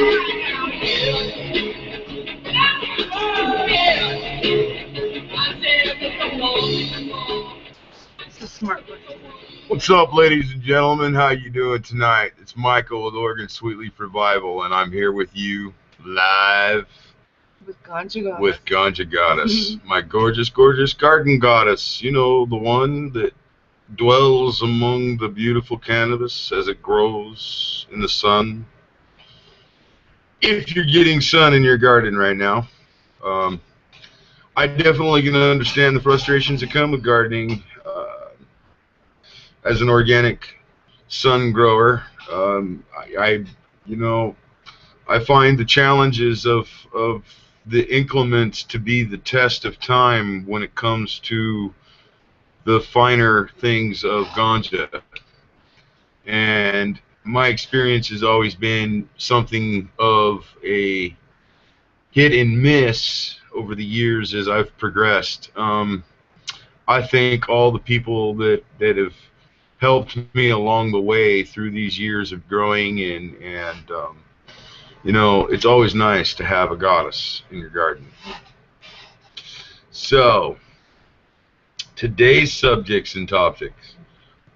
It's a smart one. What's up, ladies and gentlemen? How you doing tonight? It's Michael with Oregon Sweetleaf Revival, and I'm here with you live With Ganja Goddess. with Ganja Goddess, my gorgeous, gorgeous garden goddess. You know, the one that dwells among the beautiful cannabis as it grows in the sun. If you're getting sun in your garden right now, I definitely can understand the frustrations that come with gardening. As an organic sun grower, I find the challenges of the inclements to be the test of time when it comes to the finer things of ganja. And my experience has always been something of a hit and miss over the years as I've progressed. I thank all the people that have helped me along the way through these years of growing, and you know, it's always nice to have a goddess in your garden. So, today's subjects and topics.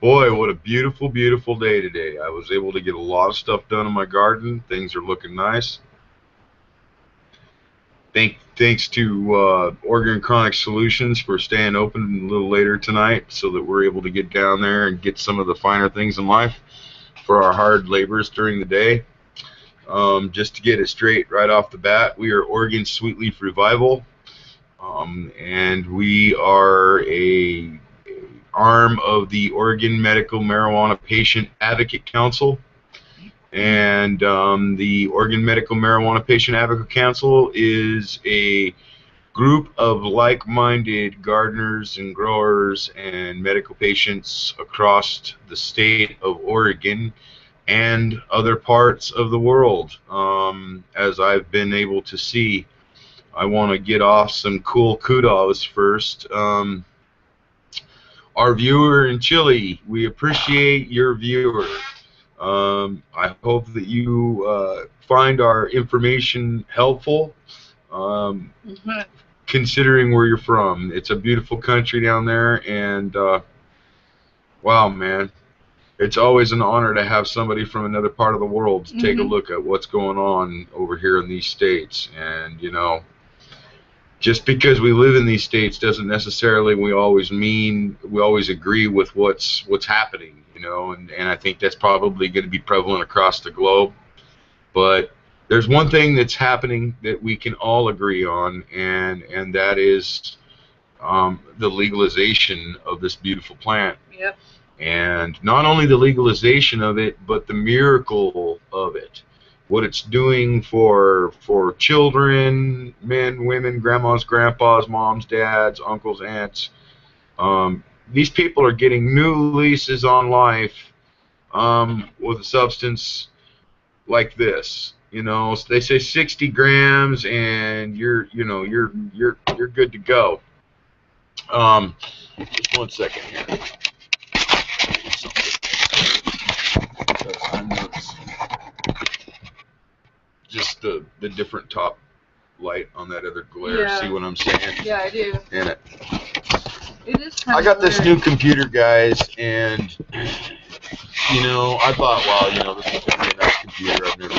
Boy, what a beautiful, beautiful day today. I was able to get a lot of stuff done in my garden. Things are looking nice. Thanks to Oregon Chronic Solutions for staying open a little later tonight so that we're able to get down there and get some of the finer things in life for our hard labors during the day. Just to get it straight right off the bat, we are Oregon Sweetleaf Revival, and we are a arm of the Oregon Medical Marijuana Patient Advocate Council. And the Oregon Medical Marijuana Patient Advocate Council is a group of like-minded gardeners and growers and medical patients across the state of Oregon and other parts of the world. As I've been able to see, I want to get off some cool kudos first. Our viewer in Chile, we appreciate your viewer. I hope that you find our information helpful, considering where you're from. It's a beautiful country down there, and wow, man, it's always an honor to have somebody from another part of the world to take a look at what's going on over here in these states. And you know, just because we live in these states doesn't necessarily we always agree with what's happening. You know, and I think that's probably going to be prevalent across the globe. But there's one thing that's happening that we can all agree on, and that is the legalization of this beautiful plant. Yep. And not only the legalization of it, but the miracle of it. What it's doing for children, men, women, grandmas, grandpas, moms, dads, uncles, aunts. These people are getting new leases on life with a substance like this. You know, they say 60 grams, and you're good to go. Just 1 second here. Just the different top light on that other glare. Yeah. See what I'm saying? Yeah, I do. And It is kind I got of this weird. new computer, guys, and you know, I thought, well, you know, this is going to be a nice computer. I've never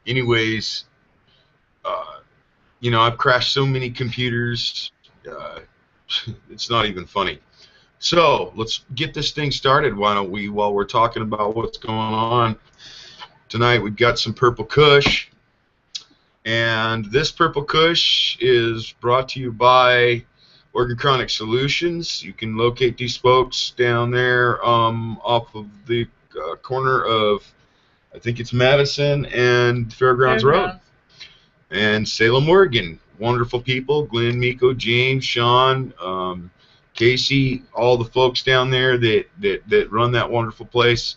anyways, you know, I've crashed so many computers, it's not even funny. So let's get this thing started. Why don't we, while we're talking about what's going on tonight, we've got some Purple Kush. And this Purple Kush is brought to you by Oregon Chronic Solutions. You can locate these folks down there off of the corner of, I think it's Madison and Fairgrounds Road. And Salem, Oregon. Wonderful people. Glenn, Miko, James, Sean, Casey, all the folks down there that run that wonderful place.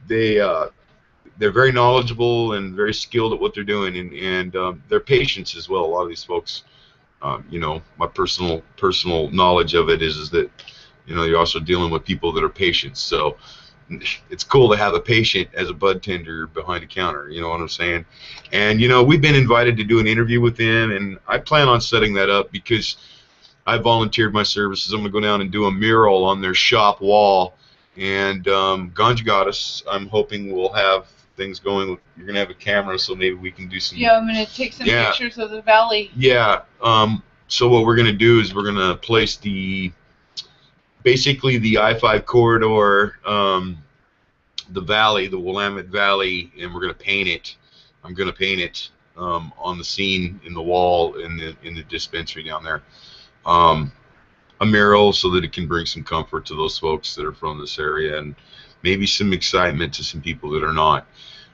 They're very knowledgeable and very skilled at what they're doing, and they're patients as well. A lot of these folks, you know, my personal knowledge of it is that, You know, you're also dealing with people that are patients. So it's cool to have a patient as a bud tender behind a counter. You know what I'm saying? And, you know, we've been invited to do an interview with them, and I plan on setting that up because I volunteered my services. I'm going to go down and do a mural on their shop wall. And Ganja Goddess, I'm hoping we'll have things going. You're going to have a camera, so maybe we can do some... Yeah, I'm going to take some pictures of the valley. Yeah. So what we're going to do is we're going to place basically the I-5 corridor, the valley, the Willamette Valley, and we're going to paint it. I'm going to paint it on the scene, in the wall, in the dispensary down there. A mural so that it can bring some comfort to those folks that are from this area, and maybe some excitement to some people that are not.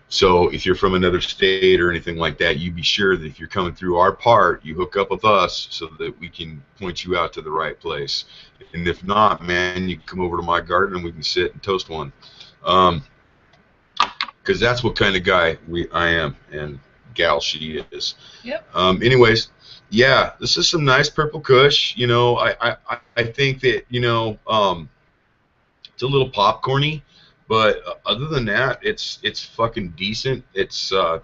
So if you're from another state or anything like that, you be sure that if you're coming through our part, you hook up with us so that we can point you out to the right place. And if not, man, you can come over to my garden and we can sit and toast one. Because that's what kind of guy I am, and gal she is. Yep. Anyways, yeah, this is some nice purple Kush. You know, I think that, you know, it's a little popcorny, but other than that, it's fucking decent. It's got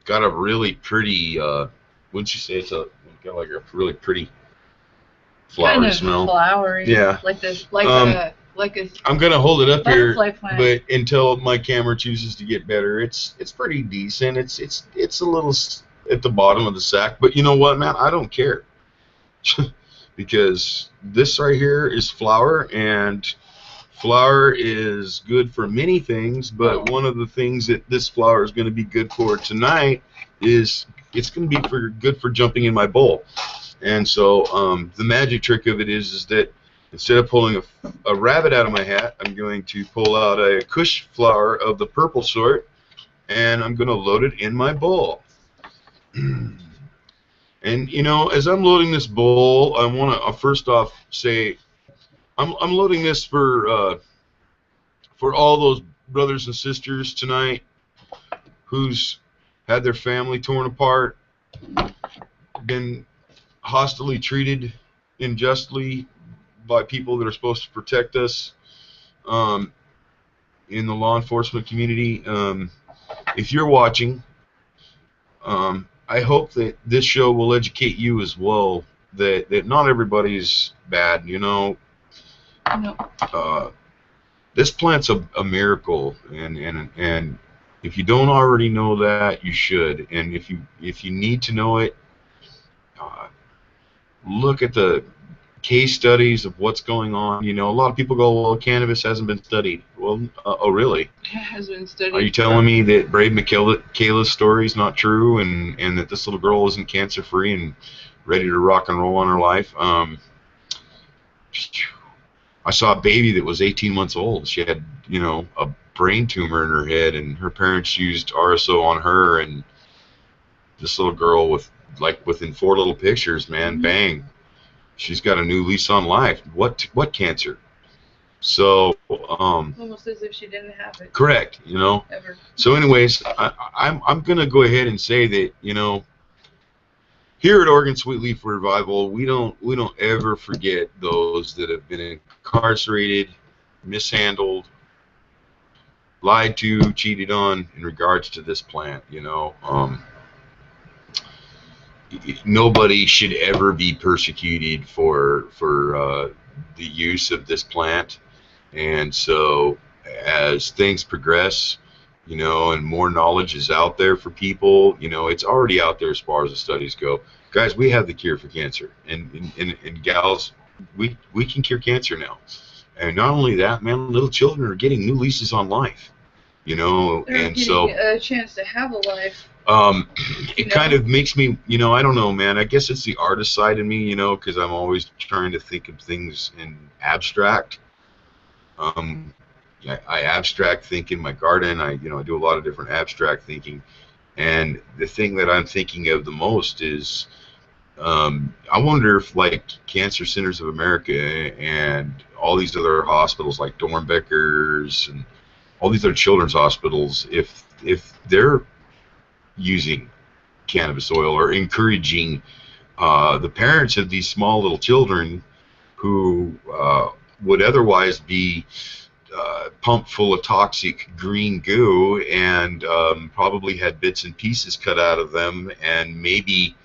a really pretty, wouldn't you say it's got like a really pretty flower kind of smell? Flowery. Yeah. Like a I'm gonna hold it up here, plant. but until my camera chooses to get better, it's pretty decent. It's a little at the bottom of the sack, but you know what, man? I don't care because this right here is flower, and flower is good for many things. But one of the things that this flower is going to be good for tonight is it's going to be good for jumping in my bowl. And so the magic trick of it is that instead of pulling a rabbit out of my hat, I'm going to pull out a Kush flower of the purple sort, and I'm going to load it in my bowl. And, you know, as I'm loading this bowl, I want to first off say I'm loading this for all those brothers and sisters tonight who's had their family torn apart, been hostilely treated unjustly by people that are supposed to protect us in the law enforcement community. If you're watching, I hope that this show will educate you as well that not everybody's bad, you know. No. This plant's a miracle, and if you don't already know that, you should. And if you need to know it, look at the case studies of what's going on. You know, a lot of people go, well, cannabis hasn't been studied. Well, oh, really? It has been studied. Are you telling me that Brave Michaela's story is not true, and that this little girl isn't cancer-free and ready to rock and roll on her life? I saw a baby that was 18 months old. She had, you know, a brain tumor in her head, and her parents used RSO on her, and this little girl within 4 little pictures, man, bang. She's got a new lease on life. What cancer? So almost as if she didn't have it. Correct, you know. Ever. So anyways, I'm gonna go ahead and say that, you know, here at Oregon Sweet Leaf Revival, we don't ever forget those that have been incarcerated, mishandled, lied to, cheated on in regards to this plant. You know, nobody should ever be persecuted for the use of this plant. And so as things progress, you know, and more knowledge is out there for people, you know, it's already out there as far as the studies go. Guys, we have the cure for cancer, and gals, we can cure cancer now. And not only that, man, little children are getting new leases on life, you know. They're and so a chance to have a life. It kind of makes me, you know, I don't know, man. I guess it's the artist side of me, you know, because I'm always trying to think of things in abstract. I abstract think in my garden. I do a lot of different abstract thinking, and the thing that I'm thinking of the most is, I wonder if, like, Cancer Centers of America and all these other hospitals like Dornbecker's and all these other children's hospitals, if they're using cannabis oil or encouraging the parents of these small little children who would otherwise be pumped full of toxic green goo, and probably had bits and pieces cut out of them, and maybe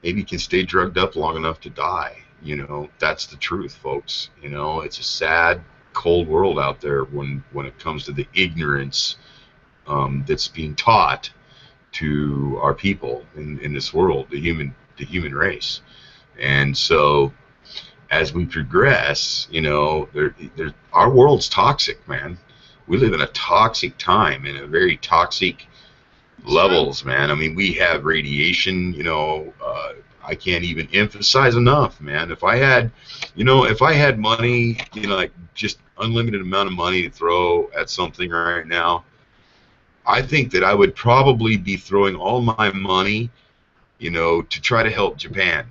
can stay drugged up long enough to die. You know, that's the truth, folks. You know, it's a sad, cold world out there when it comes to the ignorance that's being taught to our people in this world, the human race. And so, as we progress, you know, our world's toxic, man. We live in a toxic time, in a very toxic levels, man. I mean, we have radiation, you know, I can't even emphasize enough, man. If I had money, you know, like just unlimited amount of money to throw at something right now, I think that I would probably be throwing all my money, you know, to try to help Japan.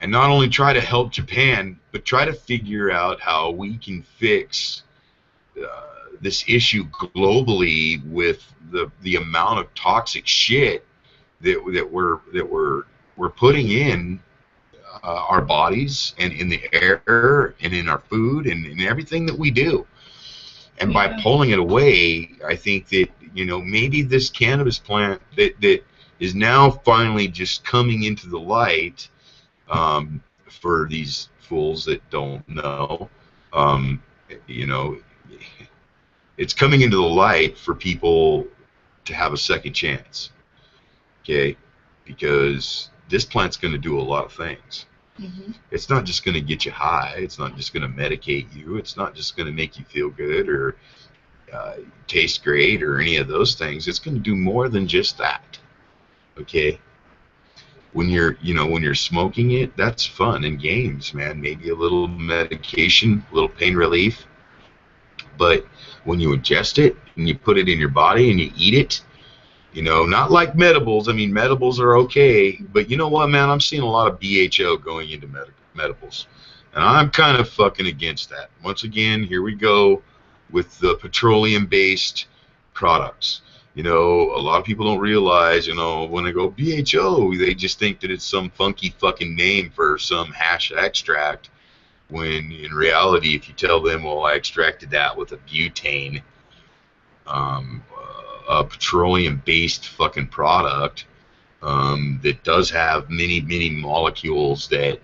And not only try to help Japan, but try to figure out how we can fix this issue globally with the amount of toxic shit that we're putting in our bodies and in the air and in our food and in everything that we do. And by pulling it away, I think that, you know, maybe this cannabis plant that is now finally just coming into the light, for these fools that don't know, you know, it's coming into the light for people to have a second chance, okay? Because this plant's going to do a lot of things. Mm-hmm. It's not just going to get you high. It's not just going to medicate you. It's not just going to make you feel good or taste great or any of those things. It's going to do more than just that, okay? When you're smoking it, that's fun and games, man. Maybe a little medication, a little pain relief. But when you ingest it and you put it in your body and you eat it, you know, not like medibles. I mean, medibles are okay, but you know what, man? I'm seeing a lot of BHO going into medibles, and I'm kind of fucking against that. Once again, here we go with the petroleum-based products. You know, a lot of people don't realize, you know, when they go BHO, they just think that it's some funky fucking name for some hash extract, when in reality, if you tell them, well, I extracted that with a butane, a petroleum-based fucking product that does have many molecules that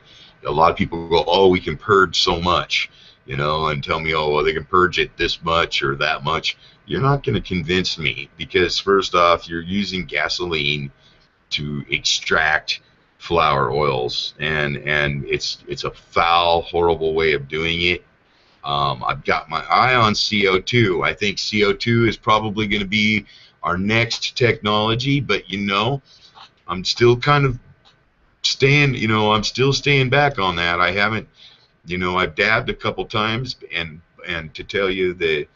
a lot of people go, oh, we can purge so much, you know, and tell me, oh, well, they can purge it this much or that much. You're not going to convince me, because first off, you're using gasoline to extract flower oils, and it's a foul, horrible way of doing it. I've got my eye on CO2. I think CO2 is probably going to be our next technology, but you know, I'm still kind of staying back on that. I haven't, you know, I've dabbed a couple times, and to tell you the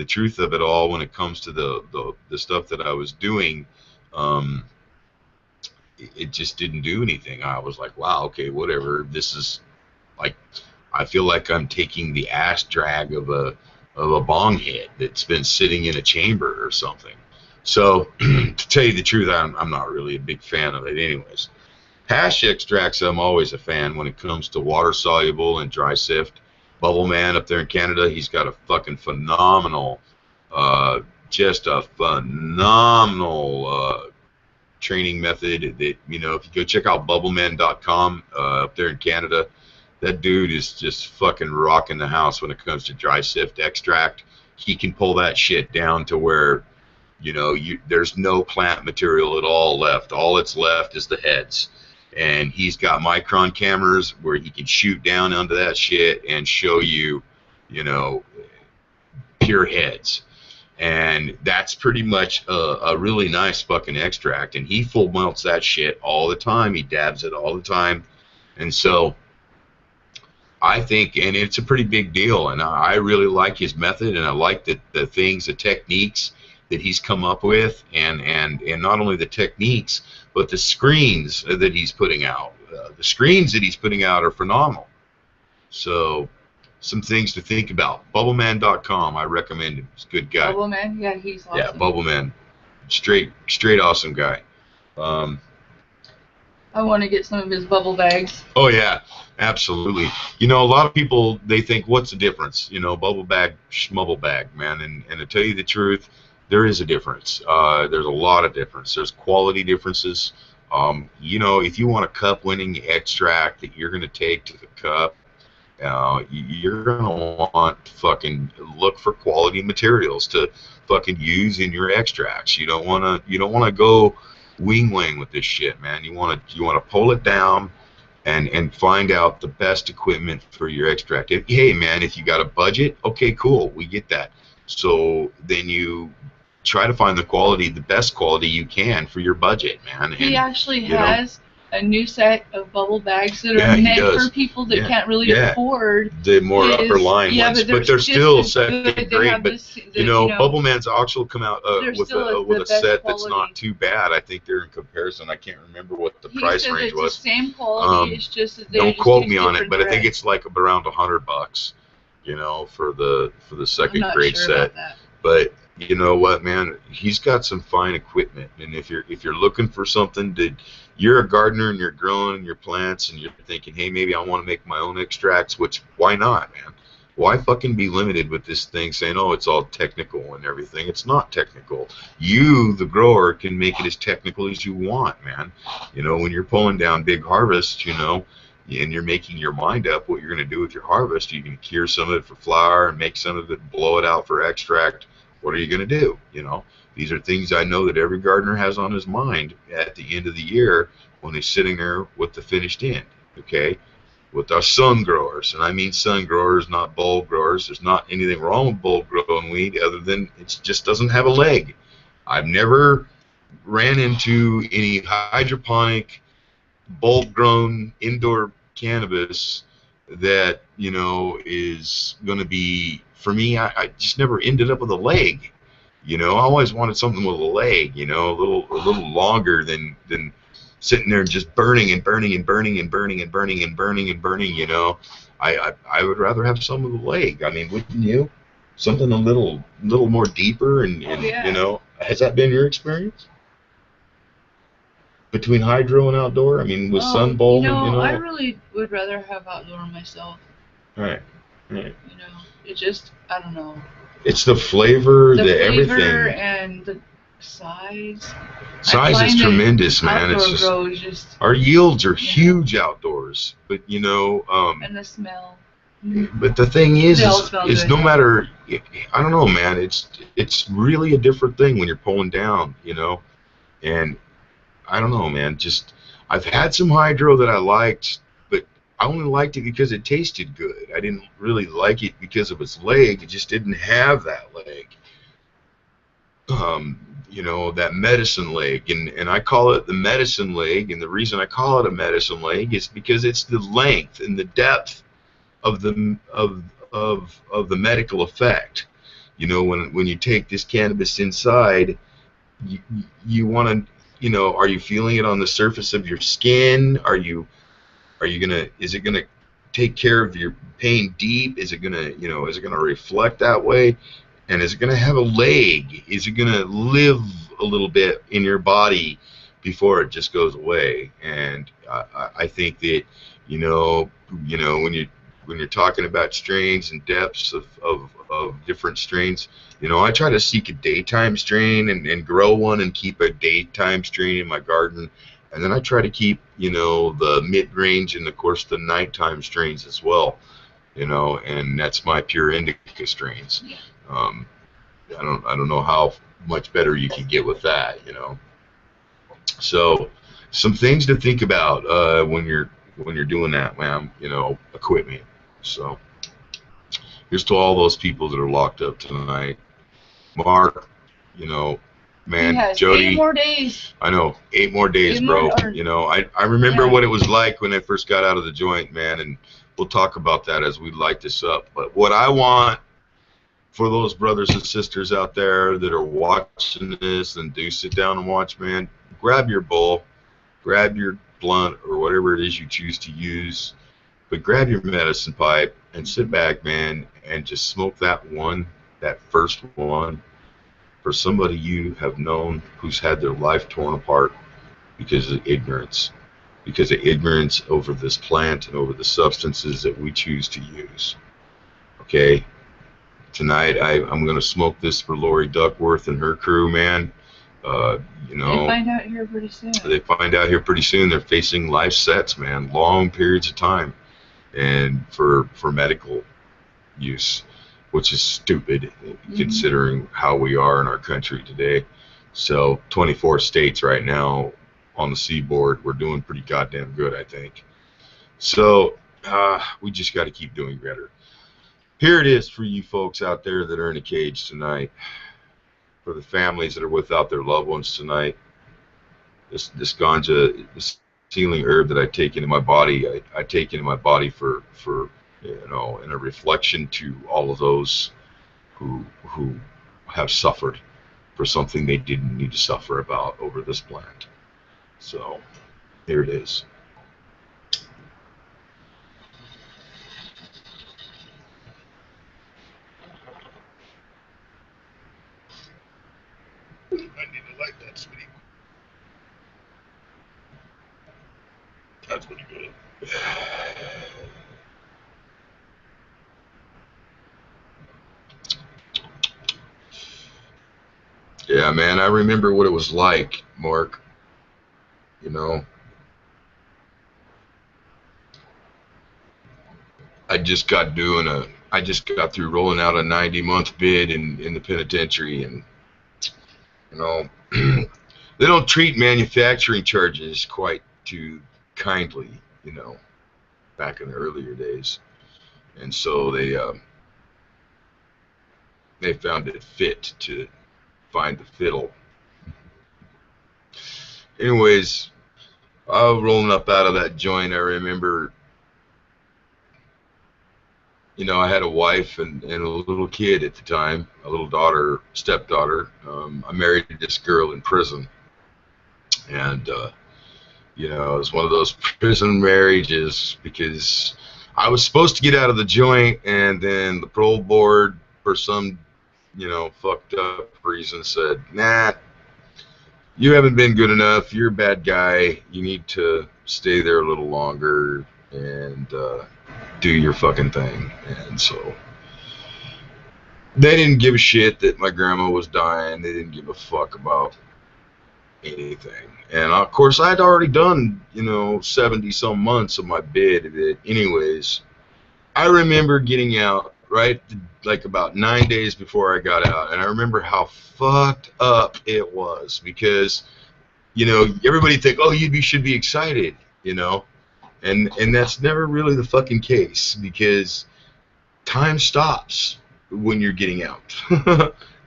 truth of it all, when it comes to the stuff that I was doing, it just didn't do anything. I was like, wow, okay, whatever. This is like, I feel like I'm taking the ass drag of a bong hit that's been sitting in a chamber or something. So to tell you the truth, I'm not really a big fan of it anyways. Hash extracts, I'm always a fan when it comes to water soluble and dry sift. Bubble Man up there in Canada, he's got a fucking phenomenal, just a phenomenal training method that, you know, if you go check out bubbleman.com up there in Canada, that dude is just fucking rocking the house when it comes to dry sift extract. He can pull that shit down to where, you know, there's no plant material at all left. All that's left is the heads. And he's got micron cameras where he can shoot down onto that shit and show you, you know, pure heads. And that's pretty much a really nice fucking extract. And he full melts that shit all the time. He dabs it all the time. And so I think, and it's a pretty big deal. And I really like his method, and I like the techniques that he's come up with, and not only the techniques, but the screens that he's putting out. The screens that he's putting out are phenomenal. So, some things to think about. Bubbleman.com, I recommend him. He's a good guy. Bubbleman? Yeah, he's awesome. Yeah, Bubbleman. Straight awesome guy. I want to get some of his bubble bags. Oh yeah, absolutely. You know, a lot of people, they think, what's the difference? You know, bubble bag, schmubble bag, man. And to tell you the truth, there is a difference. There's a lot of difference. There's quality differences. You know, if you want a cup-winning extract that you're going to take to the cup, you're going to want to fucking look for quality materials to fucking use in your extracts. You don't want to go wing with this shit, man. You want to pull it down and find out the best equipment for your extract. Hey, man, if you got a budget, okay, cool, we get that. So then you try to find the best quality you can for your budget, man. He actually has a new set of bubble bags that are meant for people that can't really afford the more upper line ones, but they're still second grade. But you know, Bubble Man's Ox will come out with a set that's not too bad. I think they're in comparison. I can't remember what the price range was. It's the same quality. It's just that they don't quote me on it, but I think it's like around $100, you know, for the second grade set. But you know what, man? He's got some fine equipment, and if you're looking for something that you're a gardener and you're growing your plants and you're thinking, hey, maybe I want to make my own extracts, which why not, man? Why fucking be limited with this thing saying, oh, it's all technical and everything? It's not technical. You, the grower, can make it as technical as you want, man. You know, when you're pulling down big harvests, you know, and you're making your mind up what you're going to do with your harvest, you can cure some of it for flour and make some of it, blow it out for extract. What are you going to do? You know, these are things I know that every gardener has on his mind at the end of the year when he's sitting there with the finished end, okay? With our sun growers, and I mean sun growers, not bulb growers. There's not anything wrong with bulb growing weed other than it just doesn't have a leg. I've never ran into any hydroponic bulb-grown indoor cannabis that, you know, is going to be, for me, I just never ended up with a leg. You know, I always wanted something with a leg, you know, a little longer than sitting there and just burning and burning and burning and burning and burning and burning and burning, you know. I would rather have some with a leg. I mean, wouldn't you? Something a little more deeper and you know, has that been your experience? Between hydro and outdoor? I mean, with sun bulb, you know? I really would rather have outdoor myself. Right. You know, it just, I don't know. It's the flavor, the everything. And the size. Size is tremendous, man. It's just our yields are huge outdoors, but you know. And the smell. But the thing is no matter, I don't know, man. It's really a different thing when you're pulling down, you know, and I don't know, man. Just I've had some hydro that I liked, but I only liked it because it tasted good. I didn't really like it because of its leg. It just didn't have that leg. You know, that medicine leg, and I call it the medicine leg, and the reason I call it a medicine leg is because it's the length and the depth of the medical effect. You know, when you take this cannabis inside, you want to, you know, are you feeling it on the surface of your skin? Is it gonna take care of your pain deep? Is it gonna reflect that way? And is it gonna have a leg? Is it gonna live a little bit in your body before it just goes away? And I think that, you know, when you're talking about strains and depths of different strains, you know, I try to seek a daytime strain and grow one and keep a daytime strain in my garden. And then I try to keep, you know, the mid-range and, of course, the nighttime strains as well, you know, and that's my pure indica strains. I don't know how much better you can get with that, you know. So some things to think about when you're doing that, man, you know, equipment. So here's to all those people that are locked up tonight. Mark, you know, man, Jody. 8 more days. I know, 8 more days, bro. You know, I remember what it was like when I first got out of the joint, man, and we'll talk about that as we light this up. But what I want for those brothers and sisters out there that are watching this and do sit down and watch, man, grab your bowl, grab your blunt or whatever it is you choose to use, but grab your medicine pipe and sit back, man, and just smoke that first one for somebody you have known who's had their life torn apart because of ignorance, because of ignorance over this plant and over the substances that we choose to use. Okay? Tonight, I'm going to smoke this for Lori Duckworth and her crew, man. You know, they find out here pretty soon. They find out here pretty soon. They're facing life sets, man, long periods of time, and for medical use, which is stupid considering how we are in our country today. So 24 states right now on the seaboard, we're doing pretty goddamn good, I think. So we just got to keep doing better. Here it is for you folks out there that are in a cage tonight, for the families that are without their loved ones tonight. This ganja, this healing herb that I take into my body, I take into my body for you know, in a reflection to all of those who have suffered for something they didn't need to suffer about over this plant. So here it is. I need to light that, sweetie. That's pretty good. Yeah, man, I remember what it was like, Mark. You know, I just got through rolling out a 90-month bid in the penitentiary, and you know, they don't treat manufacturing charges quite too kindly, you know, back in the earlier days, and so they found it fit to find the fiddle. Anyways, I was rolling up out of that joint. I remember, you know, I had a wife and a little kid at the time, a little daughter, stepdaughter. I married this girl in prison, and you know, it was one of those prison marriages because I was supposed to get out of the joint, and then the parole board, for some, you know, fucked up reason, said, nah, you haven't been good enough, you're a bad guy, you need to stay there a little longer and do your fucking thing. And so they didn't give a shit that my grandma was dying. They didn't give a fuck about anything. And of course I'd already done, you know, 70 some months of my bid. Anyways, I remember getting out right like about 9 days before I got out, and I remember how fucked up it was because, you know, everybody think, oh, you should be excited, you know, and that's never really the fucking case, because time stops when you're getting out.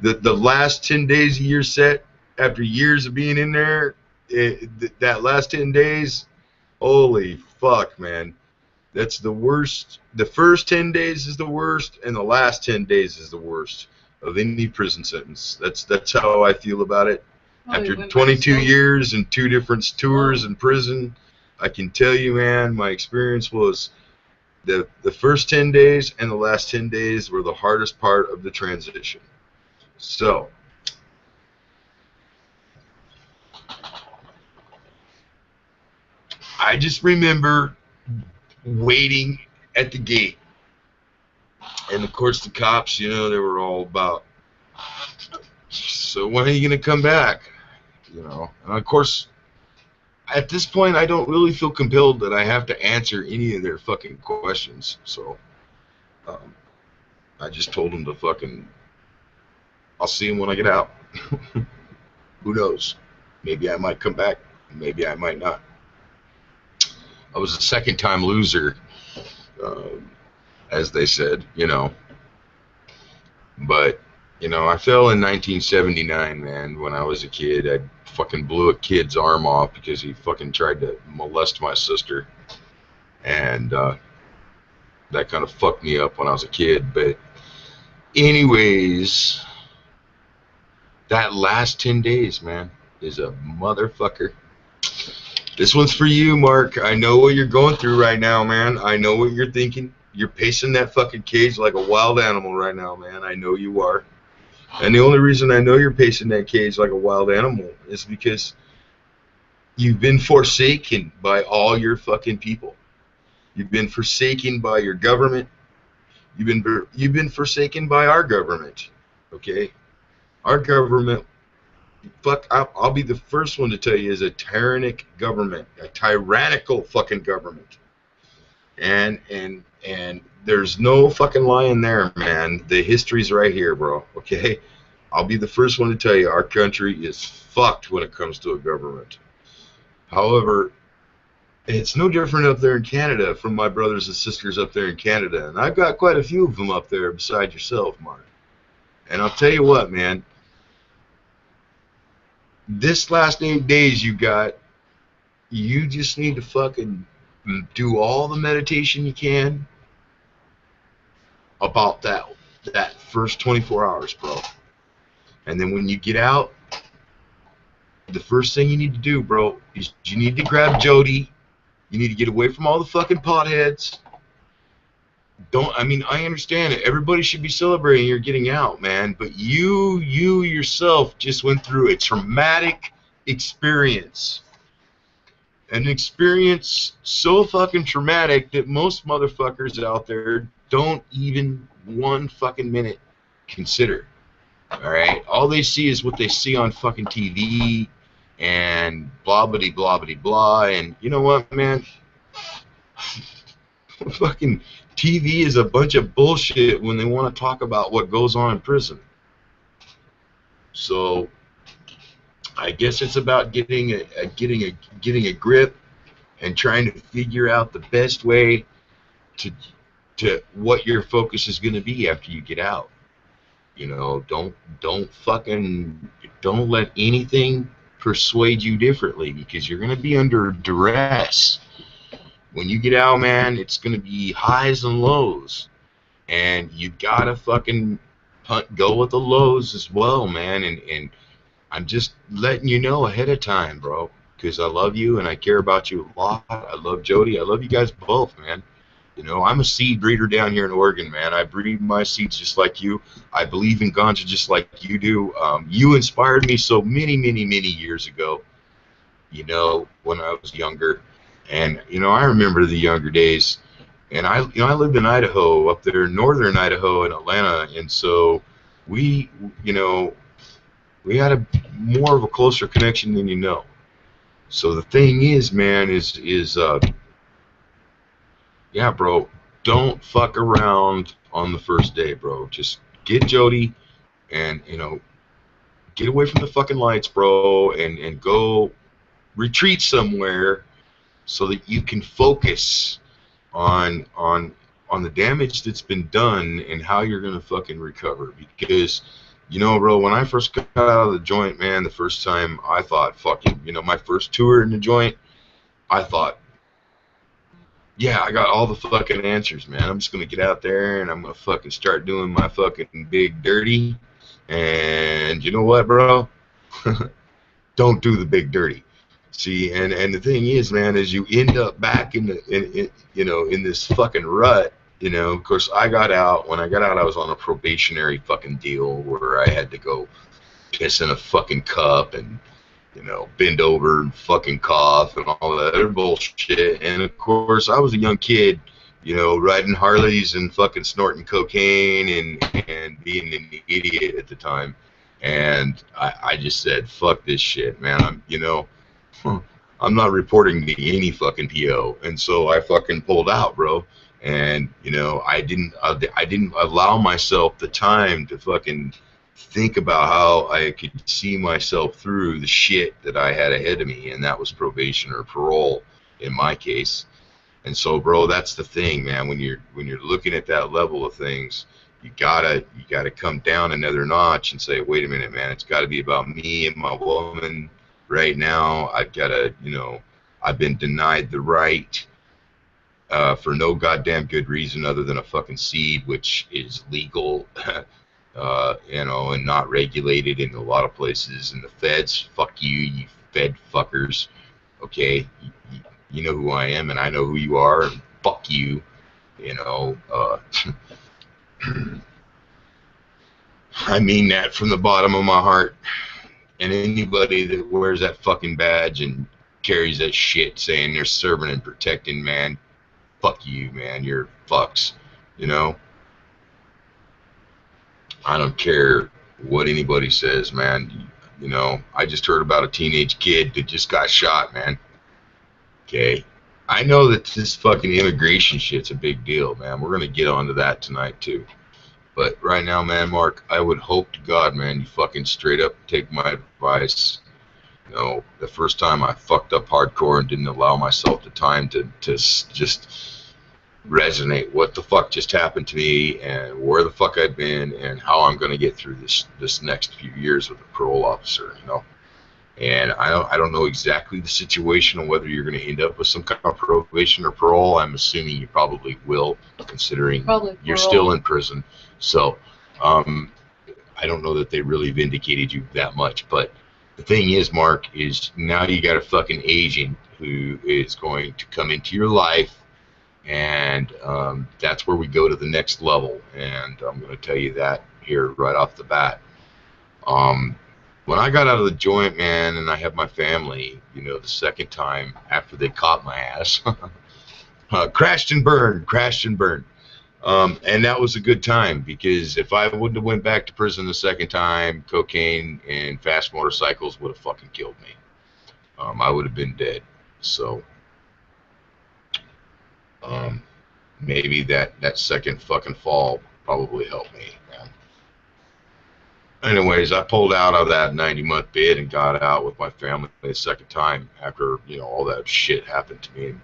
the last 10 days of your set, after years of being in there, that last 10 days, holy fuck, man. That's the worst. The first 10 days is the worst, and the last 10 days is the worst of any prison sentence. That's how I feel about it. After 22 years and 2 different tours in prison, I can tell you, man, my experience was the first 10 days and the last 10 days were the hardest part of the transition. So I just remember waiting at the gate, and of course the cops, you know, they were all about, so when are you gonna come back, you know? And of course at this point I don't really feel compelled that I have to answer any of their fucking questions, so I just told them to fucking, I'll see them when I get out. Who knows, maybe I might come back, maybe I might not. I was a second-time loser, as they said, you know. But, you know, I fell in 1979, man, when I was a kid. I fucking blew a kid's arm off because he fucking tried to molest my sister. And that kind of fucked me up when I was a kid. But anyways, that last 10 days, man, is a motherfucker. This one's for you, Mark. I know what you're going through right now, man. I know what you're thinking. You're pacing that fucking cage like a wild animal right now, man. I know you are. And the only reason I know you're pacing that cage like a wild animal is because You've been forsaken by all your fucking people. You've been forsaken by your government. You've been forsaken by our government. Okay? Our government, fuck, I'll be the first one to tell you, is a tyrannic government, a tyrannical fucking government. And there's no fucking lying there, man. The history's right here, bro. Okay? I'll be the first one to tell you our country is fucked when it comes to a government. However, it's no different up there in Canada from my brothers and sisters up there in Canada. And I've got quite a few of them up there beside yourself, Mark. And I'll tell you what, man. This last 8 days you just need to fucking do all the meditation you can about that first 24 hours, bro. And then when you get out, the first thing you need to do, bro, is you need to grab Jody. You need to get away from all the fucking potheads. I understand it. Everybody should be celebrating you're getting out, man. But you yourself just went through a traumatic experience. An experience so fucking traumatic that most motherfuckers out there don't even 1 fucking minute consider. Alright? All they see is what they see on fucking TV and blah blah blah blah blah. And you know what, man? Fucking TV is a bunch of bullshit when they want to talk about what goes on in prison. So I guess it's about getting a grip and trying to figure out the best way to what your focus is going to be after you get out. You know, don't let anything persuade you differently, because you're going to be under duress. When you get out, man, it's going to be highs and lows. And you got to fucking go with the lows as well, man. And I'm just letting you know ahead of time, bro, because I love you and I care about you a lot. I love Jody. I love you guys both, man. You know, I'm a seed breeder down here in Oregon, man. I breed my seeds just like you. I believe in ganja just like you do. You inspired me so many, many, many years ago, you know, when I was younger. And, you know, I remember the younger days. And I lived in Idaho, up there in northern Idaho in Atlanta. And so we had more of a closer connection than you know. So the thing is, man, yeah, bro, don't fuck around on the first day, bro. Just get Jody and, you know, get away from the fucking lights, bro, and go retreat somewhere so that you can focus on the damage that's been done and how you're going to fucking recover. Because, you know, bro, when I first got out of the joint, man, the first time, I thought, fucking, you know, my first tour in the joint, I thought, yeah, I got all the fucking answers, man. I'm just going to get out there and I'm going to fucking start doing my fucking big dirty. And you know what, bro? Don't do the big dirty. See, and the thing is, man, is you end up back in this fucking rut. You know, of course, I got out. When I got out, I was on a probationary fucking deal where I had to go piss in a fucking cup and, you know, bend over and fucking cough and all that other bullshit. And of course, I was a young kid, you know, riding Harleys and fucking snorting cocaine and being an idiot at the time. And I just said, fuck this shit, man. I'm not reporting to any fucking PO. And so I fucking pulled out, bro. And, you know, I didn't allow myself the time to fucking think about how I could see myself through the shit that I had ahead of me, and that was probation or parole in my case. And so, bro, that's the thing, man. When you're looking at that level of things, you gotta come down another notch and say, wait a minute, man, it's got to be about me and my woman right now. I've got to, you know, I've been denied the right for no goddamn good reason other than a fucking seed, which is legal. You know, and not regulated in a lot of places. And the feds, fuck you, you fed fuckers. Okay, you know who I am, and I know who you are, and fuck you. You know, I mean that from the bottom of my heart. And anybody that wears that fucking badge and carries that shit saying they're serving and protecting, man. Fuck you, man. You're fucks. You know? I don't care what anybody says, man. You know, I just heard about a teenage kid that just got shot, man. Okay? I know that this fucking immigration shit's a big deal, man. We're going to get onto that tonight, too. But right now, man, Mark, I would hope to God, man, you fucking straight up take my advice. You know, the first time I fucked up hardcore and didn't allow myself the time to just resonate what the fuck just happened to me and where the fuck I've been and how I'm going to get through this next few years with a parole officer, you know. And I don't know exactly the situation on whether you're going to end up with some kind of probation or parole. I'm assuming you probably will, considering you're still in prison. So I don't know that they really vindicated you that much. But the thing is, Mark, is now you got a fucking agent who is going to come into your life, and that's where we go to the next level. And I'm going to tell you that here right off the bat. When I got out of the joint, man, and I had my family, you know, the second time after they caught my ass, crashed and burned. And that was a good time, because if I wouldn't have went back to prison the second time, cocaine and fast motorcycles would have fucking killed me. I would have been dead. So maybe that second fucking fall probably helped me, man. Anyways, I pulled out of that 90-month bid and got out with my family the second time after, you know, all that shit happened to me.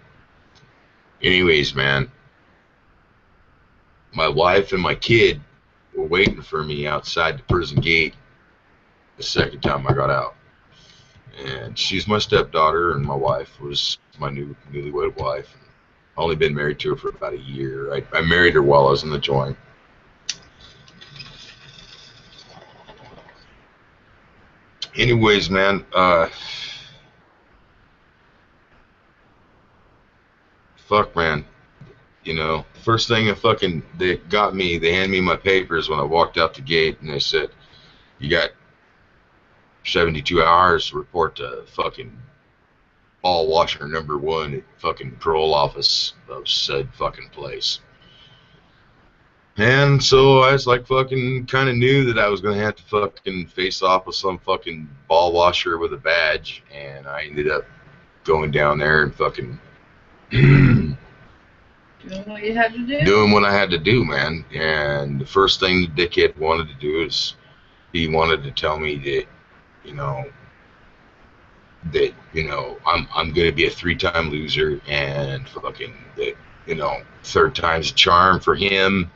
Anyways, man, my wife and my kid were waiting for me outside the prison gate the second time I got out. And she's my stepdaughter, and my wife was my newlywed wife. I've only been married to her for about a year. I married her while I was in the joint. Anyways, man, fuck, man, you know, first thing they handed me my papers when I walked out the gate, and they said, you got 72 hours to report to fucking ball washer #1 at fucking parole office of said fucking place. And so I was like, fucking kind of knew that I was going to have to fucking face off with some fucking ball washer with a badge. And I ended up going down there and fucking doing what you had to do. Doing what I had to do, man. And the first thing the dickhead wanted to do is he wanted to tell me that, you know, I'm going to be a 3-time loser, and fucking that, you know, 3rd time's a charm for him.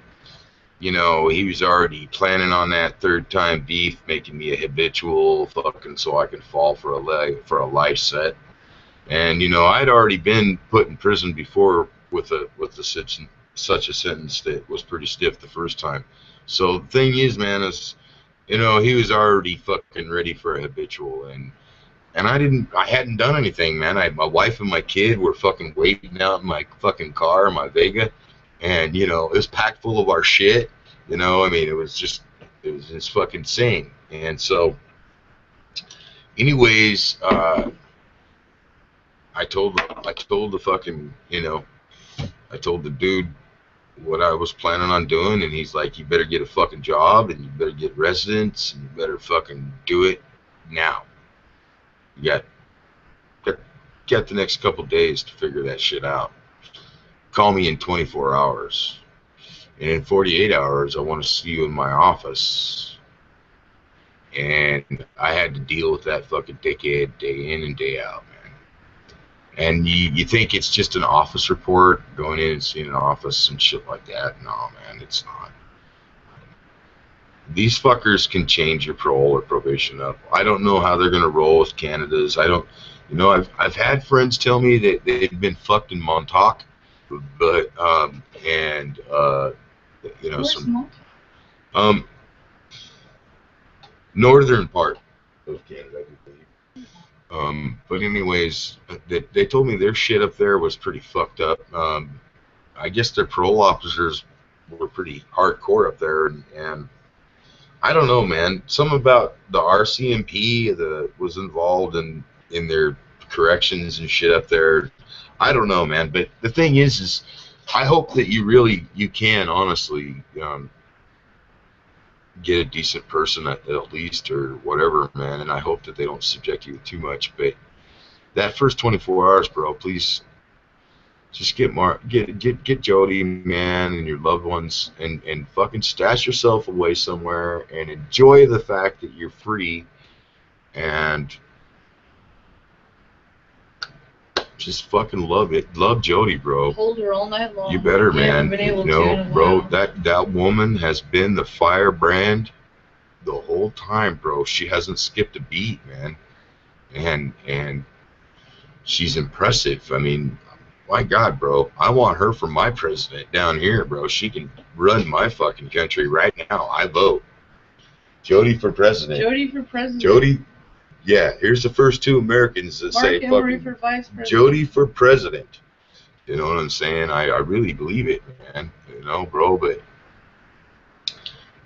You know, he was already planning on that 3rd time beef, making me a habitual fucking so I could fall for a life set. And, you know, I'd already been put in prison before with such a sentence that was pretty stiff the first time. So the thing is, man, is, you know, he was already fucking ready for a habitual, and I hadn't done anything, man. My wife and my kid were fucking waiting out in my fucking car, my Vega. And, you know, it was packed full of our shit, you know, I mean, it was just fucking insane. And so, anyways, I told the fucking, you know, I told the dude what I was planning on doing, and he's like, you better get a fucking job, and you better get residence, and you better fucking do it now. You got the next couple days to figure that shit out. Call me in 24 hours. And in 48 hours, I want to see you in my office. And I had to deal with that fucking dickhead day in and day out, man. And you think it's just an office report, going in and seeing an office and shit like that. No, man, it's not. These fuckers can change your parole or probation up. I don't know how they're going to roll with Cannabis. You know, I've had friends tell me that they've been fucked in Montauk. But you know, where's northern part of Canada, I believe. But anyways, they told me their shit up there was pretty fucked up. I guess their parole officers were pretty hardcore up there, and I don't know, man. Something about the RCMP that was involved in their corrections and shit up there. I don't know, man. But the thing is I hope that you can honestly get a decent person at least or whatever, man. And I hope that they don't subject you too much. But that first 24 hours, bro, please just get Jody, man, and your loved ones, and fucking stash yourself away somewhere and enjoy the fact that you're free and just fucking love it. Love Jody, bro. Hold her all night long. You better, man. Been able to bro, that woman has been the firebrand the whole time, bro. She hasn't skipped a beat, man. And she's impressive. I mean, my God, bro. I want her for my president down here, bro. She can run my fucking country right now. I vote. Jody for president. Jody for president. Jody. Yeah, here's the first two Americans that say fucking for vice president. Jody for president. You know what I'm saying? I really believe it, man. You know, bro, but...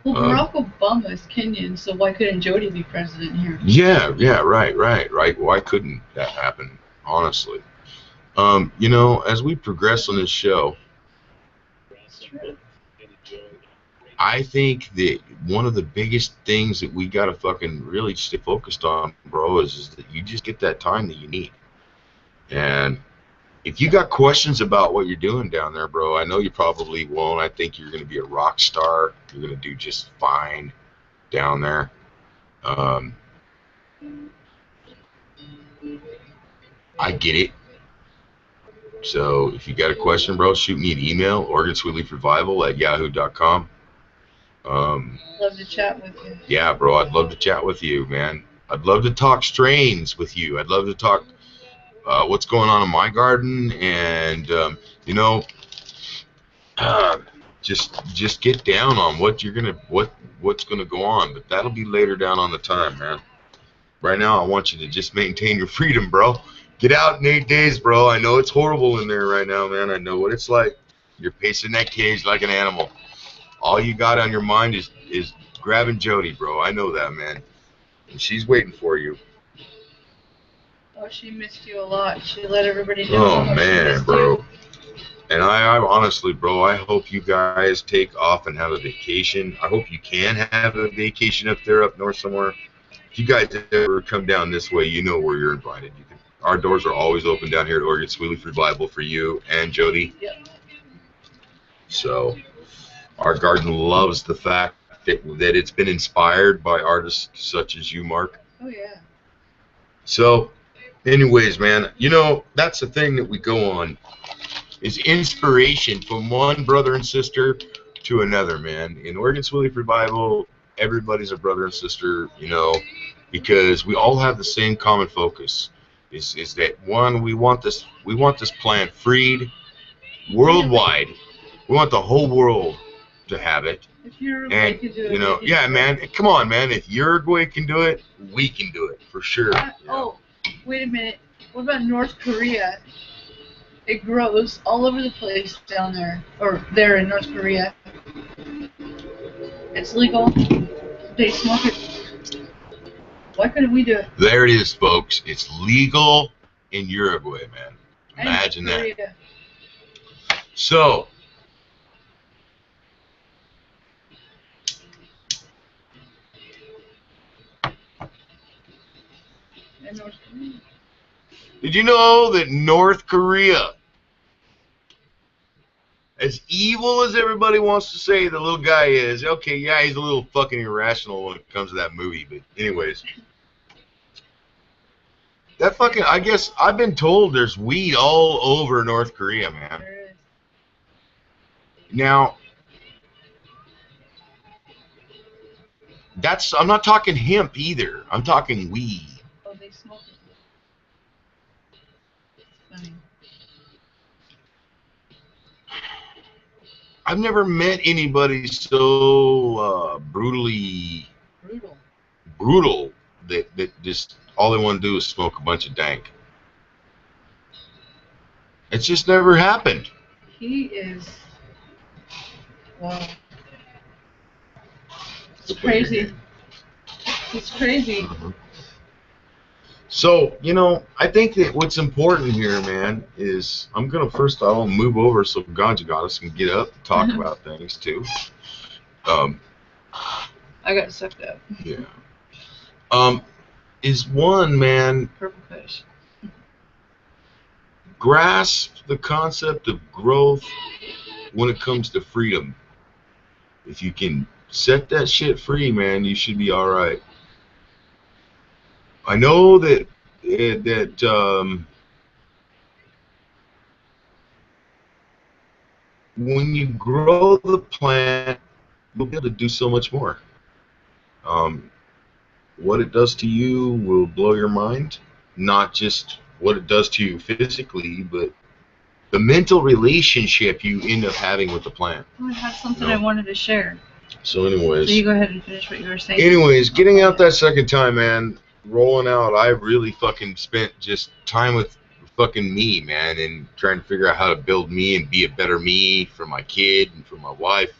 Well, Barack Obama is Kenyan, so why couldn't Jody be president here? Yeah, right. Why couldn't that happen, honestly? You know, as we progress on this show, I think that one of the biggest things that we gotta fucking really stay focused on, bro, is that you just get that time that you need. And if you got questions about what you're doing down there, bro, I know you probably won't. I think you're gonna be a rock star. You're gonna do just fine down there. I get it. So if you got a question, bro, shoot me an email, OregonSweetLeafRevival@yahoo.com. Love to chat with you. Yeah, bro, I'd love to chat with you, man. I'd love to talk strains with you. I'd love to talk what's going on in my garden, and you know, just get down on what's gonna go on. But that'll be later down on the time, man. Right now, I want you to just maintain your freedom, bro. Get out in 8 days, bro. I know it's horrible in there right now, man. I know what it's like. You're pacing that cage like an animal. All you got on your mind is grabbing Jody, bro. I know that, man. And she's waiting for you. Oh, she missed you a lot. She let everybody know. Oh, man, bro. And I honestly, bro, I hope you guys take off and have a vacation. I hope you can have a vacation up there, up north somewhere. If you guys ever come down this way, you know where you're invited. Our doors are always open down here at Oregon Sweet Leaf Revival for you and Jody. Yep. So our garden loves the fact that it's been inspired by artists such as you, Mark. Oh, yeah. So, anyways, man, you know, that's the thing that we go on, is inspiration from one brother and sister to another, man. In Oregon Sweet Leaf Revival, everybody's a brother and sister, you know, because we all have the same common focus. Is that one, we want this plant freed worldwide. We want the whole world to have it. If Uruguay can do it, you know, yeah, man. Come on, man. If Uruguay can do it, we can do it for sure. Oh, wait a minute. What about North Korea? It grows all over the place down there, or there in North Korea. It's legal. They smoke it. Why couldn't we do it? There it is, folks. It's legal in Uruguay, man. Imagine that. So, did you know that North Korea, as evil as everybody wants to say the little guy is, okay, yeah, he's a little fucking irrational when it comes to that movie, but anyways. That fucking, I guess, I've been told there's weed all over North Korea, man. Now, I'm not talking hemp either. I'm talking weed. Oh, they smoke it. It's funny. I've never met anybody so brutal that just all they want to do is smoke a bunch of dank. It's just never happened. He is, wow. It's crazy. It's crazy. So, I think that what's important here, man, is I'm going to first of all move over so Ganja Goddess can get up and talk about things, too. I got sucked up. Yeah. Is one, man, Purple Kush. grasp the concept of growth when it comes to freedom. If you can set that shit free, man, you should be all right. I know that when you grow the plant, you'll be able to do so much more. What it does to you will blow your mind. Not just what it does to you physically, but the mental relationship you end up having with the plant. I had something I wanted to share. So anyways. So you go ahead and finish what you were saying. Anyways, getting out that second time, man, rolling out, I really fucking spent just time with fucking me, man, and trying to figure out how to build me and be a better me for my kid and for my wife.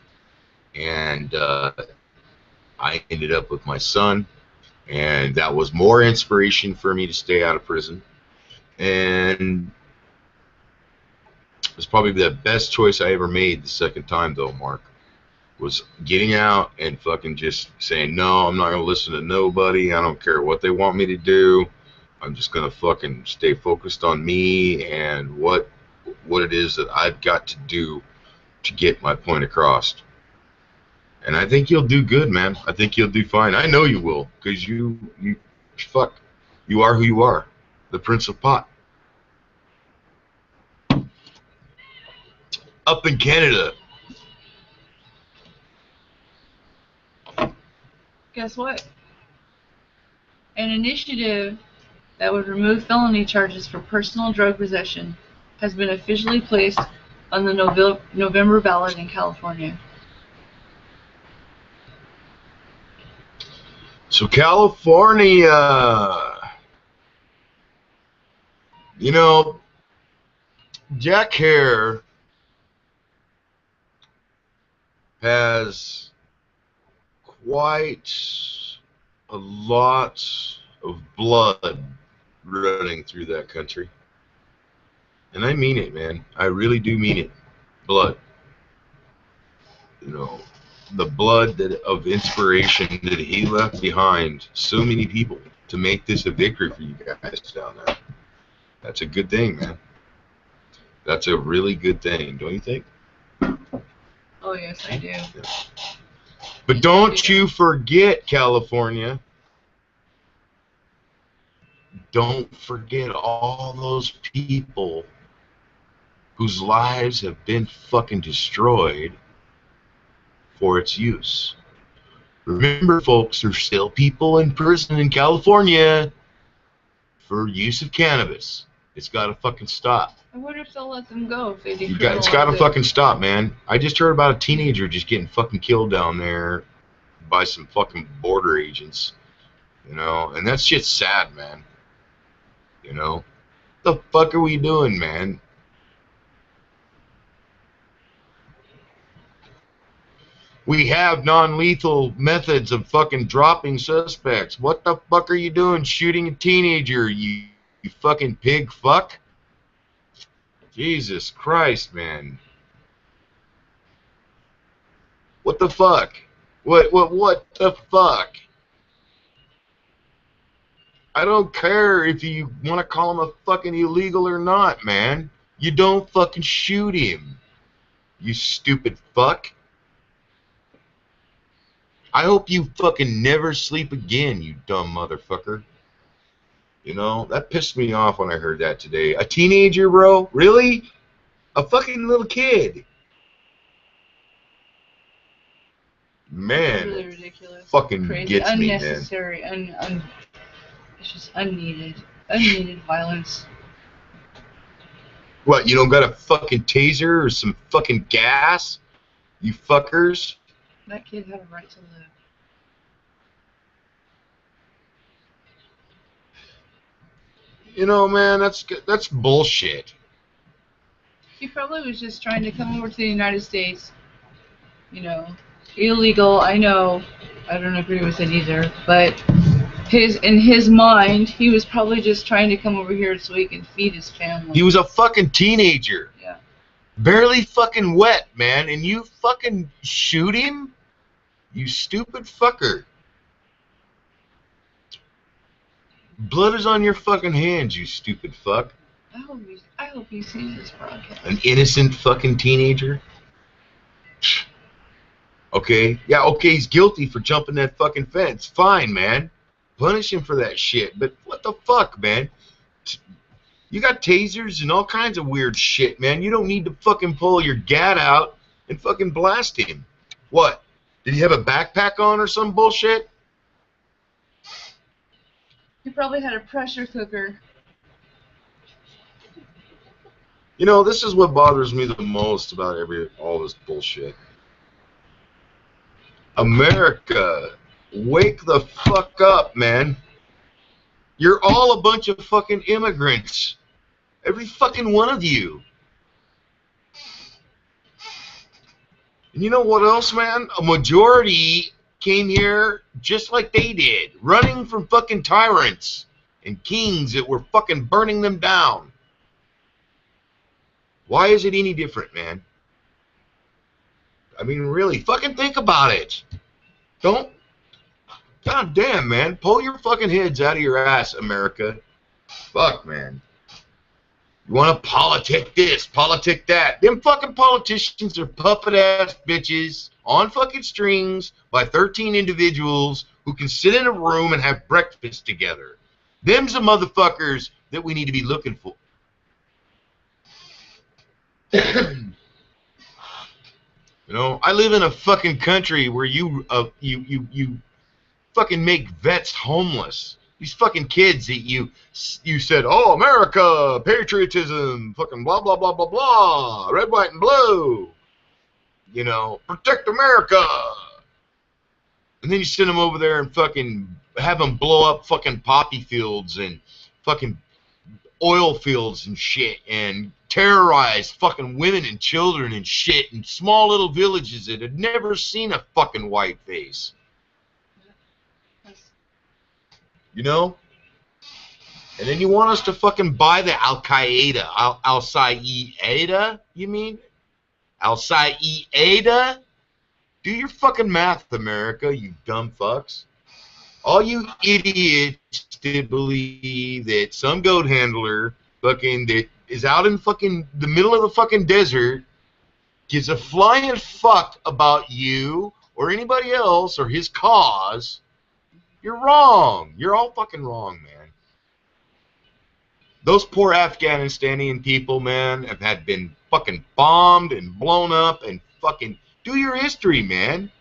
And I ended up with my son, and that was more inspiration for me to stay out of prison. And it was probably the best choice I ever made the second time, though, Mark. Was getting out and fucking just saying, no, I'm not going to listen to nobody. I don't care what they want me to do. I'm just going to fucking stay focused on me and what it is that I've got to do to get my point across. And I think you'll do good, man. I think you'll do fine. I know you will, because you are who you are, the Prince of Pot. Up in Canada. Guess what? An initiative that would remove felony charges for personal drug possession has been officially placed on the November ballot in California. So California, Jack Hare has quite a lot of blood running through that country. And I mean it, man. I really do mean it. Blood. The blood of inspiration that he left behind so many people to make this a victory for you guys down there. That's a good thing, man. That's a really good thing, don't you think? Oh, yes, I do. Yeah. But don't you forget, California. Don't forget all those people whose lives have been fucking destroyed for its use. Remember, folks, there's still people in prison in California for use of cannabis. It's got to fucking stop. I wonder if they'll let them go if they do. It's got to fucking stop, man. I just heard about a teenager just getting fucking killed down there by some fucking border agents, and that shit's sad, man. What the fuck are we doing, man? We have non-lethal methods of fucking dropping suspects. What the fuck are you doing shooting a teenager, you fucking pig fuck? Jesus Christ, man. What the fuck? What the fuck? I don't care if you want to call him a fucking illegal or not, man. You don't fucking shoot him, you stupid fuck. I hope you fucking never sleep again, you dumb motherfucker. That pissed me off when I heard that today. A teenager, bro? Really? A fucking little kid. Man, really ridiculous. Fucking crazy, gets unnecessary, me, man. It's just unneeded violence. What, you don't got a fucking taser or some fucking gas? You fuckers? That kid had a right to live. Man, that's bullshit. He probably was just trying to come over to the United States. Illegal, I know. I don't agree with it either. But in his mind, he was probably just trying to come over here so he can feed his family. He was a fucking teenager. Yeah. Barely fucking wet, man, and you fucking shoot him? You stupid fucker. Blood is on your fucking hands, you stupid fuck. I hope he sees this broadcast. An innocent fucking teenager? Okay, yeah, okay, he's guilty for jumping that fucking fence. Fine, man. Punish him for that shit. But what the fuck, man? You got tasers and all kinds of weird shit, man. You don't need to fucking pull your gat out and fucking blast him. What? Did he have a backpack on or some bullshit? He probably had a pressure cooker. You know, this is what bothers me the most about all this bullshit. America, wake the fuck up, man. You're all a bunch of fucking immigrants. Every fucking one of you. And you know what else, man? A majority came here just like they did, running from fucking tyrants and kings that were fucking burning them down. Why is it any different, man? I mean, really, fucking think about it. Don't. God damn, man. Pull your fucking heads out of your ass, America. Fuck, man. You want to politic this, politic that. Them fucking politicians are puppet-ass bitches on fucking strings by 13 individuals who can sit in a room and have breakfast together. Them's the motherfuckers that we need to be looking for. You know, I live in a fucking country where you fucking make vets homeless. These fucking kids that you said, oh, America, patriotism, fucking blah, blah, blah, blah, blah, red, white, and blue. You know, protect America. And then you send them over there and fucking have them blow up fucking poppy fields and fucking oil fields and shit and terrorize fucking women and children and shit in small little villages that had never seen a fucking white face. You know? And then you want us to fucking buy the Al-Qaeda. Al-Qaeda, you mean? Al-Qaeda? Do your fucking math, America, you dumb fucks. All you idiots that believe that some goat handler fucking that is out in fucking the middle of the fucking desert gives a flying fuck about you or anybody else or his cause. You're wrong. You're all fucking wrong, man. Those poor Afghanistani people, man, have been fucking bombed and blown up and fucking do your history, man.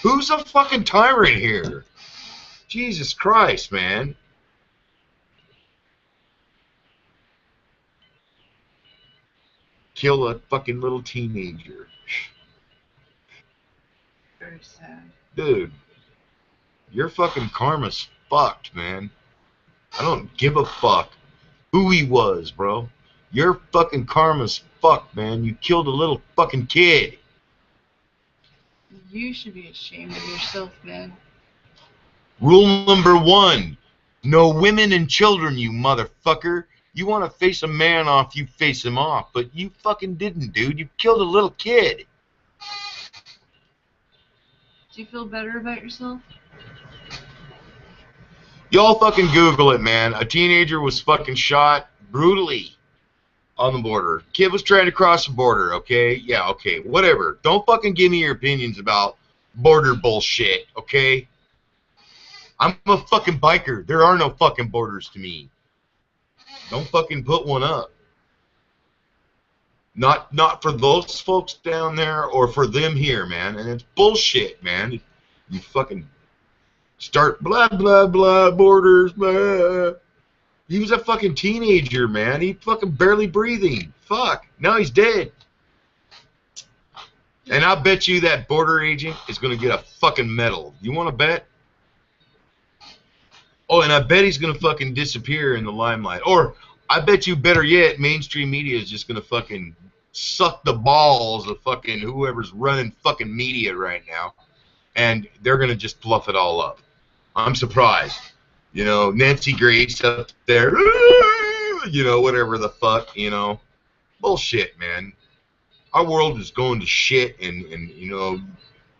Who's a fucking tyrant here? Jesus Christ, man. Kill a fucking little teenager. Very sad. Dude. Your fucking karma's fucked, man. I don't give a fuck who he was, bro. Your fucking karma's fucked, man. You killed a little fucking kid. You should be ashamed of yourself, man. Rule number 1. No women and children, you motherfucker. You want to face a man off, you face him off. But you fucking didn't, dude. You killed a little kid. Do you feel better about yourself? Y'all fucking Google it, man. A teenager was fucking shot brutally on the border. Kid was trying to cross the border, okay? Yeah, okay, whatever. Don't fucking give me your opinions about border bullshit, okay? I'm a fucking biker. There are no fucking borders to me. Don't fucking put one up. Not for those folks down there or for them here, man. And it's bullshit, man. You fucking start blah, blah, blah, borders, blah. He was a fucking teenager, man. He fucking barely breathing. Fuck. Now he's dead. And I bet you that border agent is going to get a fucking medal. You want to bet? Oh, and I bet he's going to fucking disappear in the limelight. Or I bet you, better yet, mainstream media is just going to fucking suck the balls of fucking whoever's running fucking media right now. And they're going to just fluff it all up. I'm surprised. You know, Nancy Grace up there, you know, whatever the fuck, you know. Bullshit, man. Our world is going to shit, and you know,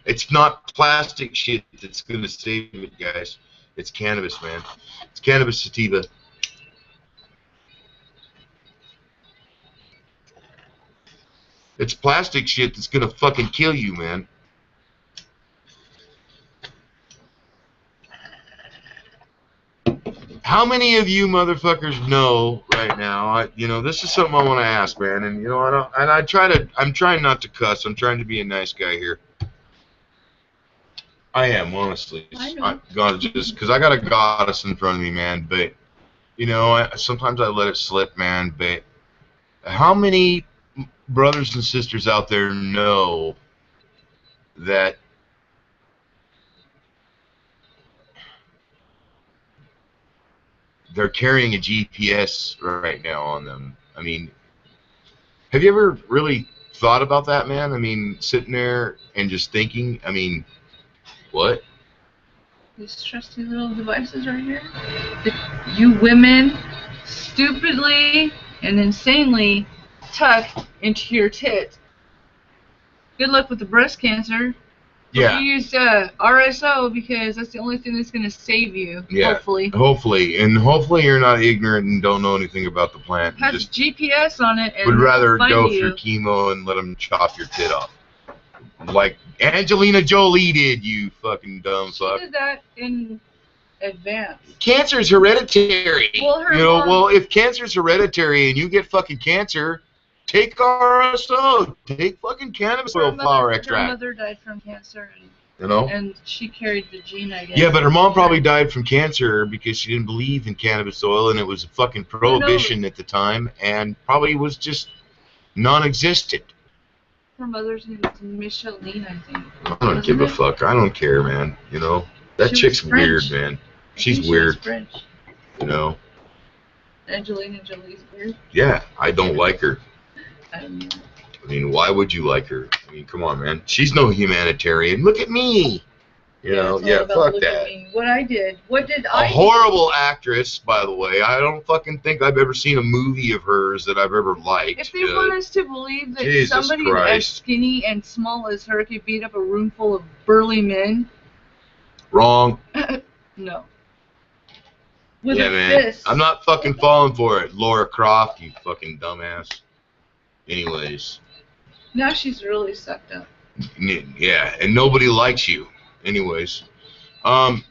it's not plastic shit that's going to save it, guys. It's cannabis, man. It's cannabis sativa. It's plastic shit that's going to fucking kill you, man. How many of you motherfuckers know right now? You know, this is something I want to ask, man. And you know, I'm trying not to cuss. I'm trying to be a nice guy here. I am, honestly. God, just because I got a goddess in front of me, man. But you know, sometimes I let it slip, man. But how many brothers and sisters out there know that they're carrying a GPS right now on them? I mean, have you ever really thought about that, man? I mean, sitting there and just thinking, I mean, what? These trusty little devices right here that you women stupidly and insanely tuck into your tit. Good luck with the breast cancer. Yeah. You use RSO because that's the only thing that's going to save you. Yeah. Hopefully. And hopefully you're not ignorant and don't know anything about the plant. It has just GPS on it. And would rather go you. through chemo and let them chop your tit off, like Angelina Jolie did. You fucking dumb fuck. She did that in advance. Cancer is hereditary. Well, you know, well, if cancer is hereditary and you get fucking cancer, take RSO. Take fucking cannabis oil flower extract. Her mother died from cancer, and you know, and she carried the gene, I guess. Yeah, but her mom probably died from cancer because she didn't believe in cannabis oil, and it was a fucking prohibition at the time, and probably was just non-existent. Her mother's name is Micheline, I think. I don't give a fuck. I don't care, man. You know, that chick's weird, man. She's weird. French. You know. Angelina Jolie's weird. Yeah, I don't like her. I don't know. I mean, why would you like her? I mean, come on, man. She's no humanitarian. Look at me. You know, fuck that. What I did. What did I do? A horrible actress, by the way. I don't fucking think I've ever seen a movie of hers that I've ever liked. If they want us to believe that somebody as skinny and small as her could beat up a room full of burly men. Wrong. No. Yeah, man. I'm not fucking falling for it. Laura Croft, you fucking dumbass. Anyways. Now she's really sucked up. Yeah, and nobody likes you. Anyways. I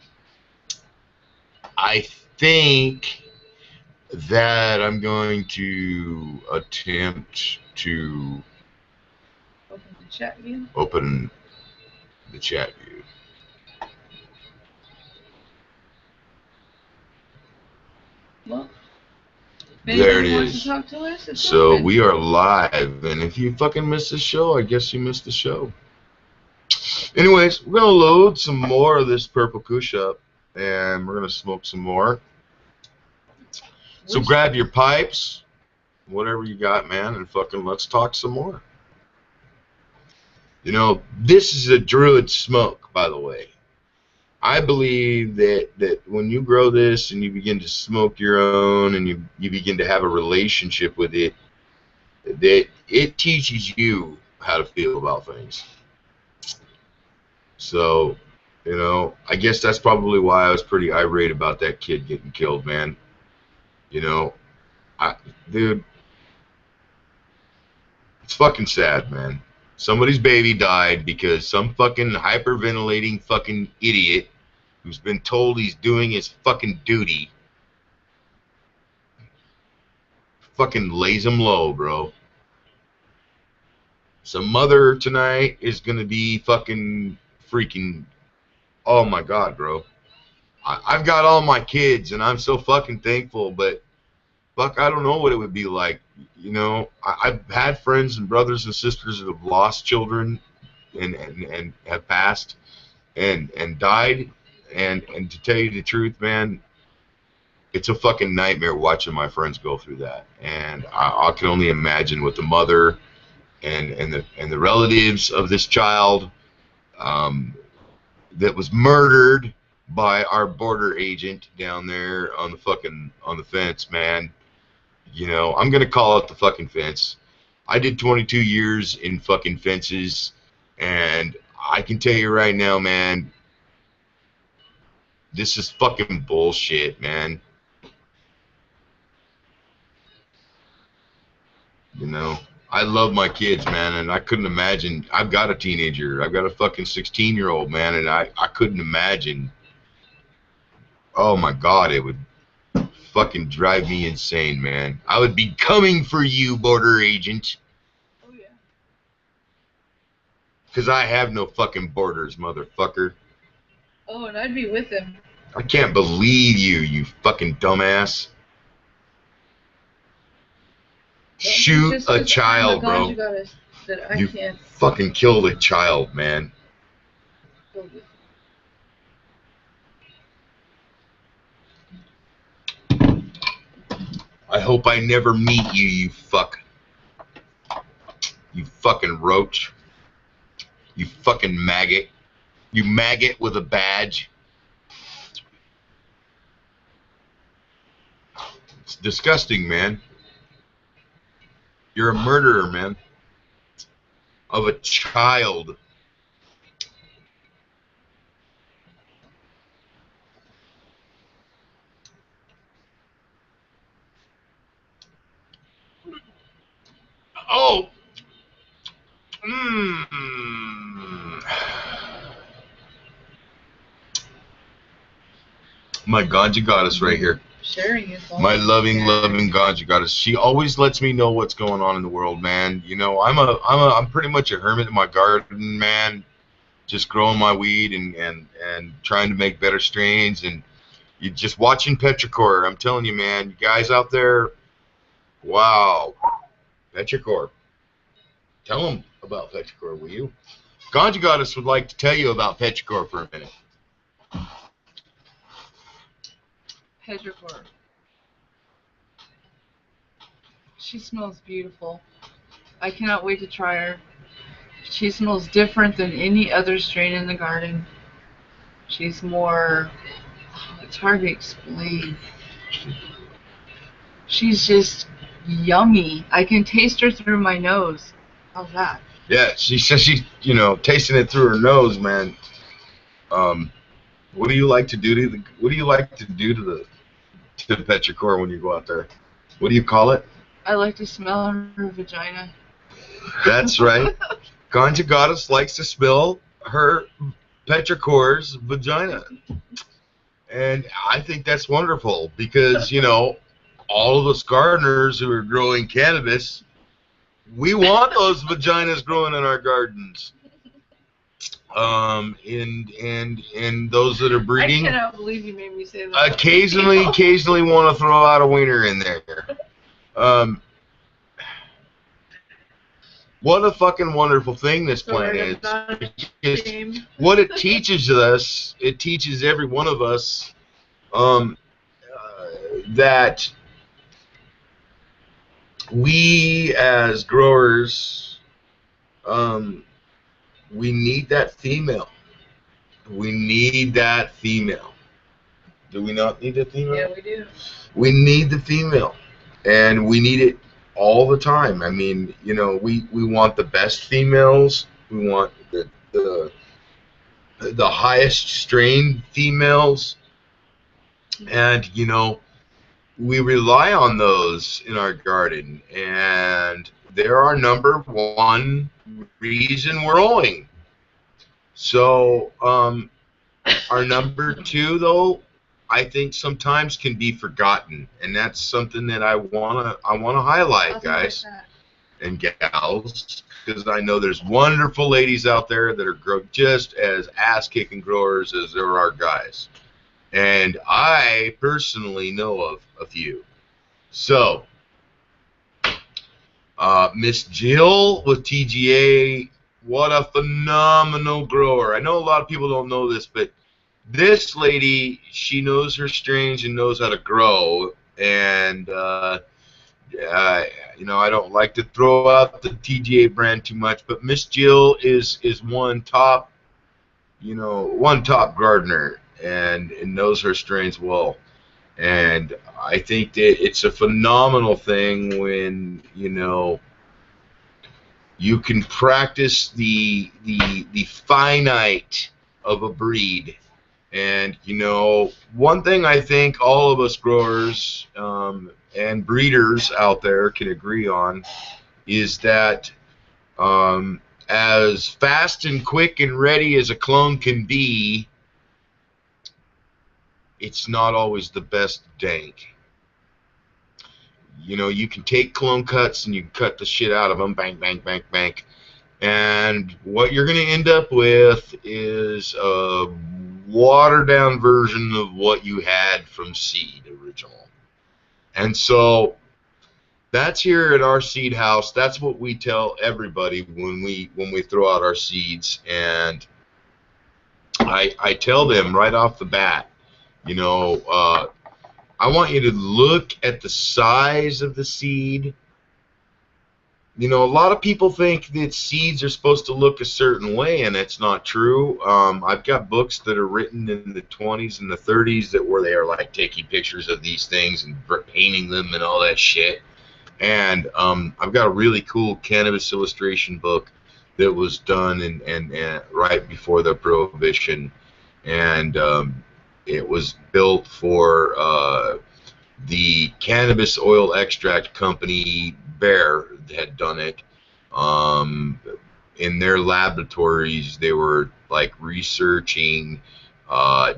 think that I'm going to attempt to open the chat view. Open the chat view. Well, there it is. So we are live, and if you fucking missed the show, I guess you missed the show. Anyways, we're gonna load some more of this purple Kush up, and we're gonna smoke some more. So grab your pipes, whatever you got, man, and fucking let's talk some more. You know, this is a Druid smoke, by the way. I believe that when you grow this and you begin to smoke your own and you begin to have a relationship with it, that it teaches you how to feel about things. So, you know, I guess that's probably why I was pretty irate about that kid getting killed, man. You know, dude, it's fucking sad, man. Somebody's baby died because some fucking hyperventilating fucking idiot who's been told he's doing his fucking duty fucking lays him low, bro. Some mother tonight is gonna be fucking freaking, oh my god, bro. I've got all my kids and I'm so fucking thankful, but fuck, I don't know what it would be like. You know, I've had friends and brothers and sisters that have lost children and have passed and died, and to tell you the truth, man, it's a fucking nightmare watching my friends go through that. And I can only imagine what the mother and the relatives of this child that was murdered by our border agent down there on the fence, man. You know, I'm gonna call it the fucking fence. I did 22 years in fucking fences, and I can tell you right now, man, this is fucking bullshit, man. You know, I love my kids, man, and I couldn't imagine. I've got a teenager. I've got a fucking 16-year-old, man, and I couldn't imagine. Oh my God, it would fucking drive me insane, man. I would be coming for you, border agent. Oh, yeah. Because I have no fucking borders, motherfucker. Oh, and I'd be with him. I can't believe you, you fucking dumbass. Shoot a child, bro. You fucking killed a child, man. I hope I never meet you, you fuck. You fucking roach. You fucking maggot. You maggot with a badge. It's disgusting, man. You're a murderer, man. Of a child. Oh. My ganja goddess right here. Sharing is my loving ganja goddess. She always lets me know what's going on in the world, man. You know, I'm pretty much a hermit in my garden, man. Just growing my weed and trying to make better strains, and you just watching petrichor. I'm telling you, man, you guys out there, wow, petrichor. Tell them about petrichor, will you? Ganja goddess would like to tell you about petrichor for a minute. Petrichor. She smells beautiful. I cannot wait to try her. She smells different than any other strain in the garden. She's more... it's hard to explain. She's just yummy. I can taste her through my nose. How's that? Yeah, she says she's, you know, tasting it through her nose, man. What do you like to do to the petrichor when you go out there? What do you call it? I like to smell her vagina. That's right. Ganja goddess likes to smell her petrichor's vagina. And I think that's wonderful because, you know, all of us gardeners who are growing cannabis, we want those vaginas growing in our gardens. And those that are breeding, I cannot believe you made me say that. Occasionally want to throw out a wiener in there. What a fucking wonderful thing this plant is. What it teaches us, it teaches every one of us that we as growers, we need that female. We need that female. Do we not need that female? Yeah, we do. We need the female, and we need it all the time. I mean, you know, we want the best females. We want the highest strain females, and you know, we rely on those in our garden, and they're our number one reason we're owing. So, our number two, though, I think sometimes can be forgotten, and that's something that I wanna highlight, guys and gals, because I know there's wonderful ladies out there that are just as ass-kicking growers as there are guys, and I personally know of a few. So, Miss Jill with TGA, what a phenomenal grower. I know a lot of people don't know this, but this lady, she knows her strains and knows how to grow, and you know, I don't like to throw out the TGA brand too much, but Miss Jill is one top gardener, and knows her strains well. And I think that it's a phenomenal thing when, you know, you can practice the finite of a breed. And, you know, one thing I think all of us growers and breeders out there can agree on is that as fast and quick and ready as a clone can be, it's not always the best dank. You know, you can take clone cuts and you can cut the shit out of them, bang, bang, bang, bang. And what you're going to end up with is a watered down version of what you had from seed original. And so that's here at our seed house. That's what we tell everybody when we throw out our seeds. And I tell them right off the bat, you know, I want you to look at the size of the seed. You know, a lot of people think that seeds are supposed to look a certain way, and it's not true. I've got books that are written in the 20s and the 30s that where they are like taking pictures of these things and painting them and all that shit. And I've got a really cool cannabis illustration book that was done and right before the prohibition, and it was built for the cannabis oil extract company. Bear had done it. In their laboratories, they were like researching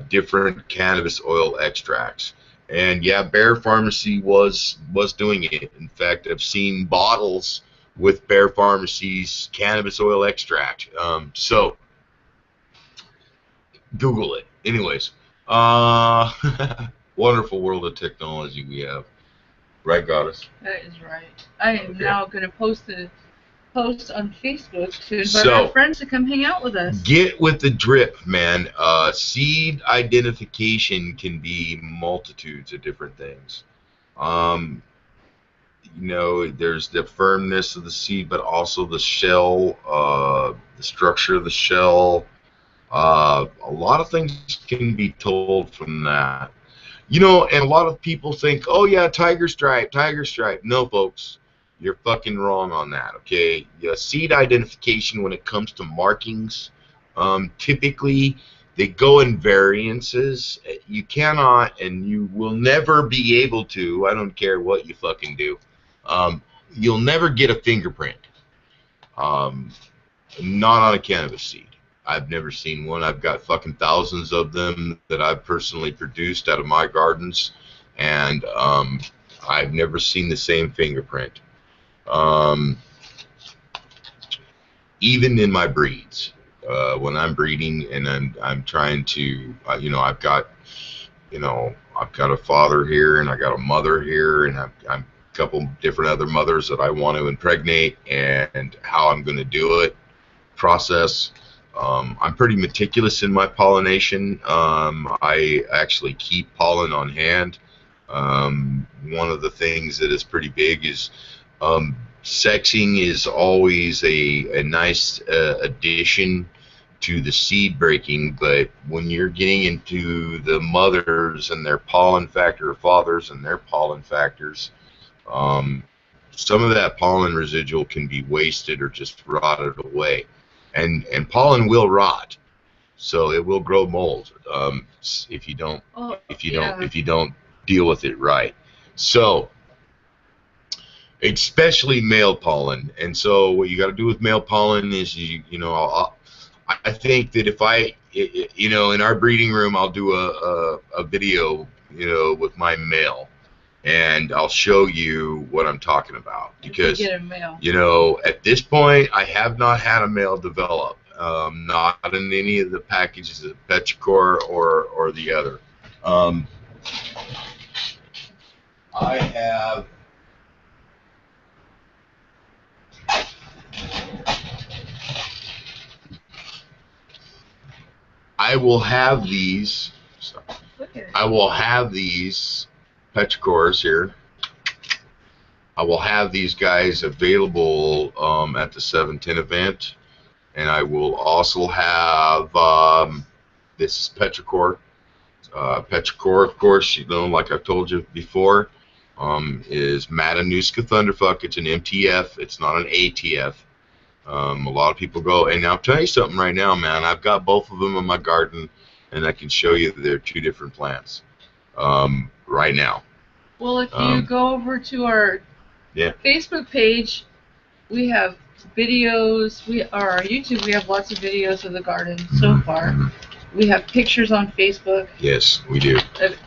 different cannabis oil extracts. And yeah, Bear Pharmacy was doing it. In fact, I've seen bottles with Bear Pharmacy's cannabis oil extract. So Google it. Anyways, wonderful world of technology we have. Right, Goddess? That is right. I am now going to post on Facebook to invite So, our friends to come hang out with us. Get with the drip, man. Seed identification can be multitudes of different things. You know, there's the firmness of the seed, but also the shell, the structure of the shell. A lot of things can be told from that. You know, and a lot of people think, oh yeah, tiger stripe, tiger stripe. No, folks, you're fucking wrong on that, okay? Yeah, seed identification when it comes to markings, typically they go in variances. You cannot and you will never be able to, I don't care what you fucking do, you'll never get a fingerprint, not on a cannabis seed. I've never seen one. I've got fucking thousands of them that I've personally produced out of my gardens, and I've never seen the same fingerprint. Even in my breeds, when I'm breeding and I'm trying to, you know, I've got a father here and I got a mother here, and I'm a couple different other mothers that I want to impregnate, and how I'm going to do it, process. I'm pretty meticulous in my pollination. I actually keep pollen on hand. One of the things that is pretty big is sexing is always a nice addition to the seed breaking, but when you're getting into the mothers and their pollen factor, or fathers and their pollen factors, some of that pollen residual can be wasted or just rotted away. And pollen will rot, so it will grow mold if you don't deal with it right. So especially male pollen. And so what you got to do with male pollen is I think that if in our breeding room, I'll do a video with my male, and I'll show you what I'm talking about, because at this point I have not had a male develop, not in any of the packages of Petrichor or the other. I will have these Petrichors here. I will have these guys available at the 710 event, and I will also have this is Petrichor. Petrichor, of course, you know, like I've told you before, is Matanuska Thunderfuck. It's an MTF. It's not an ATF. A lot of people go, and I'll tell you something right now, man. I've got both of them in my garden, and I can show you that they're two different plants right now. Well, if you go over to our Facebook page, we have videos. Our YouTube, we have lots of videos of the garden so far. We have pictures on Facebook. Yes, we do.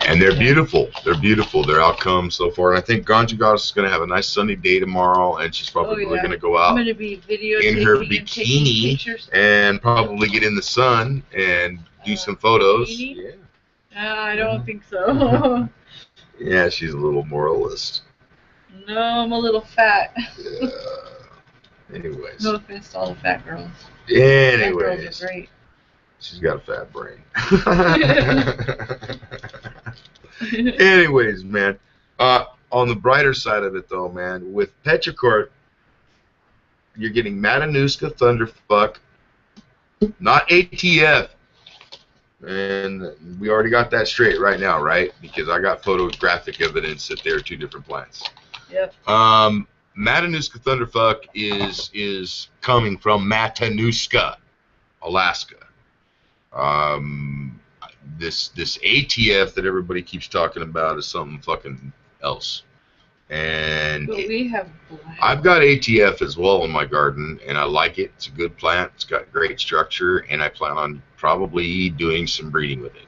And they're beautiful. They're beautiful. Their outcomes so far. And I think Ganja Goddess is going to have a nice sunny day tomorrow, and she's probably going to go out I'm going to be in her bikini and probably get in the sun and do some photos. Yeah. I don't think so. Yeah, she's a little moralist. No, I'm a little fat. Anyways. No offense to all the fat girls. Anyways. Fat girls are great. She's got a fat brain. Anyways, man. On the brighter side of it, though, man, with Petrichor, you're getting Matanuska Thunderfuck, not ATF. And we already got that straight right now, right? Because I got photographic evidence that they're two different plants. Yep. Matanuska Thunderfuck is coming from Matanuska, Alaska. This ATF that everybody keeps talking about is something fucking else. And but we have I've got ATF as well in my garden, and I like it. It's a good plant. It's got great structure, and I plan on probably doing some breeding with it.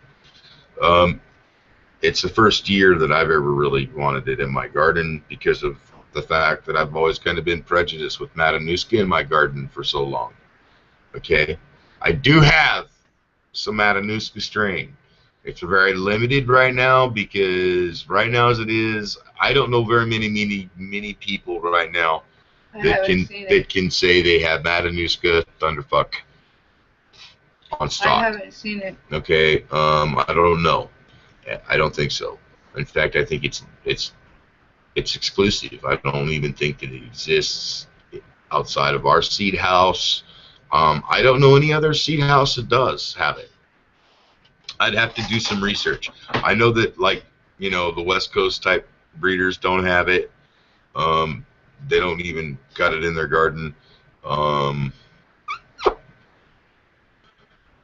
It's the first year that I've ever really wanted it in my garden because of the fact that I've always kind of been prejudiced with Matanuska in my garden for so long. Okay? I do have some Matanuska strain. It's very limited right now that right now as it is, I don't know very many people right now that can say they have Matanuska Thunderfuck on stock. I haven't seen it. Okay, I don't know. I don't think so. In fact, I think it's exclusive. I don't even think that it exists outside of our seed house. I don't know any other seed house that does have it. I'd have to do some research. I know that, like, you know, the West Coast type breeders don't have it. They don't even got it in their garden.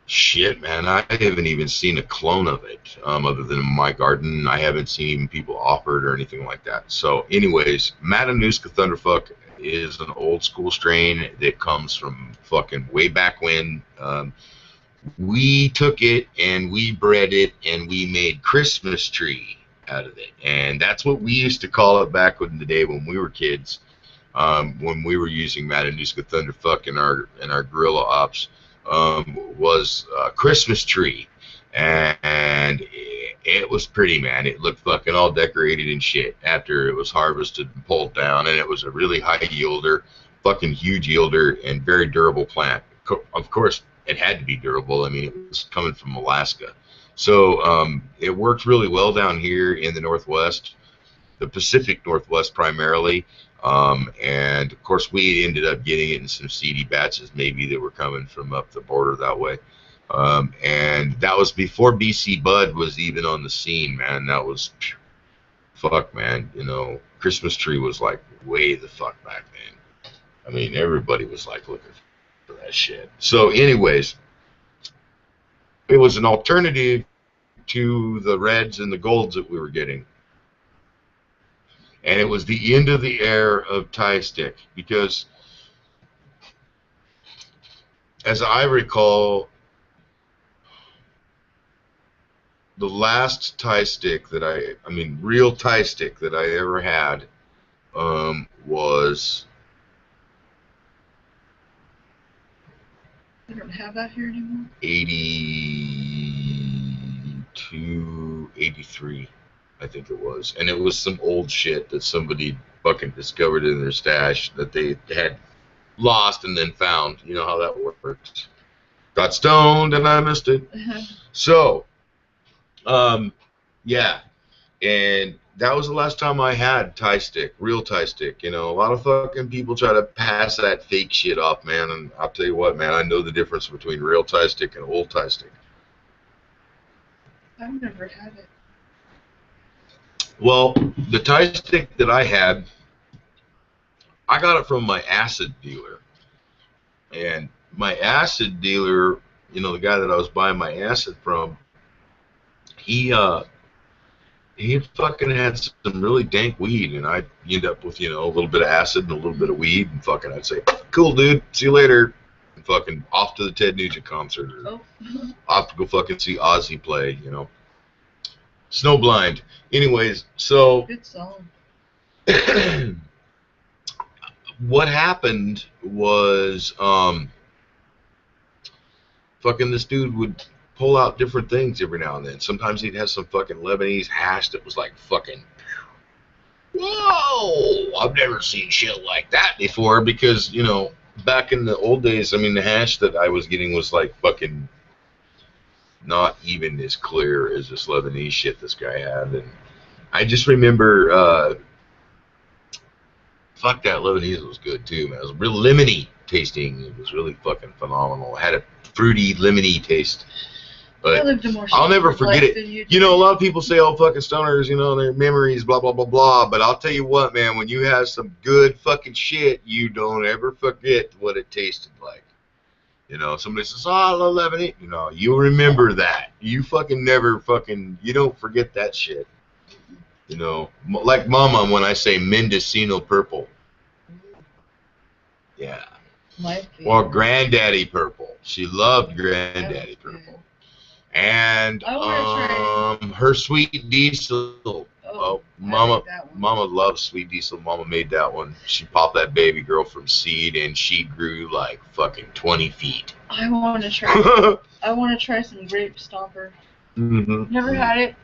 Shit, man, I haven't even seen a clone of it other than in my garden. I haven't seen even people offer it or anything like that. So, anyways, Matanuska Thunderfuck is an old school strain that comes from fucking way back when. We took it and we bred it and we made Christmas tree out of it, and that's what we used to call it back in the day when we were kids. When we were using Matanuska Thunderfuck in our guerrilla ops, was Christmas tree, and it was pretty, man. It looked fucking all decorated and shit after it was harvested and pulled down, and it was a really high yielder, fucking huge yielder, and very durable plant. Of course, it had to be durable. I mean, it was coming from Alaska. So it worked really well down here in the Northwest, the Pacific Northwest primarily. And of course, we ended up getting it in some seedy batches, maybe that were coming from up the border that way. And that was before BC Bud was even on the scene, man. That was, fuck, man. You know, Christmas tree was like way the fuck back then. I mean, everybody was like looking for that shit. So anyways, it was an alternative to the reds and the golds that we were getting. And it was the end of the era of tie stick, because as I recall, the last tie stick that I mean real tie stick that I ever had was, I don't have that here anymore. 82, 83, I think it was. And it was some old shit that somebody fucking discovered in their stash that they had lost and then found. You know how that works. Got stoned and I missed it. So, yeah. And that was the last time I had tie stick, real tie stick. You know, a lot of fucking people try to pass that fake shit off, man. And I'll tell you what, man, I know the difference between real tie stick and old tie stick. I've never had it. Well, the Thai stick that I had, I got it from my acid dealer. And my acid dealer, you know, the guy that I was buying my acid from, he fucking had some really dank weed, and I'd end up with, you know, a little bit of acid and a little bit of weed, and fucking I'd say, cool, dude, see you later, and fucking off to the Ted Nugent concert, or off to go fucking see Ozzy play, you know. Snowblind. Anyways, so Good song. what happened was, fucking this dude would pull out different things every now and then. Sometimes he'd have some fucking Lebanese hash that was like fucking, whoa, I've never seen shit like that before, because, you know, back in the old days, I mean, the hash that I was getting was like fucking not even as clear as this Lebanese shit this guy had. And I just remember, fuck, that Lebanese was good too, man. It was real lemony tasting. It was really fucking phenomenal. It had a fruity, lemony taste. But I'll never forget it. You know, a lot of people say, oh, fucking stoners, you know, their memories, blah, blah, blah, blah. But I'll tell you what, man, when you have some good fucking shit, you don't ever forget what it tasted like. You know, somebody says, oh, I love Lebanese. You know, you remember that. You fucking never fucking, you don't forget that shit. You know, like Mama when I say Mendocino purple. Yeah. Or Granddaddy purple. She loved Granddaddy purple. And her Sweet Diesel. Oh, Mama loves Sweet Diesel. Mama made that one. She popped that baby girl from seed, and she grew like fucking 20 feet. I want to try. I want to try some grape stomper. Mm-hmm. Never had it.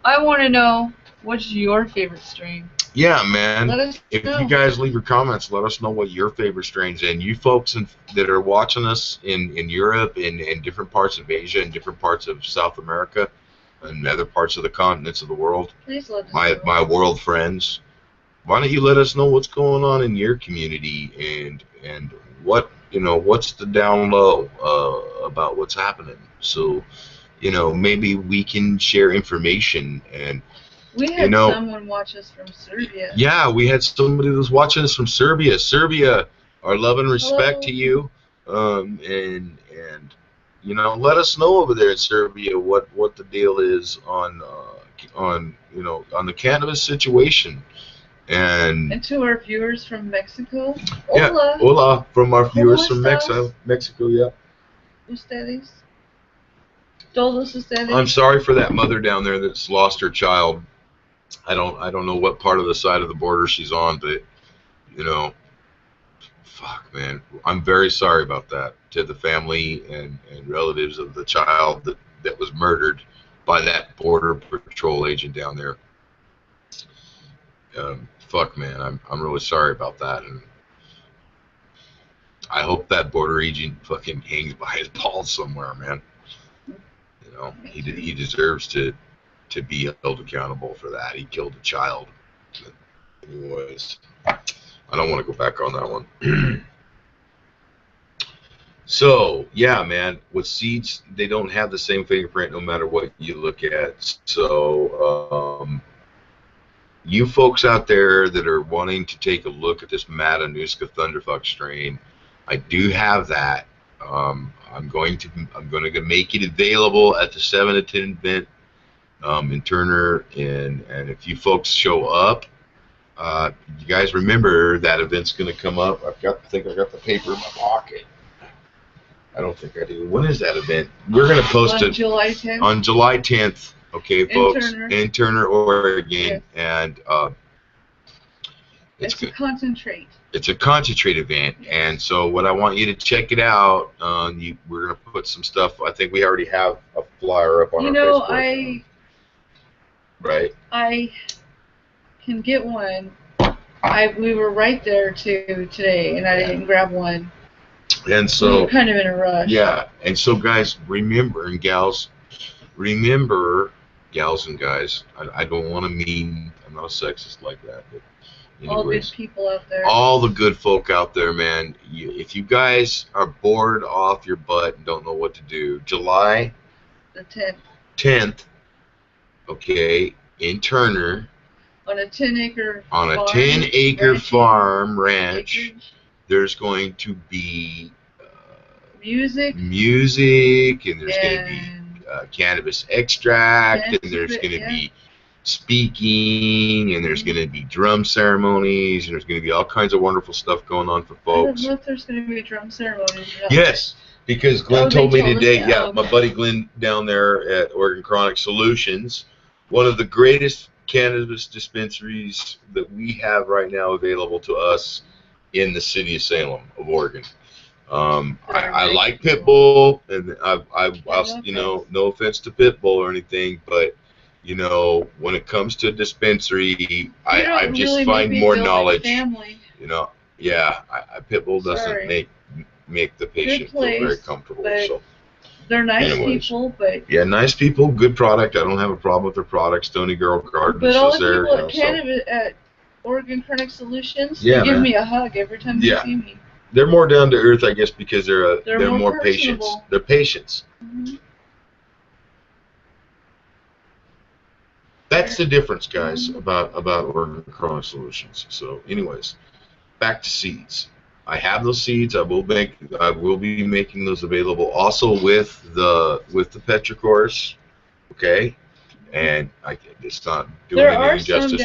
I want to know, what's your favorite strain? Yeah, man. Let us know. You guys leave your comments, let us know what your favorite strains. And you folks that are watching us in Europe and different parts of Asia and different parts of South America and other parts of the continents of the world, please let us know. My world friends, why don't you let us know what's going on in your community and what, you know, what's the down low about what's happening. So, you know, maybe we can share information. And we had someone watch us from Serbia. Yeah, we had somebody that was watching us from Serbia. Serbia, our love and respect to you. And you know, let us know over there in Serbia what the deal is on you know, on the cannabis situation. And to our viewers from Mexico. Hola. Yeah, hola from our viewers from Mexico, yeah. Ustedes. Todos ustedes. I'm sorry for that mother down there that's lost her child. I don't know what part of the side of the border she's on, but, you know, fuck, man. I'm very sorry about that to the family and relatives of the child that was murdered by that border patrol agent down there. Fuck, man. I'm really sorry about that, and I hope that border agent fucking hangs by his balls somewhere, man. You know, he deserves to be held accountable for that. He killed a child. But anyways, I don't want to go back on that one. So, yeah, man, with seeds, they don't have the same fingerprint no matter what you look at. So, you folks out there that are wanting to take a look at this Matanuska Thunderfuck strain, I do have that. I'm going to make it available at the 7 to 10 event in Turner, and if you folks show up, you guys remember that event's going to come up. I think I got the paper in my pocket. I don't think I do. When is that event? We're going to post it July 10th. On July 10th. Okay, folks, in Turner, Oregon, and it's a concentrate. It's a concentrate event, and so what I want you to check it out. We're gonna put some stuff. I think we already have a flyer up on our Facebook. Right. I can get one. We were right there too today, and I didn't grab one. And so we were kind of in a rush. Yeah, and so guys, remember, and gals, gals and guys, I don't want to mean, I'm not a sexist like that, but anyways, all good people out there. All the good folk out there, man. If you guys are bored off your butt and don't know what to do, July the 10th. okay, in Turner, on a 10-acre on a farm, 10-acre farm ranch. acreage. There's going to be music, and there's going to be cannabis extract, and there's going to be speaking, and there's going to be drum ceremonies, and there's going to be all kinds of wonderful stuff going on for folks. I don't know if there's going to be drum ceremonies. Yes, because Glenn told me today, my buddy Glenn down there at Oregon Chronic Solutions, one of the greatest cannabis dispensaries that we have right now available to us in the city of Salem, of Oregon. I like Pitbull, and I'll you know, no offense to Pitbull or anything, but you know, when it comes to dispensary, I just really find more knowledge. Like you know, yeah, Pitbull doesn't make the patient feel very comfortable. So they're nice people, but yeah, nice people, good product. I don't have a problem with their product. Stony Girl Gardens but all is the there. People at Oregon Chronic Solutions, they give me a hug every time they see me. They're more down to earth, I guess, because they're more patients. They're patients. Mm-hmm. That's the difference, guys, about Oregon Chronic Solutions. So, anyways, back to seeds. I have those seeds. I will be making those available also with the petrichors. Okay. And it's not doing any injustice.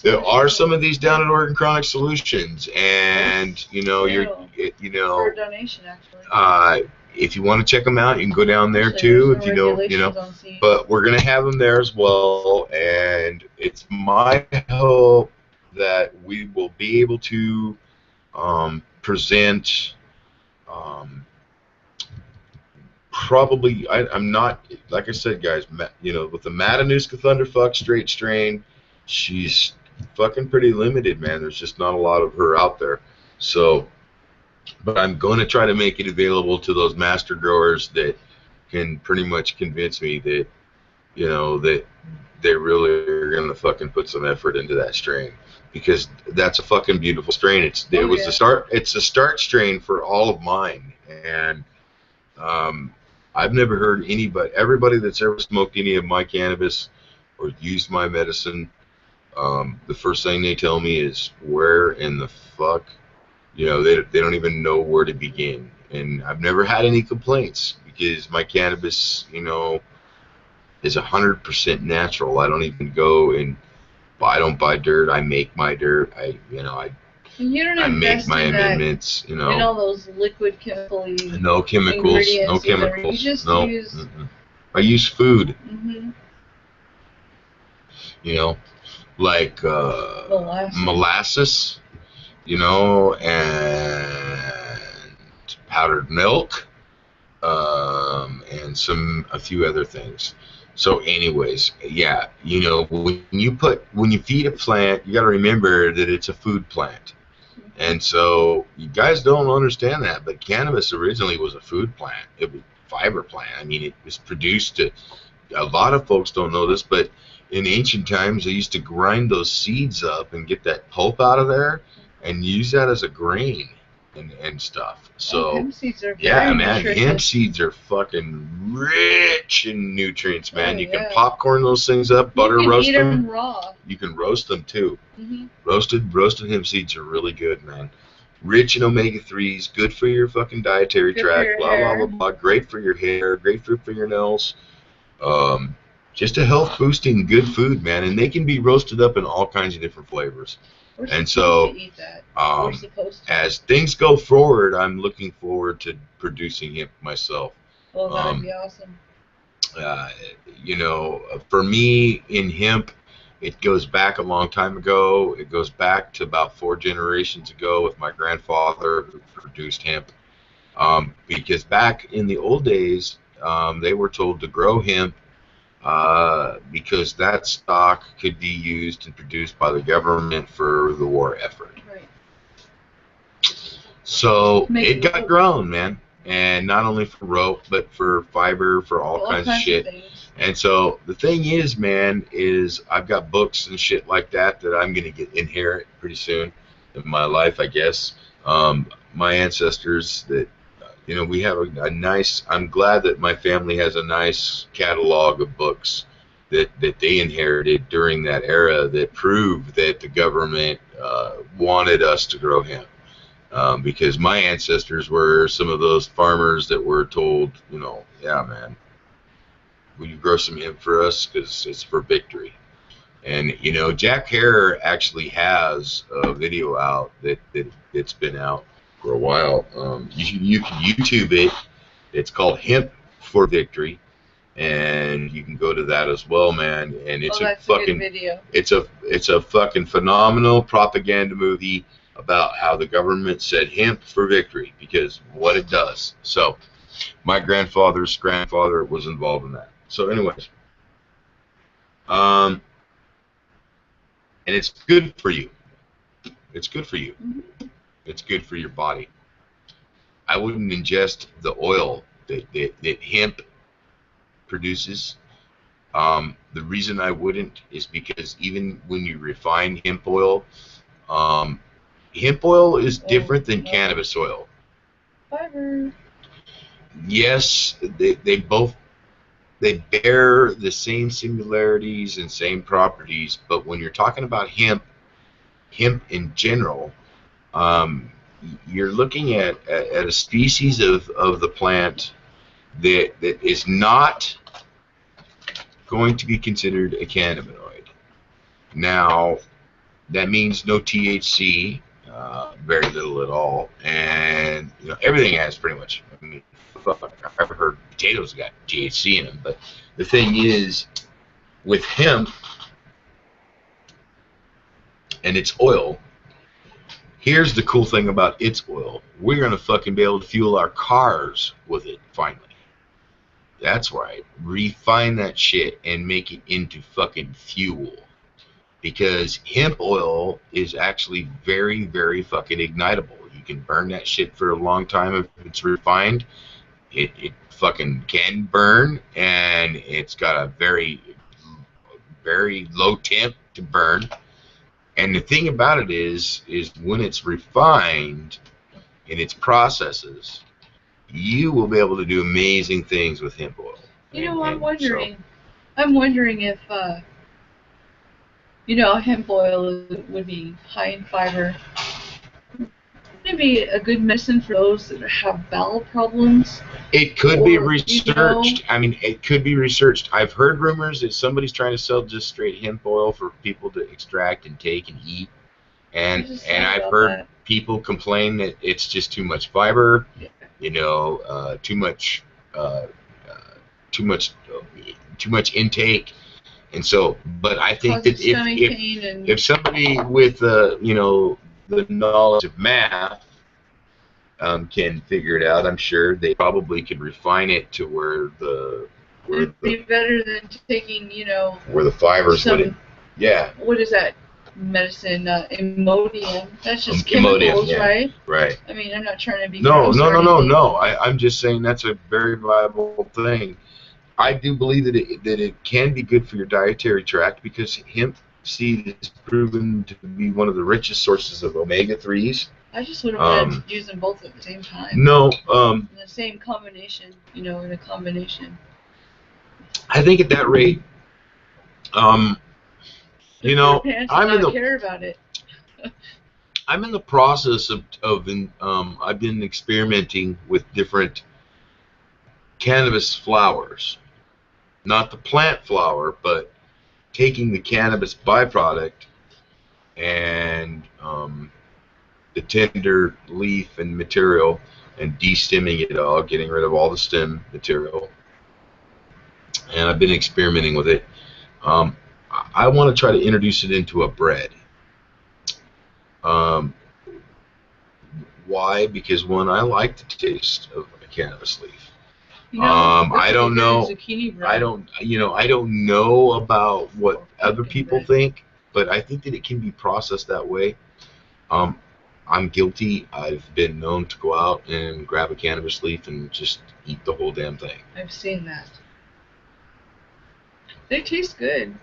There are some of these down at Oregon Chronic Solutions, and you know for a donation actually. If you want to check them out, you can go down there too. If you know. But we're gonna have them there as well, and it's my hope that we will be able to present. Probably, I'm not, like I said, guys, you know, with the Matanuska Thunderfuck straight strain, she's fucking pretty limited, man. There's just not a lot of her out there. So, but I'm going to try to make it available to those master growers that can pretty much convince me that, you know, that they really are going to fucking put some effort into that strain. Because that's a fucking beautiful strain. It's a start strain for all of mine. And, I've never heard everybody that's ever smoked any of my cannabis or used my medicine, the first thing they tell me is, where in the fuck, you know, they don't even know where to begin. And I've never had any complaints because my cannabis, you know, is 100% natural. I don't even go and I don't buy dirt. I make my dirt. I make my amendments, you know. And all those liquid chemical. No chemicals. No chemicals. You just no. Use... I use food. Mm-hmm. You know, like molasses. You know, and powdered milk, and a few other things. So, anyways, yeah, you know, when you feed a plant, you got to remember that it's a food plant. And so you guys don't understand that, but cannabis originally was a food plant. It was a fiber plant. I mean, it was produced a lot of folks don't know this, but in ancient times they used to grind those seeds up and get that pulp out of there and use that as a grain and stuff. So hemp seeds are very nutritious. Hemp seeds are fucking rich in nutrients, man. You can popcorn those things up, butter roast them. You can eat them raw. You can roast them too. Mm-hmm. Roasted hemp seeds are really good, man. Rich in omega-3s, good for your fucking dietary tract, blah, blah, blah, blah. Great for your hair, great for your fingernails. Just a health boosting good food, man. And they can be roasted up in all kinds of different flavors. And so, as things go forward, I'm looking forward to producing hemp myself. Well, that'd be awesome. You know, for me, in hemp, it goes back a long time ago. It goes back to about 4 generations ago with my grandfather who produced hemp. Because back in the old days, they were told to grow hemp because that stock could be used and produced by the government for the war effort. Right. So it got grown, man. And not only for rope, but for fiber, for all kinds of shit. And so the thing is, man, is I've got books and shit like that I'm going to inherit pretty soon in my life, I guess. My ancestors that, you know, we have a nice, I'm glad that my family has a nice catalog of books that they inherited during that era that proved that the government wanted us to grow hemp. Because my ancestors were some of those farmers that were told, you know, yeah, man, will you grow some hemp for us? Because it's for victory. And, you know, Jack Hare actually has a video out that's been out for a while. You can YouTube it. It's called Hemp for Victory. And you can go to that as well, man. And it's a fucking video. It's a fucking phenomenal propaganda movie about how the government said hemp for victory, because what it does. So my grandfather's grandfather was involved in that. So anyways, and it's good for you. It's good for you. It's good for your body. I wouldn't ingest the oil that hemp produces. The reason I wouldn't is because even when you refine hemp oil is different than cannabis oil. Fiber. Yes, they both bear the same similarities and same properties, but when you're talking about hemp in general, you're looking at a species of the plant that is not going to be considered a cannabinoid. Now, that means no THC, very little at all, and you know, everything has pretty much. I mean, I've heard potatoes got THC in them, but the thing is, with hemp and its oil, here's the cool thing about its oil: we're gonna fucking be able to fuel our cars with it finally. That's right. Refine that shit and make it into fucking fuel. Because hemp oil is actually very, very fucking ignitable. You can burn that shit for a long time if it's refined. It fucking can burn, and it's got a very, very low temp to burn. And the thing about it is when it's refined in its processes, you will be able to do amazing things with hemp oil. You know, I'm wondering if, you know, hemp oil would be high in fiber. Would it be a good medicine for those that have bowel problems? It could be researched. You know? I mean, it could be researched. I've heard rumors that somebody's trying to sell just straight hemp oil for people to extract and take and eat. And I've heard people complain that it's just too much fiber. Yeah. You know, too much intake, and so. But I think that if somebody with you know, the knowledge of math can figure it out, I'm sure they probably could refine it to where it'd be better than taking, you know, where the fibers would. Yeah. What is that medicine? Imodium. That's just chemicals, yeah. Right? Right. I mean, I'm not trying to be. No. I'm just saying that's a very viable thing. I do believe that it can be good for your dietary tract, because hemp seed is proven to be one of the richest sources of omega-3s. I just wouldn't want to use them both at the same time. No. In the same combination, you know, in a combination. I think at that rate, you know, care about it. I'm in the process of I've been experimenting with different cannabis flowers, not the plant flower, but taking the cannabis byproduct and the tender leaf and material and de-stemming it all, getting rid of all the stem material. And I've been experimenting with it. I want to try to introduce it into a bread. Why? Because one, I like the taste of a cannabis leaf. You know, I don't know. I don't know about what other people think, but I think that it can be processed that way. I'm guilty. I've been known to go out and grab a cannabis leaf and just eat the whole damn thing. I've seen that. They taste good.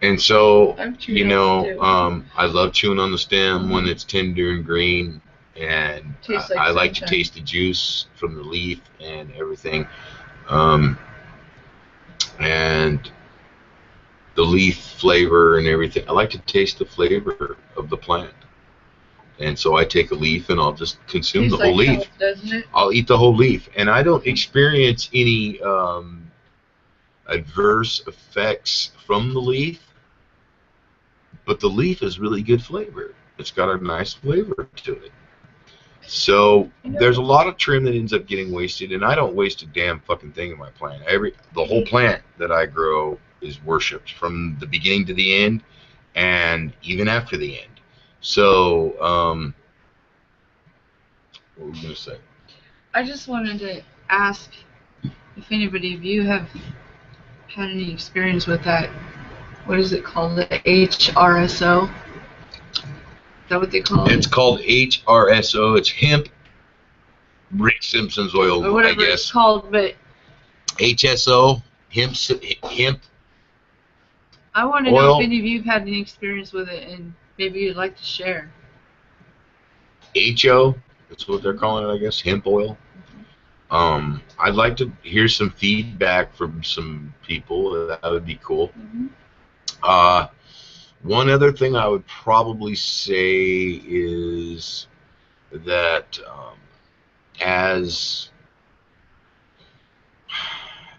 And so, you know, I love chewing on the stem when it's tender and green, and I like to taste the juice from the leaf and everything. And the leaf flavor and everything. I like to taste the flavor of the plant. And so I take a leaf and I'll just consume the whole like leaf. health, doesn't it? I'll eat the whole leaf. And I don't experience any adverse effects from the leaf. But the leaf is really good flavor. It's got a nice flavor to it. So there's a lot of trim that ends up getting wasted, and I don't waste a damn fucking thing in my plant. The whole plant that I grow is worshipped from the beginning to the end, and even after the end. So, what were we gonna say? I just wanted to ask if anybody of you have had any experience with that. What is it called? The HRSO? Is that what they call it? It's called HRSO. It's hemp. Rick Simpson's oil, or whatever I guess. It's called, but HSO, hemp. I want to know if any of you have had any experience with it, and maybe you'd like to share. HO, that's what they're calling it, I guess, hemp oil. I'd like to hear some feedback from some people. That would be cool. One other thing I would probably say is that as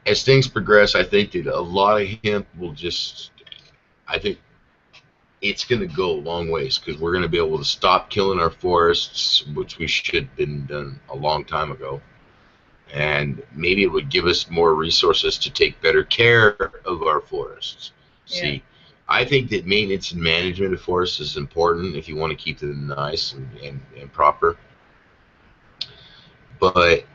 things progress, I think that a lot of hemp will just, I think it's going to go a long ways because we're going to be able to stop killing our forests, which we should have been done a long time ago. And maybe it would give us more resources to take better care of our forests. Yeah. See, I think that maintenance and management of forests is important if you want to keep them nice and proper. But,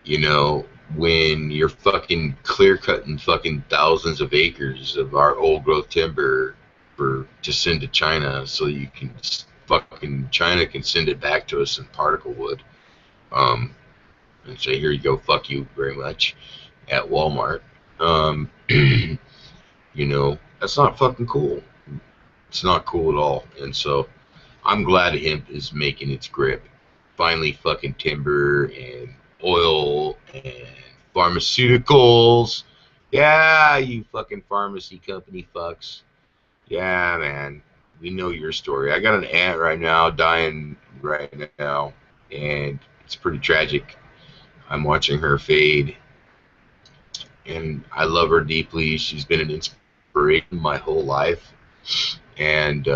you know, when you're fucking clear-cutting fucking thousands of acres of our old-growth timber to send to China so you can fucking China can send it back to us in particle wood, and say, here you go, fuck you very much, at Walmart. You know, that's not fucking cool. It's not cool at all. And so I'm glad hemp is making its grip. Finally, fucking timber and oil and pharmaceuticals. Yeah, you fucking pharmacy company fucks. Yeah, man. We know your story. I got an aunt right now dying right now, and it's pretty tragic. I'm watching her fade, and I love her deeply. She's been an inspiration my whole life, and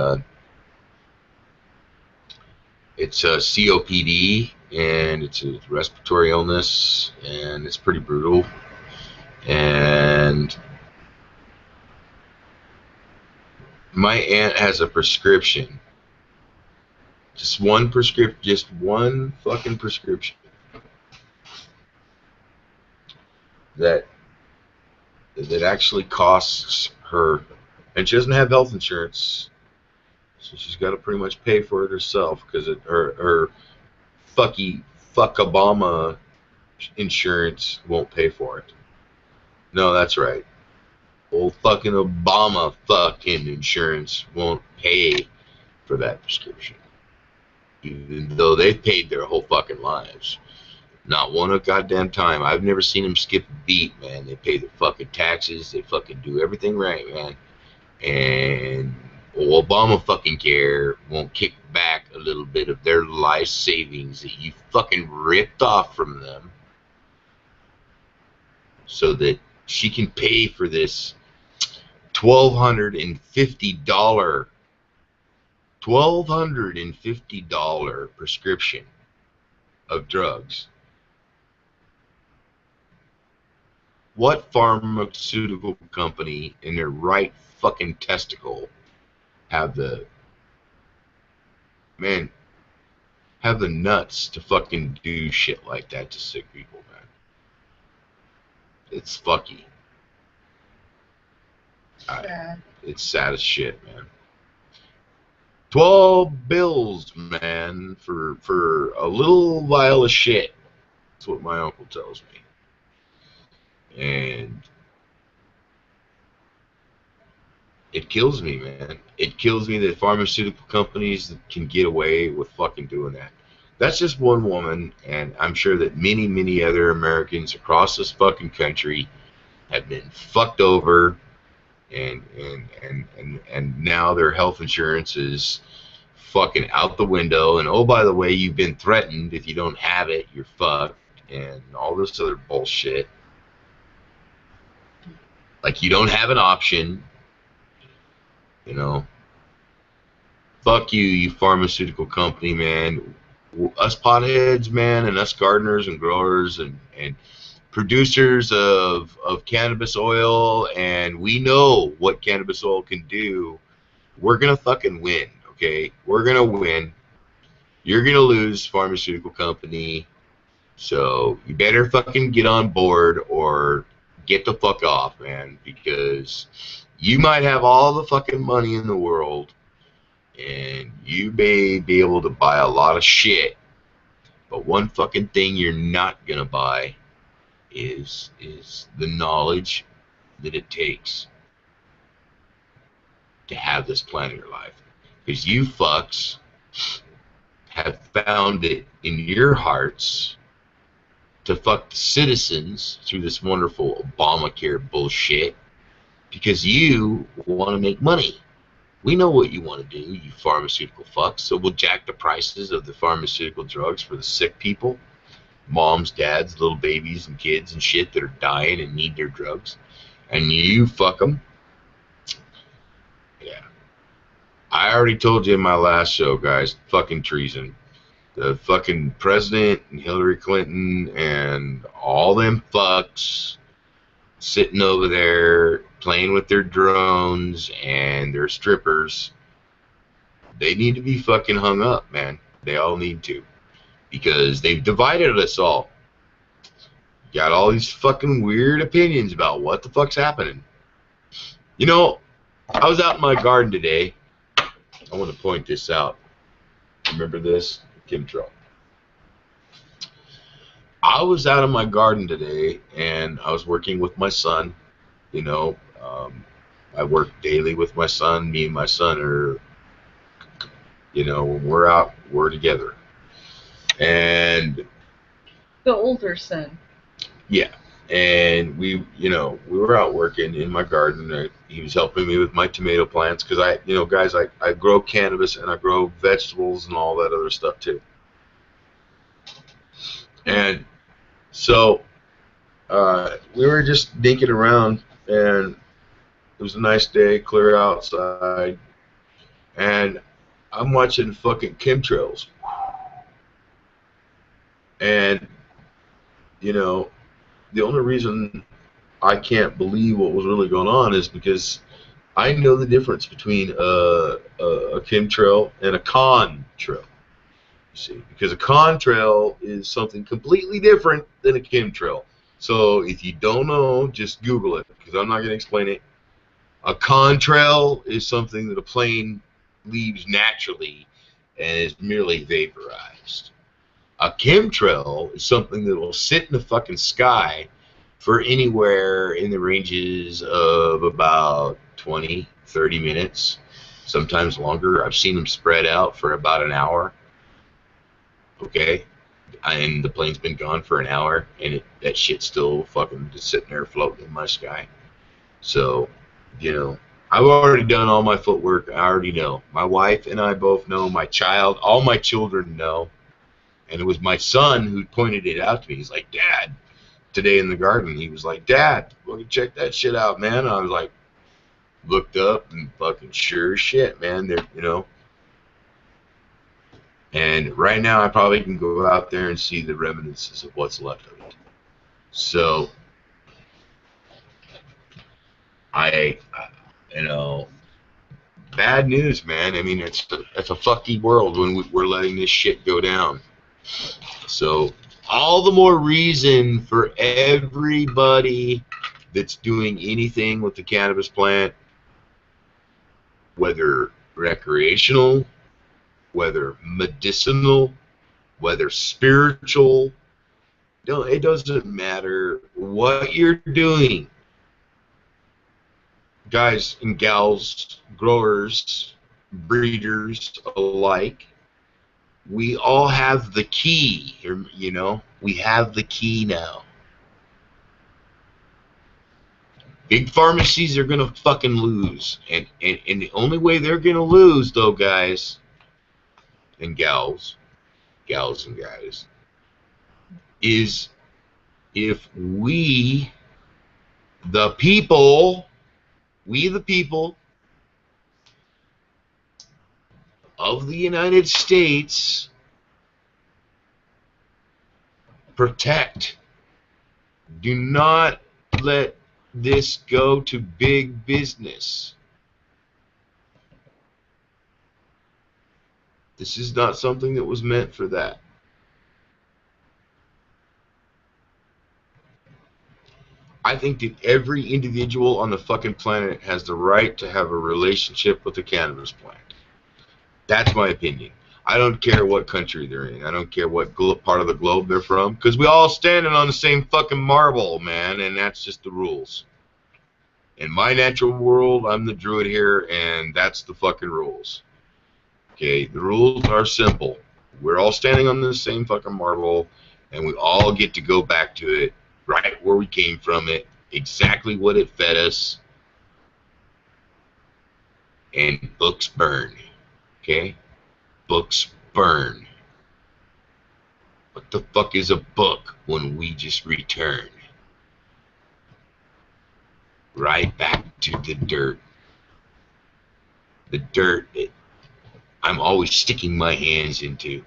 it's a COPD, and it's a respiratory illness, and it's pretty brutal. And my aunt has a prescription, just one fucking prescription that actually costs her, and she doesn't have health insurance, so she's got to pretty much pay for it herself because her fuck Obama insurance won't pay for it. No, that's right. Old fucking Obama fucking insurance won't pay for that prescription, even though they've paid their whole fucking lives. Not one goddamn time. I've never seen them skip a beat, man. They pay their fucking taxes. They fucking do everything right, man. And Obama fucking care won't kick back a little bit of their life savings that you fucking ripped off from them so that she can pay for this $1,250 prescription of drugs. What pharmaceutical company in their right fucking testicle have the nuts to fucking do shit like that to sick people, man? It's fucky. It's sad as shit, man. 12 bills, man, for a little vial of shit. That's what my uncle tells me. And it kills me, man. It kills me that pharmaceutical companies can get away with fucking doing that. That's just one woman, and I'm sure that many, many other Americans across this fucking country have been fucked over and now their health insurance is fucking out the window. And oh, by the way, you've been threatened. If you don't have it, you're fucked, and all this other bullshit. Like, you don't have an option, you know. Fuck you, you pharmaceutical company, man. Us potheads, man, and us gardeners and growers and producers of cannabis oil, and we know what cannabis oil can do. We're gonna fucking win, okay? We're gonna win. You're gonna lose, pharmaceutical company. So you better fucking get on board or get the fuck off, man, because you might have all the fucking money in the world and you may be able to buy a lot of shit, but one fucking thing you're not gonna buy is the knowledge that it takes to have this plan in your life. Because you fucks have found it in your hearts to fuck the citizens through this wonderful Obamacare bullshit because you want to make money. We know what you want to do, you pharmaceutical fucks, so we'll jack the prices of the pharmaceutical drugs for the sick people, moms, dads, little babies and kids and shit that are dying and need their drugs, and you fuck them. Yeah. I already told you in my last show, guys, fucking treason. The fucking president and Hillary Clinton and all them fucks sitting over there playing with their drones and their strippers, they need to be fucking hung up, man. They all need to. Because they've divided us all. Got all these fucking weird opinions about what the fuck's happening. You know, I was out in my garden today. I want to point this out. Remember this? Chemtrail. I was out in my garden today, and I was working with my son. You know, I work daily with my son. Me and my son are, you know, when we're out, we're together. And the older son. Yeah, and we were out working in my garden. He was helping me with my tomato plants because I grow cannabis and I grow vegetables and all that other stuff too. And so we were just dinking around, and it was a nice day, clear outside, and I'm watching fucking chemtrails, and you know, the only reason I can't believe what was really going on is because I know the difference between a chemtrail and a contrail. You see, because a contrail is something completely different than a chemtrail. So if you don't know, just Google it, because I'm not going to explain it. A contrail is something that a plane leaves naturally and is merely vaporized. A chemtrail is something that will sit in the fucking sky for anywhere in the ranges of about 20, 30 minutes, sometimes longer. I've seen them spread out for about an hour. Okay? And the plane's been gone for an hour, and that shit's still fucking just sitting there floating in my sky. So, you know, I've already done all my footwork. I already know. My wife and I both know. My child, all my children know. And it was my son who pointed it out to me. He's like, Dad, today in the garden, he was like, Dad, look, check that shit out, man. And I was like, looked up and fucking sure as shit, man. They're, you know. And right now, I probably can go out there and see the reminiscences of what's left of it. So, you know, bad news, man. I mean, it's a fucky world when we're letting this shit go down. So, all the more reason for everybody that's doing anything with the cannabis plant, whether recreational, whether medicinal, whether spiritual, no, it doesn't matter what you're doing. Guys and gals, growers, breeders alike, we all have the key, we have the key now. Big pharmacies are gonna fucking lose, and the only way they're gonna lose, though, guys and gals, and guys, is if the people, we the people of the United States, protect. Do not let this go to big business. This is not something that was meant for that. I think that every individual on the fucking planet has the right to have a relationship with the cannabis plant. That's my opinion. I don't care what country they're in. I don't care what part of the globe they're from, because we all standing on the same fucking marble, man, and that's just the rules. In my natural world, I'm the Druid here, and that's the fucking rules. Okay, the rules are simple. We're all standing on the same fucking marble, and we all get to go back to it right where we came from it, exactly what it fed us, and books burn. Okay? Books burn. What the fuck is a book when we just return? Right back to the dirt. The dirt that I'm always sticking my hands into.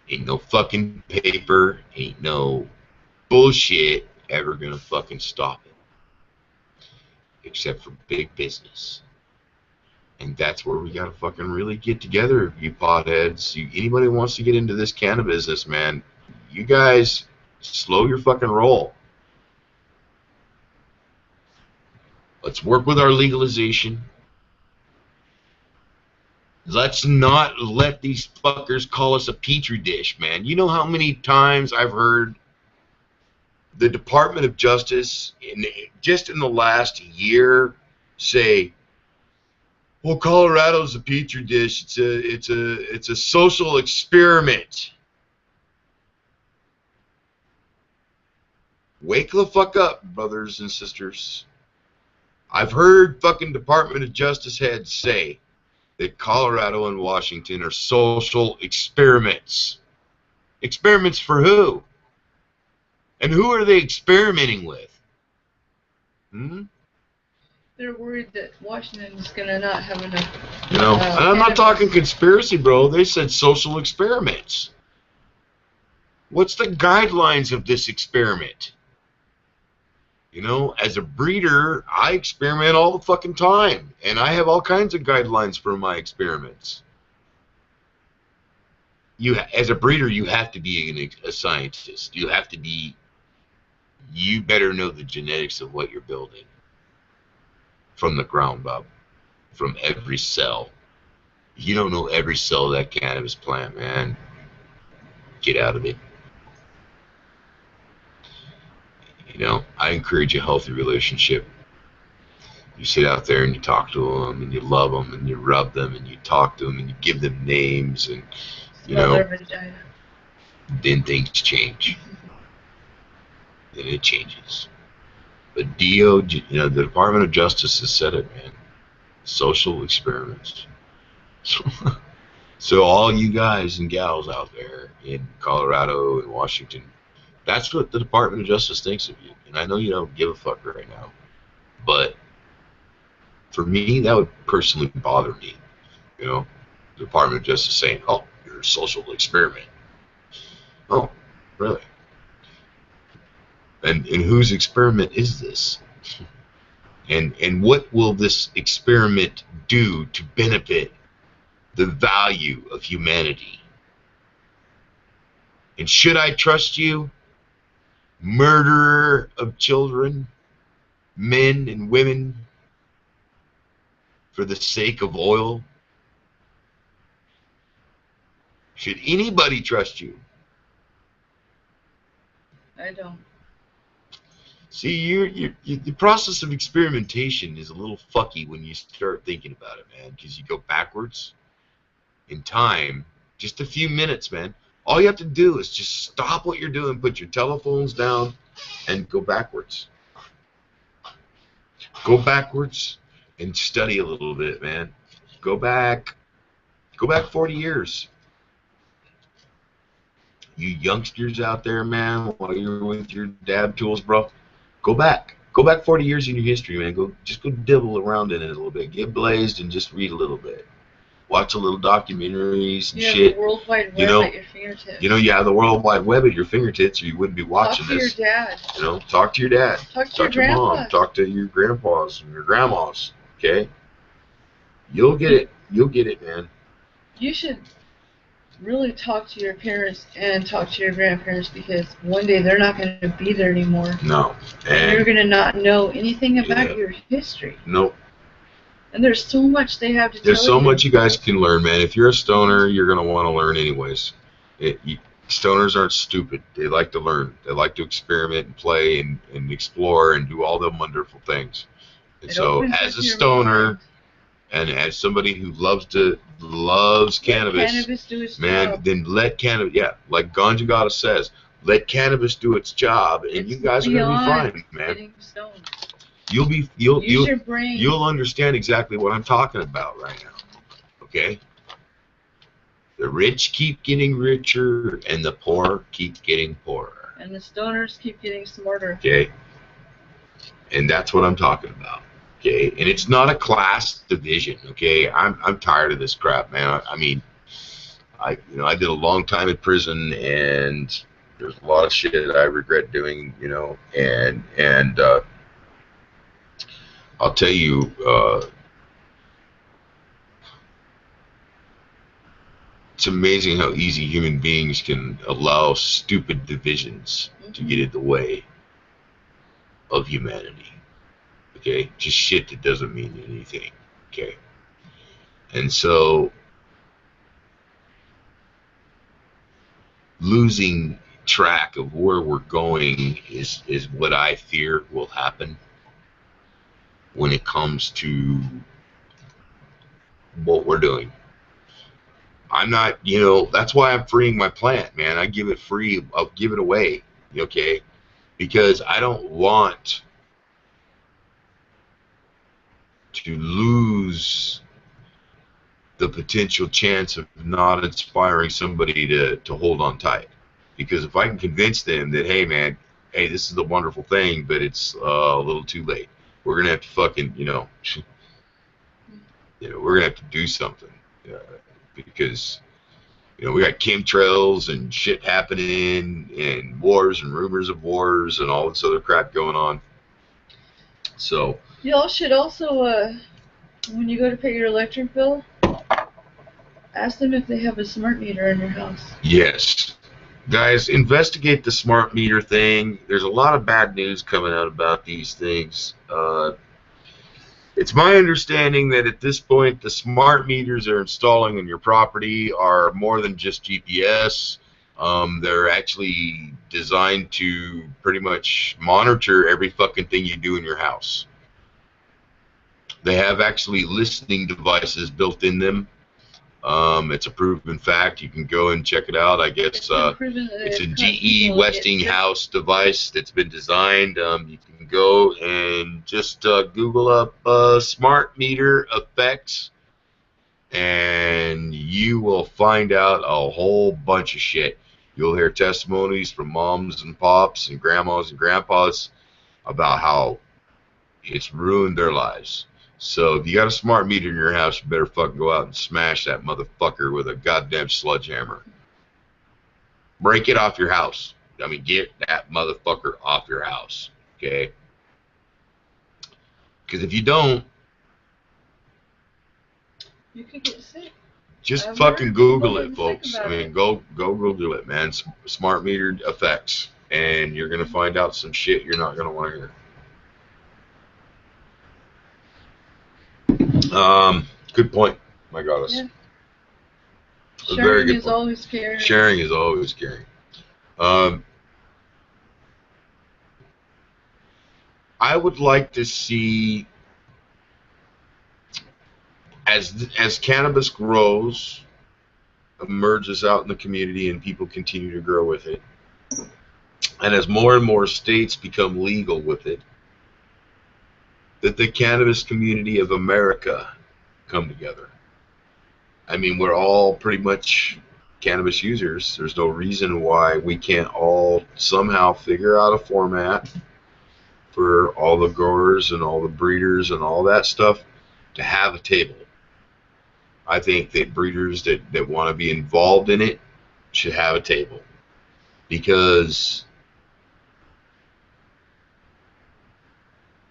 Ain't no fucking paper, ain't no bullshit ever gonna fucking stop it. Except for big business. And that's where we gotta fucking really get together, you potheads. Anybody who wants to get into this cannabis business, man, you guys slow your fucking roll. Let's work with our legalization. Let's not let these fuckers call us a petri dish, man. You know how many times I've heard the Department of Justice, just in the last year, say, "Well, Colorado's a petri dish. It's a social experiment." Wake the fuck up, brothers and sisters. I've heard fucking Department of Justice heads say that Colorado and Washington are social experiments. Experiments for who? And who are they experimenting with? They're worried that Washington's gonna not have enough. You know, and I'm not talking conspiracy, bro. They said social experiments. What's the guidelines of this experiment? You know, as a breeder, I experiment all the fucking time, and I have all kinds of guidelines for my experiments. As a breeder, you have to be a scientist. You better know the genetics of what you're building from the ground up, from every cell. You don't know every cell of that cannabis plant, man. Get out of it. You know, I encourage a healthy relationship. You sit out there and you talk to them, and you love them, and you rub them, and you talk to them, and you give them names, and you know, then things change. Then it changes. But the Department of Justice has said it, man. Social experiments. So all you guys and gals out there in Colorado and Washington, that's what the Department of Justice thinks of you. And I know you don't give a fuck right now, but for me, that would personally bother me. You know, the Department of Justice saying, "Oh, you're a social experiment." Oh, really? And whose experiment is this? And what will this experiment do to benefit the value of humanity? And should I trust you, murderer of children, men and women, for the sake of oil? Should anybody trust you? I don't. See, the process of experimentation is a little fucky when you start thinking about it, man, because you go backwards in time, just a few minutes, man. All you have to do is just stop what you're doing, put your telephones down, and go backwards. Go backwards and study a little bit, man. Go back 40 years. You youngsters out there, man, while you're with your dab tools, bro, go back. Go back 40 years in your history, man. Just go dibble around in it a little bit. Get blazed and just read a little bit. Watch a little documentaries and shit. The World Wide Web at your fingertips. You have the World Wide Web at your fingertips, or you wouldn't be watching this. Talk to your dad. Talk to your dad. Talk to your mom. Talk to your grandpas and your grandmas. Okay? You'll get it. You'll get it, man. You should really talk to your parents and talk to your grandparents, because one day they're not going to be there anymore. No. And you're going to not know anything about your history. Nope. And there's so much they have to tell you. There's so much you guys can learn, man. If you're a stoner, you're going to want to learn anyways. Stoners aren't stupid. They like to learn. They like to experiment and play and explore and do all them wonderful things. And so as a stoner and as somebody who loves cannabis, man, then let cannabis, like Ganja Gata says, let cannabis do its job, and you guys are going to be fine, man. You'll understand exactly what I'm talking about right now. Okay? The rich keep getting richer, and the poor keep getting poorer. And the stoners keep getting smarter. Okay? And that's what I'm talking about. Okay? And it's not a class division. Okay? I'm tired of this crap, man. I mean, I did a long time in prison, and there's a lot of shit that I regret doing. And I'll tell you, it's amazing how easy human beings can allow stupid divisions to get in the way of humanity. Okay? Just shit that doesn't mean anything. Okay? And so, losing track of where we're going is what I fear will happen when it comes to what we're doing. I'm not, that's why I'm freeing my plant, man. I give it free. I'll give it away, okay? Because I don't want to lose the potential chance of not inspiring somebody to hold on tight. Because if I can convince them that, hey, man, this is a wonderful thing, but it's a little too late. We're going to have to fucking, we're going to have to do something. Because, we got chemtrails and shit happening and wars and rumors of wars and all this other crap going on. So. Y'all should also, when you go to pay your electric bill, ask them if they have a smart meter in your house. Yes. Guys, investigate the smart meter thing. There's a lot of bad news coming out about these things. It's my understanding that at this point, the smart meters they're installing on your property are more than just GPS. They're actually designed to pretty much monitor every fucking thing you do in your house. They have actually listening devices built in them. It's a proven fact. You can go and check it out. I guess it's a GE Westinghouse device that's been designed. You can go and just Google up smart meter effects, and you will find out a whole bunch of shit. You'll hear testimonies from moms and pops and grandmas and grandpas about how it's ruined their lives. So if you got a smart meter in your house, you better fucking go out and smash that motherfucker with a goddamn sledgehammer. Break it off your house. I mean, get that motherfucker off your house, okay? Because if you don't, you could get sick. Just fucking Google it, folks. I mean, go Google it, man. Smart meter effects, and you're gonna find out some shit you're not gonna want to hear. Good point, my goddess. Yeah. Sharing is always caring. Sharing is always caring. I would like to see, as cannabis grows, emerges out in the community and people continue to grow with it, and as more and more states become legal with it, that the cannabis community of America come together. I mean, we're all pretty much cannabis users. There's no reason why we can't all somehow figure out a format for all the growers and all the breeders and all that stuff to have a table. I think that breeders that want to be involved in it should have a table, because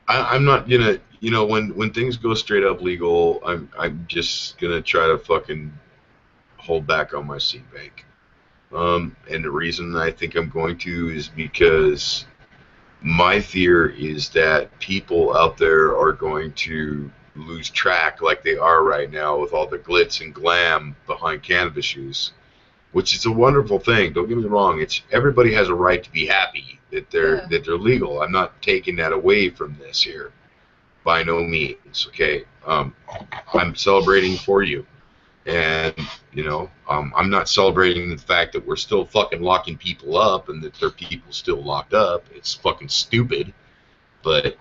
I'm not gonna, when things go straight up legal, I'm just gonna try to fucking hold back on my seed bank. And the reason I think I'm going to is because my fear is that people out there are going to lose track, like they are right now, with all the glitz and glam behind cannabis use, which is a wonderful thing. Don't get me wrong; everybody has a right to be happy that they're legal. I'm not taking that away from this here, by no means. Okay, I'm celebrating for you. And, I'm not celebrating the fact that we're still fucking locking people up and that there are people still locked up. It's fucking stupid. But,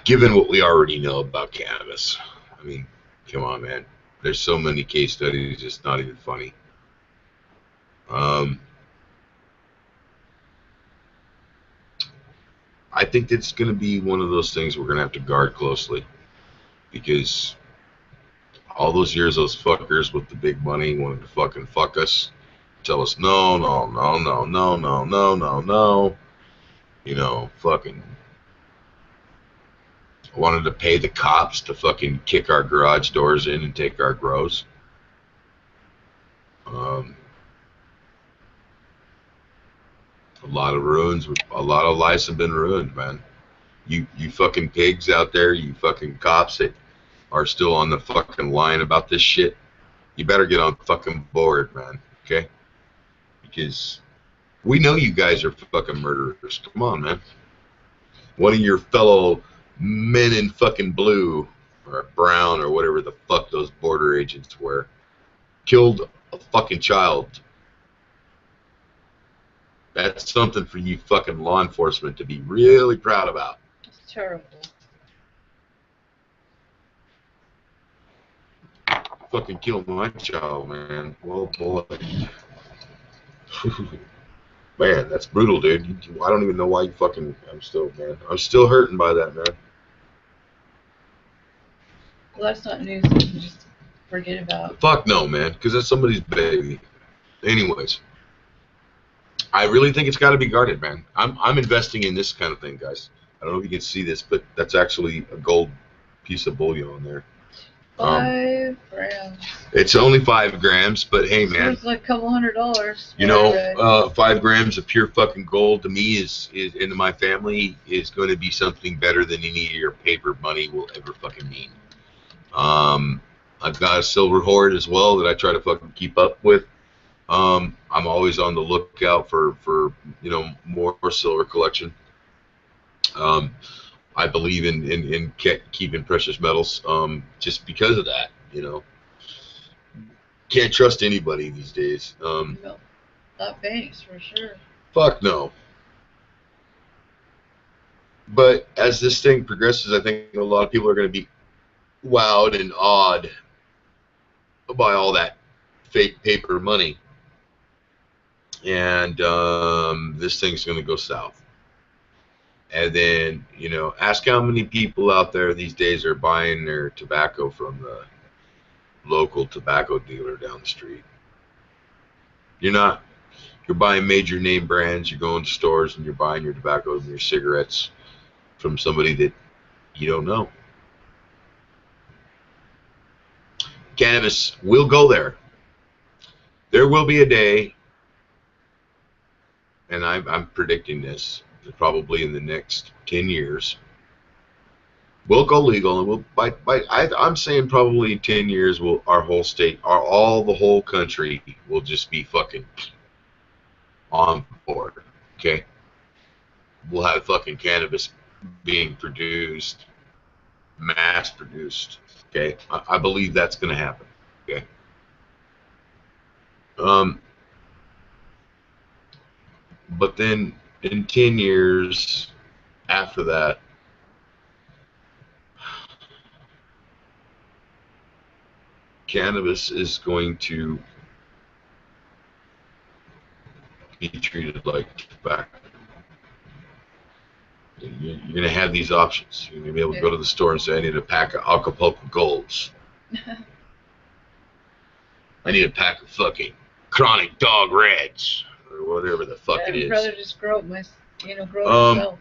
given what we already know about cannabis, I mean, come on, man. There's so many case studies, it's not even funny. I think it's going to be one of those things we're going to have to guard closely, because all those years those fuckers with the big money wanted to fucking fuck us, tell us no, no, no, no, no, no, no, no, no. Fucking wanted to pay the cops to fucking kick our garage doors in and take our grows. A lot of ruins, a lot of lives have been ruined, man. You fucking pigs out there, you fucking cops that are still on the fucking line about this shit, you better get on fucking board, man, okay? Because we know you guys are fucking murderers. Come on, man. One of your fellow men in fucking blue or brown or whatever the fuck those border agents were killed a fucking child. That's something for you fucking law enforcement to be really proud about. It's terrible. Fucking killed my child, man. Well, boy. Man, that's brutal, dude. I don't even know why you fucking... I'm still hurting by that, man. Well, that's not news that you can just forget about. Fuck no, man, because that's somebody's baby. Anyways, I really think it's got to be guarded, man. I'm investing in this kind of thing, guys. I don't know if you can see this, but that's actually a gold piece of bullion there. 5 grams. It's only 5 grams, but hey, man. It's like a couple $100. You know, 5 grams of pure fucking gold to me is into my family is going to be something better than any of your paper money will ever fucking mean. I've got a silver hoard as well that I try to fucking keep up with. I'm always on the lookout for more silver collection. I believe in keeping precious metals just because of that, Can't trust anybody these days. No, not banks for sure. Fuck no. But as this thing progresses, I think a lot of people are going to be wowed and awed by all that fake paper money. And this thing's going to go south. And then, ask how many people out there these days are buying their tobacco from the local tobacco dealer down the street. You're buying major name brands, you're going to stores and you're buying your tobacco and your cigarettes from somebody that you don't know. Cannabis will go there. There will be a day, and I'm predicting this, probably in the next 10 years, we'll go legal, and I'm saying probably in 10 years, our whole state, the whole country will just be fucking on board, okay? We'll have fucking cannabis being produced, mass produced, Okay, I believe that's going to happen. Okay. But then in 10 years after that, cannabis is going to be treated like tobacco. You're going to have these options. You're going to be able to go to the store and say, I need a pack of Acapulco Golds. I need a pack of fucking Chronic Dog Reds. Or whatever the fuck it is. I'd rather just grow it myself.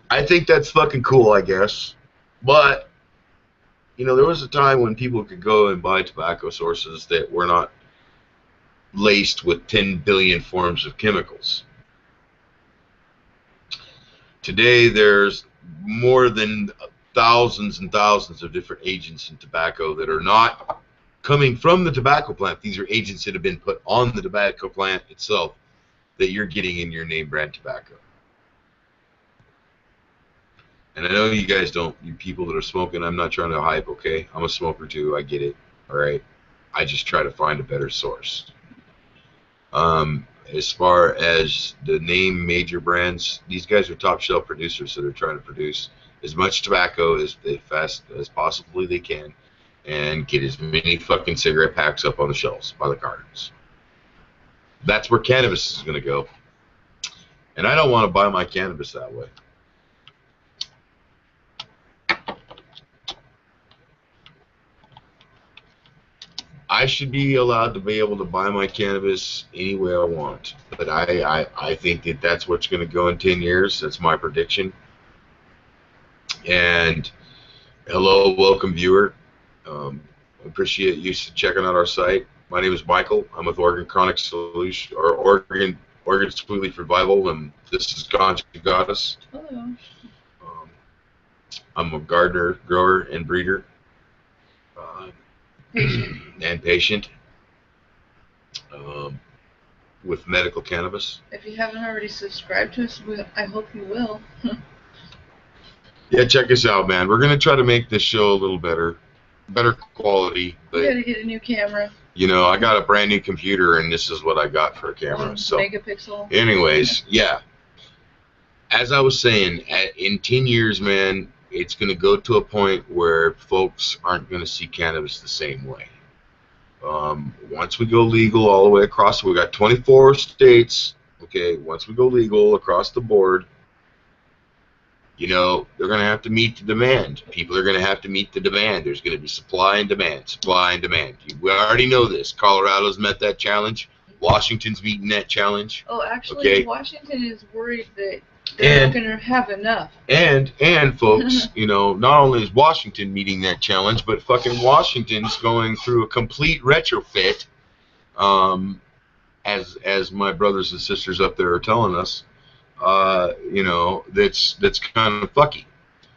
I think that's fucking cool, I guess. But, you know, there was a time when people could go and buy tobacco sources that were not laced with 10 billion forms of chemicals. Today, there's more than thousands and thousands of different agents in tobacco that are not coming from the tobacco plant. These are agents that have been put on the tobacco plant itself that you're getting in your name brand tobacco. And I know you guys don't, you people that are smoking, I'm not trying to hype, okay? I'm a smoker too, I get it, all right? I just try to find a better source. As far as the name major brands, these guys are top shelf producers that are trying to produce as much tobacco as fast as possibly they can and get as many fucking cigarette packs up on the shelves by the cartons. That's where cannabis is going to go. And I don't want to buy my cannabis that way. I should be allowed to be able to buy my cannabis any way I want. But I think that that's what's going to go in 10 years. That's my prediction. And hello, welcome viewer. Appreciate you checking out our site. My name is Michael. I'm with Oregon Chronic Solution, or Oregon Sweet Leaf Revival, and this is Ganja Goddess. Hello. I'm a gardener, grower, and breeder. And patient with medical cannabis. If you haven't already subscribed to us, I hope you will. Yeah, check us out, man. We're going to try to make this show a little better quality. But, you got to get a new camera. You know, I got a brand new computer, and this is what I got for a camera. So, megapixel. Anyways, yeah. As I was saying, in 10 years, man, it's going to go to a point where folks aren't going to see cannabis the same way. Once we go legal all the way across, we got 24 states, okay, once we go legal across the board, you know, they're going to have to meet the demand. People are going to have to meet the demand. There's going to be supply and demand. We already know this. Colorado's met that challenge. Washington's meeting that challenge. Oh, actually, okay? Washington is worried that they're not going to have enough. And folks, you know, not only is Washington meeting that challenge, but fucking Washington's going through a complete retrofit, as my brothers and sisters up there are telling us, you know, that's kind of fucky.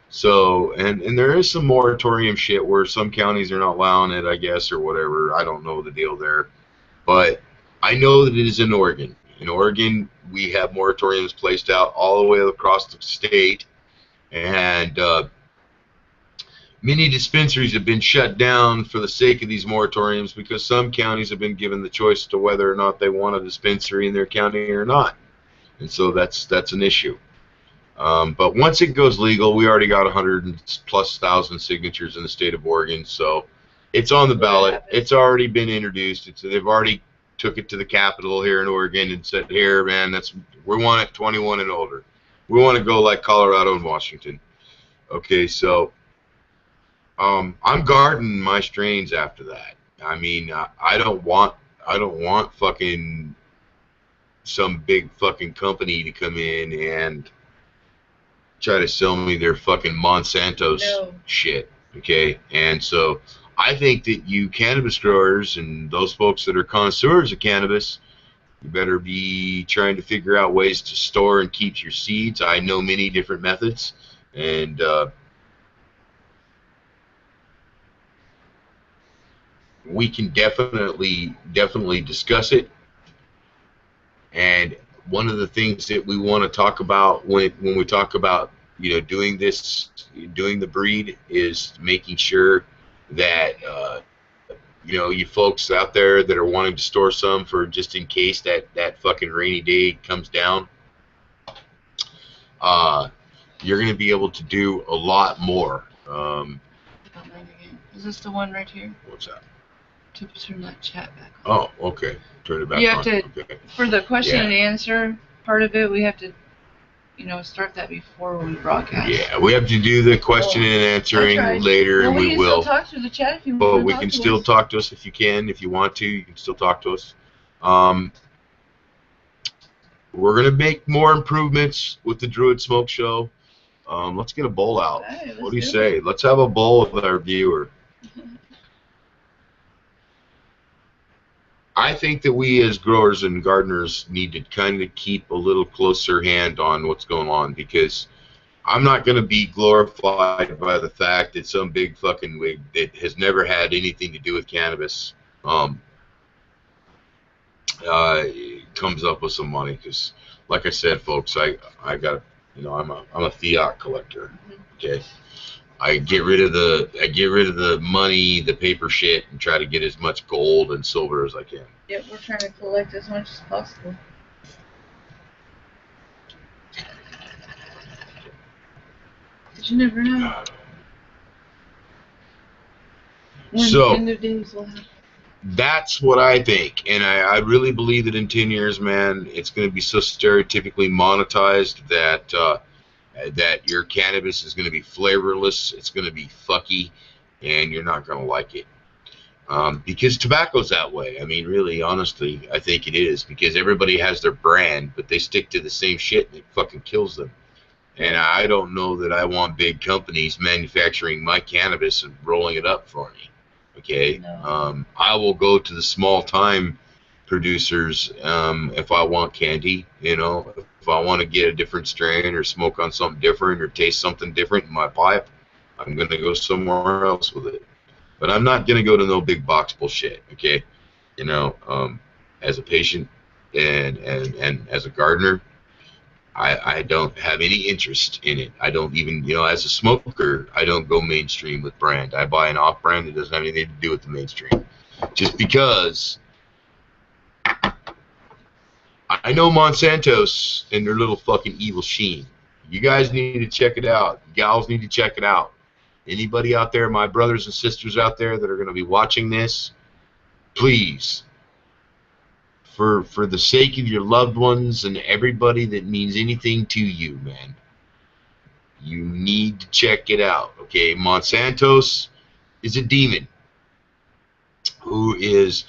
So, and there is some moratorium shit where some counties are not allowing it, I guess, or whatever. I don't know the deal there. But I know that it is in Oregon. In Oregon, we have moratoriums placed out all the way across the state, and many dispensaries have been shut down for the sake of these moratoriums because some counties have been given the choice to whether or not they want a dispensary in their county or not, and so that's an issue. But once it goes legal, we already got 100,000+ signatures in the state of Oregon, so it's on the ballot. It's already been introduced. They've already took it to the Capitol here in Oregon and said, here, man, we want it 21 and older. We want to go like Colorado and Washington. Okay, so I'm gardening my strains after that. I mean, I don't want fucking some big fucking company to come in and try to sell me their fucking Monsanto's shit. Okay, and so I think that you cannabis growers and those folks that are connoisseurs of cannabis, you better be trying to figure out ways to store and keep your seeds. I know many different methods, and we can definitely discuss it. And one of the things that we want to talk about when we talk about doing the breed is making sure that you folks out there that are wanting to store some for just in case that fucking rainy day comes down, you're going to be able to do a lot more. Is this the one right here? What's that? To turn that chat back on. Oh, okay. Turn it back on. You have to, okay. For the question and answer part of it, we have to, start that before we broadcast. Yeah, we have to do the question and answering later, and we will. We can still talk through the chat if you want. But we can still talk to us if you can. If you want to, you can still talk to us. We're going to make more improvements with the Druid Smoke Show. Let's get a bowl out. Right, what do you say? Let's have a bowl with our viewer. I think that we as growers and gardeners need to kind of keep a little closer hand on what's going on, because I'm not going to be glorified by the fact that some big fucking wig that has never had anything to do with cannabis comes up with some money. Because, like I said, folks, I got, I'm a fiat collector. Okay, I get rid of the money, the paper shit, and try to get as much gold and silver as I can. Yep, we're trying to collect as much as possible. But you never know. When the end of days will happen. That's what I think, and I really believe that in 10 years, man, it's going to be so stereotypically monetized that your cannabis is going to be flavorless, it's going to be fucky, and you're not going to like it. Because tobacco's that way. I mean, really, honestly, I think it is, because everybody has their brand, but they stick to the same shit, and it fucking kills them. And I don't know that I want big companies manufacturing my cannabis and rolling it up for me. Okay, no. I will go to the small-time producers if I want candy. If I want to get a different strain or smoke on something different or taste something different in my pipe, I'm going to go somewhere else with it. But I'm not going to go to no big box bullshit. Okay, as a patient and as a gardener, I don't have any interest in it. I don't even, as a smoker, I don't go mainstream with brand. I buy an off-brand that doesn't have anything to do with the mainstream. Just because I know Monsanto's and their little fucking evil sheen. You guys need to check it out. Gals need to check it out. Anybody out there, my brothers and sisters out there that are going to be watching this, please, for the sake of your loved ones and everybody that means anything to you, man, you need to check it out, okay? Monsanto's is a demon who is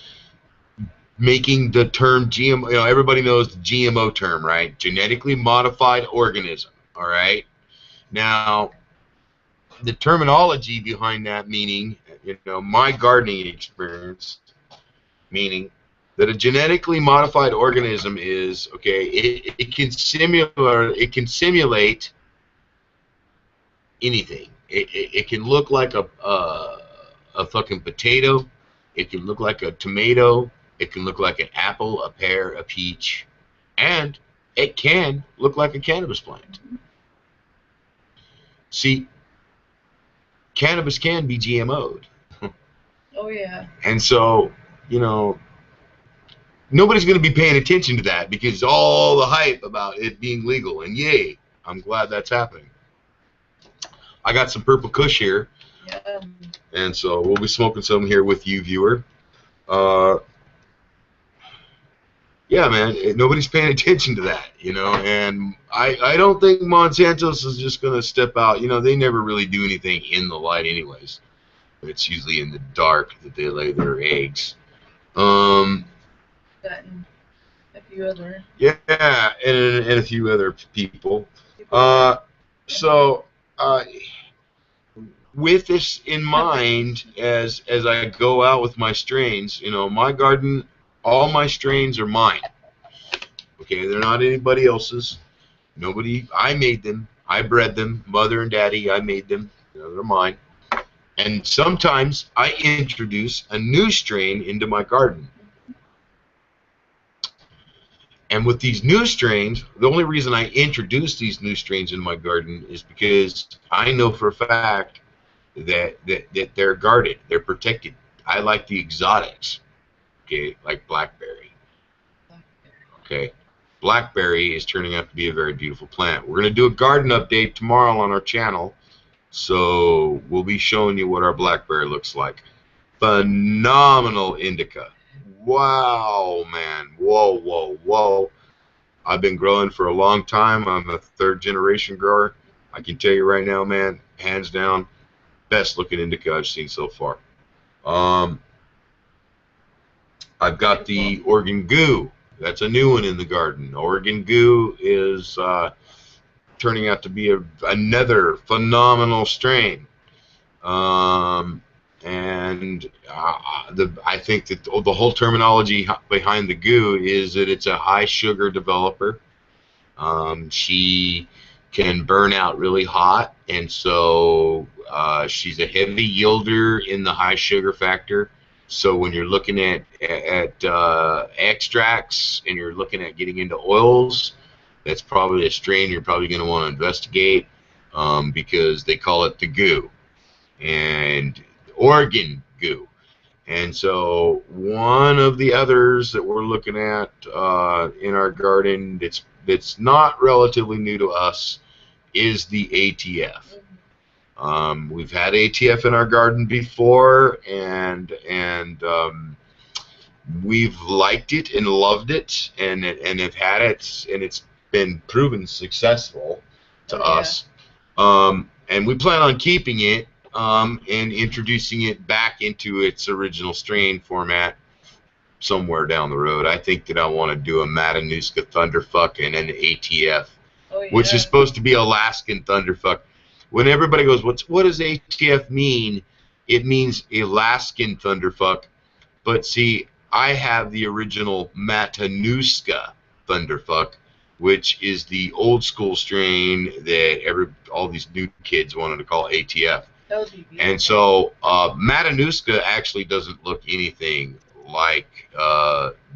making the term GMO, everybody knows the GMO term, right? Genetically modified organism, all right? Now, the terminology behind that meaning, my gardening experience, meaning that a genetically modified organism is, okay, it can simulate anything. It can look like a fucking potato. It can look like a tomato. It can look like an apple, a pear, a peach, and it can look like a cannabis plant. See, cannabis can be GMO'd. Oh yeah. And so, nobody's going to be paying attention to that because all the hype about it being legal. And yay, I'm glad that's happening. I got some purple Kush here. Yeah. And so we'll be smoking some here with you, viewer. Yeah, man, nobody's paying attention to that, and I don't think Monsanto's is just going to step out. They never really do anything in the light anyways. It's usually in the dark that they lay their eggs. That and a few other. Yeah, and a few other people. With this in mind, as I go out with my strains, my garden, all my strains are mine. Okay, they're not anybody else's. I made them. I bred them. Mother and daddy, I made them. They're mine. And sometimes I introduce a new strain into my garden. And with these new strains, the only reason I introduced these new strains in my garden is because I know for a fact that they're guarded, they're protected. I like the exotics, okay, like blackberry. Okay, blackberry is turning out to be a very beautiful plant. We're going to do a garden update tomorrow on our channel, so we'll be showing you what our blackberry looks like. Phenomenal indica. Wow, man. Whoa, whoa, whoa. I've been growing for a long time. I'm a third generation grower. I can tell you right now, man, hands down, best looking indica I've seen so far. I've got the Oregon Goo. That's a new one in the garden. Oregon Goo is turning out to be another phenomenal strain. I think that the whole terminology behind the Goo is that it's a high sugar developer. She can burn out really hot, and so she's a heavy yielder in the high sugar factor. So when you're looking at extracts and you're looking at getting into oils, that's probably a strain you're probably going to want to investigate, because they call it the Goo, and Oregon Goo. And so one of the others that we're looking at in our garden that's not relatively new to us is the ATF. We've had ATF in our garden before, and we've liked it and loved it, and have had it, and it's been proven successful to us. And we plan on keeping it and introducing it back into its original strain format somewhere down the road. I think that I want to do a Matanuska Thunderfuck and an ATF, which is supposed to be Alaskan Thunderfuck. When everybody goes, what does ATF mean? It means Alaskan Thunderfuck. But see, I have the original Matanuska Thunderfuck, which is the old school strain that all these new kids wanted to call ATF. And so Matanuska actually doesn't look anything like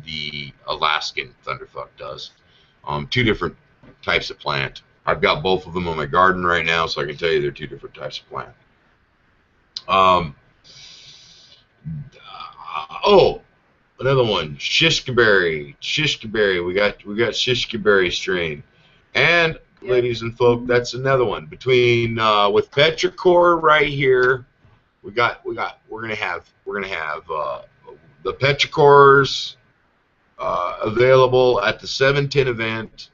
the Alaskan Thunderfuck does. Two different types of plant. I've got both of them in my garden right now, so I can tell you they're two different types of plant. Another one, Shishkaberry. Shishkaberry. We got Shishkaberry strain, and ladies and folk, that's another one. Between with Petrichor right here, we're gonna have the Petrichors available at the 710 event,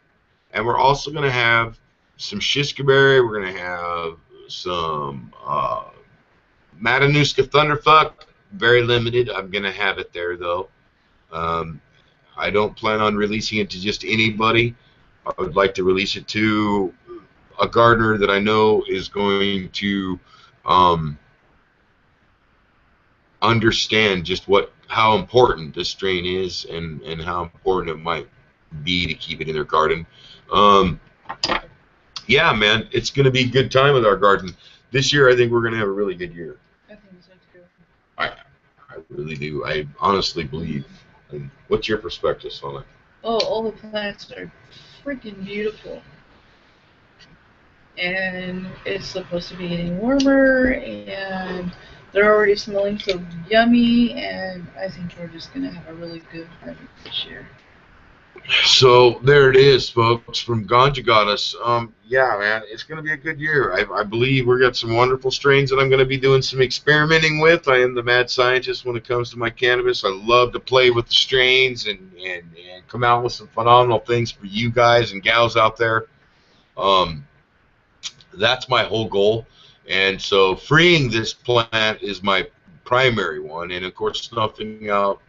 and we're also gonna have some Shishkaberry. We're gonna have some Matanuska Thunderfuck. Very limited. I'm gonna have it there though. I don't plan on releasing it to just anybody. I would like to release it to a gardener that I know is going to understand just how important this strain is, and how important it might be to keep it in their garden. Yeah, man, it's going to be a good time with our garden. This year, I think we're going to have a really good year. I think so too. I really do. I honestly believe. And what's your perspective on it? Oh, all the plants are freaking beautiful. And it's supposed to be getting warmer, and they're already smelling so yummy, and I think we're just going to have a really good harvest this year. So there it is, folks, from Ganja Goddess. Yeah, man, it's going to be a good year. I believe we've got some wonderful strains that I'm going to be doing some experimenting with. I am the mad scientist when it comes to my cannabis. I love to play with the strains and come out with some phenomenal things for you guys and gals out there. That's my whole goal. And so freeing this plant is my primary one. And, of course, snuffing out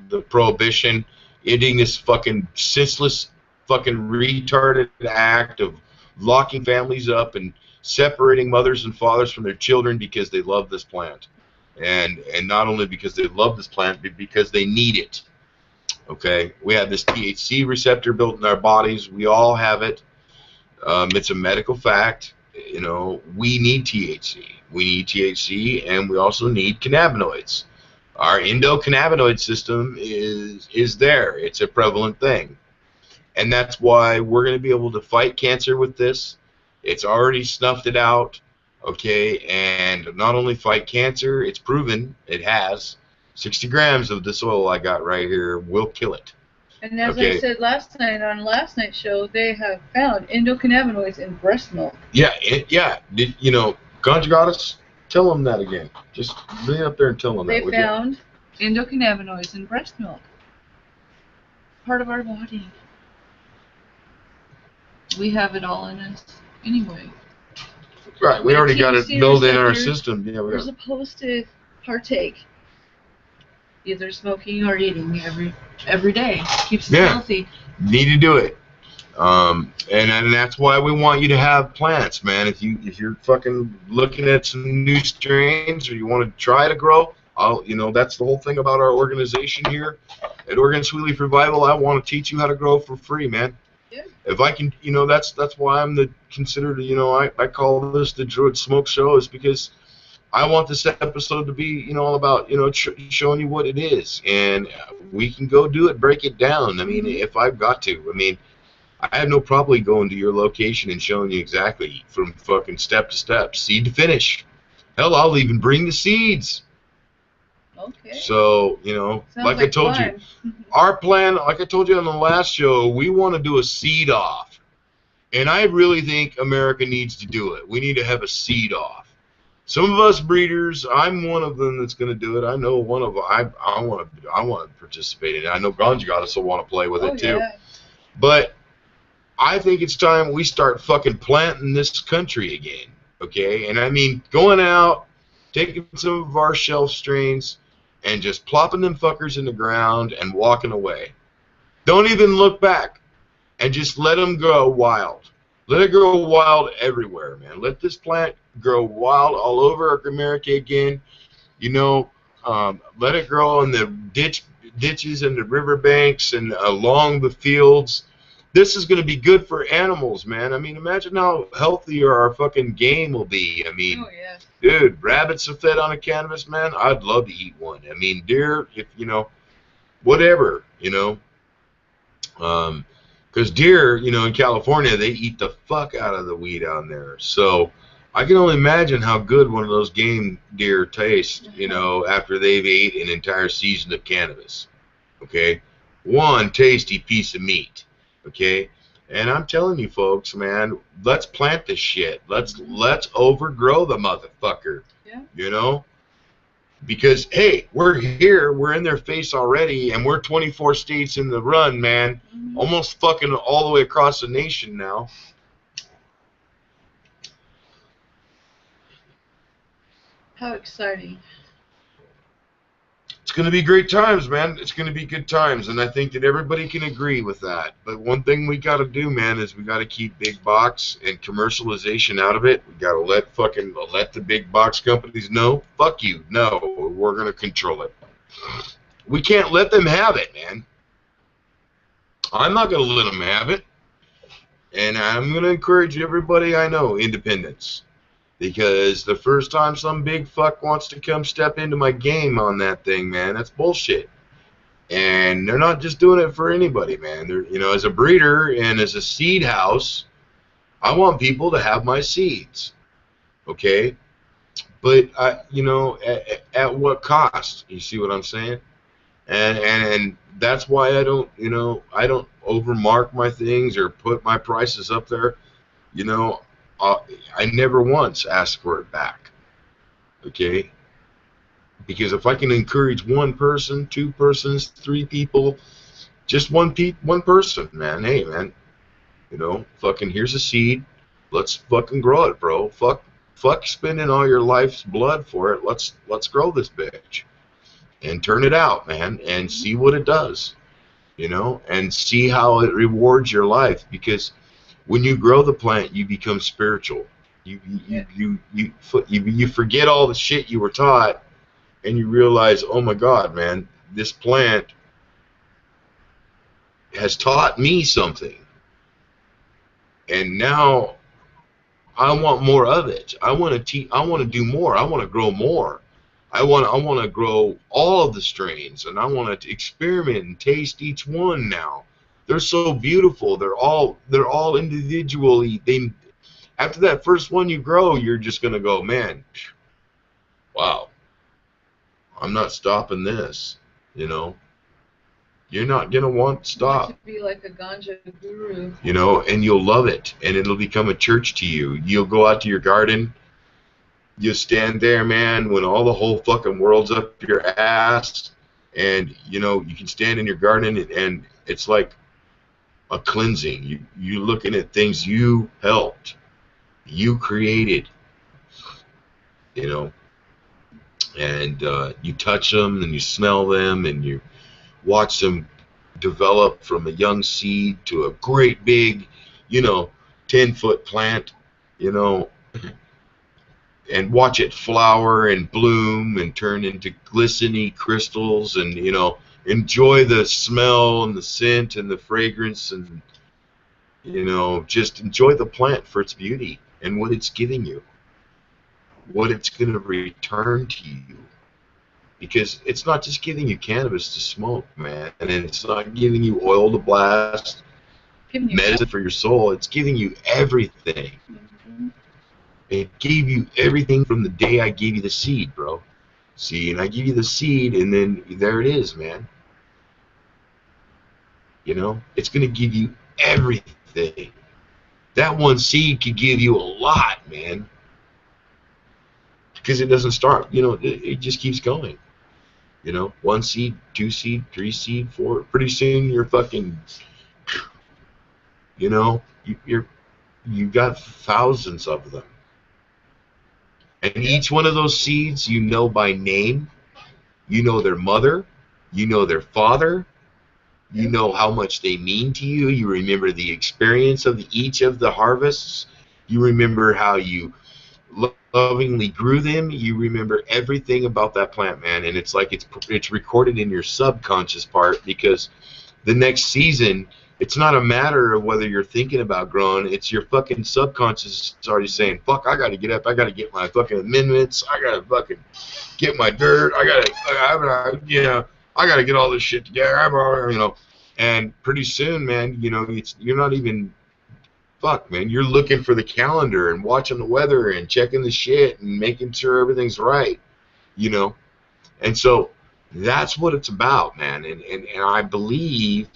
the prohibition, ending this fucking senseless, fucking retarded act of locking families up and separating mothers and fathers from their children because they love this plant. And not only because they love this plant, but because they need it. Okay? We have this THC receptor built in our bodies. We all have it. It's a medical fact. You know, we need THC. We need THC, and we also need cannabinoids. Our endocannabinoid system is there. It's a prevalent thing. And that's why we're going to be able to fight cancer with this. It's already snuffed it out, okay? And not only fight cancer, it's proven it has. 60 grams of this oil I got right here will kill it. And as I said last night on last night's show, they have found endocannabinoids in breast milk. Yeah, you know, Conjugatus, tell them that again. Just bring it up there and tell them that. They found endocannabinoids in breast milk. Part of our body. We have it all in us anyway. Right, we already got it built in our system. Yeah, we're supposed to partake. Either smoking or eating every day. Keeps us healthy. Need to do it. And that's why we want you to have plants, man. If you're fucking looking at some new strains or you want to try to grow, that's the whole thing about our organization here at Oregon Sweet Leaf Revival. I want to teach you how to grow for free, man. Yeah. If I can, that's why I'm considered, I call this the Druid Smoke Show, is because I want this episode to be, all about, showing you what it is, and we can go do it, break it down. I mean, if I've got to. I mean, I have no problem going to your location and showing you exactly from fucking step to step, seed to finish. Hell, I'll even bring the seeds. Okay. So, like I told you, our plan, like I told you on the last show, we want to do a seed off. And I really think America needs to do it. We need to have a seed off. Some of us breeders, I'm one of them that's going to do it. I know one of them. I want to participate in it. I know Conjugatus will want to play with it too. Yeah. But I think it's time we start fucking planting this country again, okay? And I mean, going out, taking some of our shelf strains, and just plopping them fuckers in the ground and walking away. Don't even look back, and just let them grow wild. Let it grow wild everywhere, man. Let this plant grow wild all over America again. Let it grow in the ditches and the riverbanks and along the fields. This is going to be good for animals, man. I mean, imagine how healthy our fucking game will be. I mean, dude, rabbits are fed on a cannabis, man. I'd love to eat one. I mean, deer, whatever, because deer, in California, they eat the fuck out of the weed down there. So I can only imagine how good one of those game deer tastes, after they've ate an entire season of cannabis. Okay? One tasty piece of meat. Okay? And I'm telling you folks, man, let's plant this shit. Let's overgrow the motherfucker. Yeah. Because, hey, we're here, we're in their face already, and we're 24 states in the run, man. Almost fucking all the way across the nation now. How exciting. It's going to be great times, man. It's going to be good times, and I think that everybody can agree with that. But one thing we got to do, man, is we got to keep big box and commercialization out of it. We got to let the big box companies know, fuck you, no, we're going to control it. We can't let them have it, man. I'm not going to let them have it, and I'm going to encourage everybody I know, independence. Because the first time some big fuck wants to come step into my game on that thing, man, that's bullshit. And they're not just doing it for anybody, man. They're, as a breeder and as a seed house, I want people to have my seeds, okay? But at what cost? You see what I'm saying? And that's why I don't overmark my things or put my prices up there, I never once asked for it back, okay? Because if I can encourage one person, two persons, three people, just one person, man, hey, man, fucking here's a seed, let's fucking grow it, bro. Fuck spending all your life's blood for it. Let's grow this bitch and turn it out, man, and see what it does, and see how it rewards your life. Because when you grow the plant, you become spiritual. You forget all the shit you were taught, and you realize, oh my God, man, this plant has taught me something, and now I want more of it. I want to do more. I want to grow more. I want to grow all of the strains, and I want to experiment and taste each one now. They're so beautiful. They're all individually. They after that first one you grow, you're just gonna go, man, wow, I'm not stopping this. You know, you're not gonna want to stop. You want to be like a ganja guru. You know, and you'll love it, and it'll become a church to you. You'll go out to your garden. You stand there, man, when all the whole fucking world's up your ass, and you know you can stand in your garden, and it's like a cleansing. You're looking at things you helped, you created, you know, and you touch them and you smell them and you watch them develop from a young seed to a great big, you know, 10-foot plant, you know, and watch it flower and bloom and turn into glistening crystals, and you know, enjoy the smell and the scent and the fragrance, and you know, just enjoy the plant for its beauty and what it's giving you, what it's going to return to you. Because it's not just giving you cannabis to smoke, man, and it's not giving you oil to blast, medicine for your soul. It's giving you everything. It gave you everything from the day I gave you the seed, bro. See, and I give you the seed, and then there it is, man. You know, it's going to give you everything. That one seed could give you a lot, man. Because it doesn't start, you know, it just keeps going. You know, 1 seed, 2 seed, 3 seed, 4. Pretty soon you're fucking, you know, you've got thousands of them. And each one of those seeds you know by name. You know their mother. You know their father. You know how much they mean to you. You remember the experience of each of the harvests. You remember how you lovingly grew them. You remember everything about that plant, man. And it's like it's recorded in your subconscious part, because the next season, it's not a matter of whether you're thinking about growing. It's your fucking subconscious is already saying, fuck, I got to get up. I got to get my fucking amendments. I got to fucking get my dirt. I got to, you know, I got to get all this shit together. You know, and pretty soon, man, you know, you're not even, fuck, man, you're looking for the calendar and watching the weather and checking the shit and making sure everything's right, you know. And so that's what it's about, man. And I believe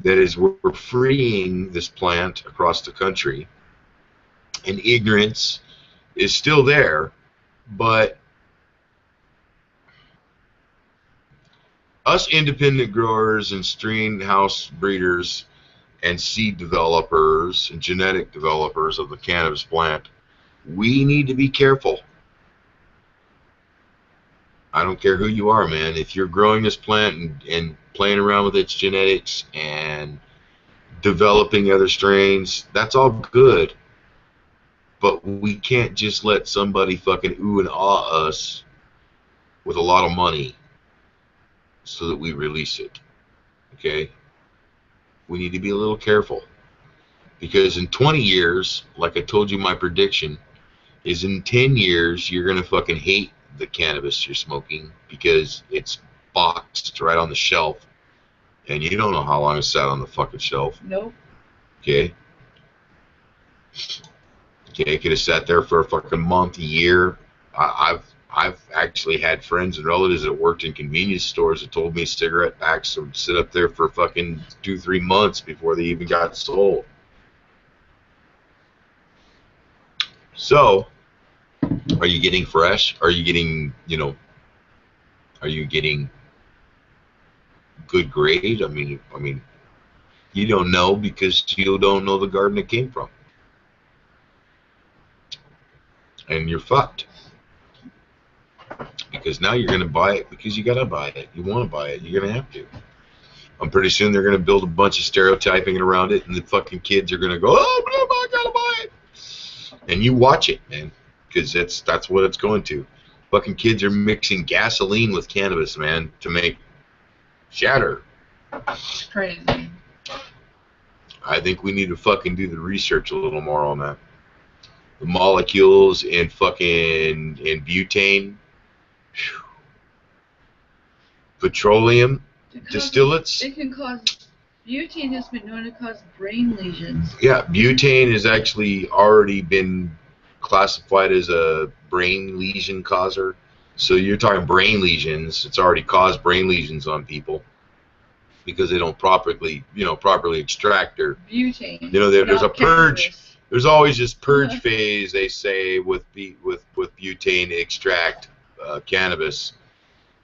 that as we're freeing this plant across the country, and ignorance is still there, but us independent growers and strain house breeders and seed developers and genetic developers of the cannabis plant, we need to be careful. I don't care who you are, man. If you're growing this plant and playing around with its genetics and developing other strains, that's all good. But we can't just let somebody fucking ooh and ah us with a lot of money so that we release it. Okay? We need to be a little careful. Because in 20 years, like I told you, my prediction is in 10 years, you're going to fucking hate the cannabis you're smoking because it's boxed right on the shelf. And you don't know how long it sat on the fucking shelf. Nope. Okay? Okay, it could have sat there for a fucking month, a year. I've actually had friends and relatives that worked in convenience stores that told me cigarette packs would sit up there for fucking 2-3 months before they even got sold. So, are you getting fresh? Are you getting, you know, are you getting good grade? I mean, you don't know because you don't know the garden it came from. And you're fucked. Because now you're going to buy it because you got to buy it. You want to buy it. You're going to have to. Pretty soon they're going to build a bunch of stereotyping around it, and the fucking kids are going to go, oh, I got to buy it. And you watch it, man, because that's what it's going to. Fucking kids are mixing gasoline with cannabis, man, to make shatter. Crazy. I think we need to fucking do the research a little more on that. The molecules in fucking butane, petroleum, distillates. It can cause Butane has been known to cause brain lesions. Yeah, butane has actually already been classified as a brain lesion causer. So you're talking brain lesions. It's already caused brain lesions on people because they don't properly extract their Butane. There's a purge. Cannabis. There's always this purge phase, they say, with butane to extract cannabis,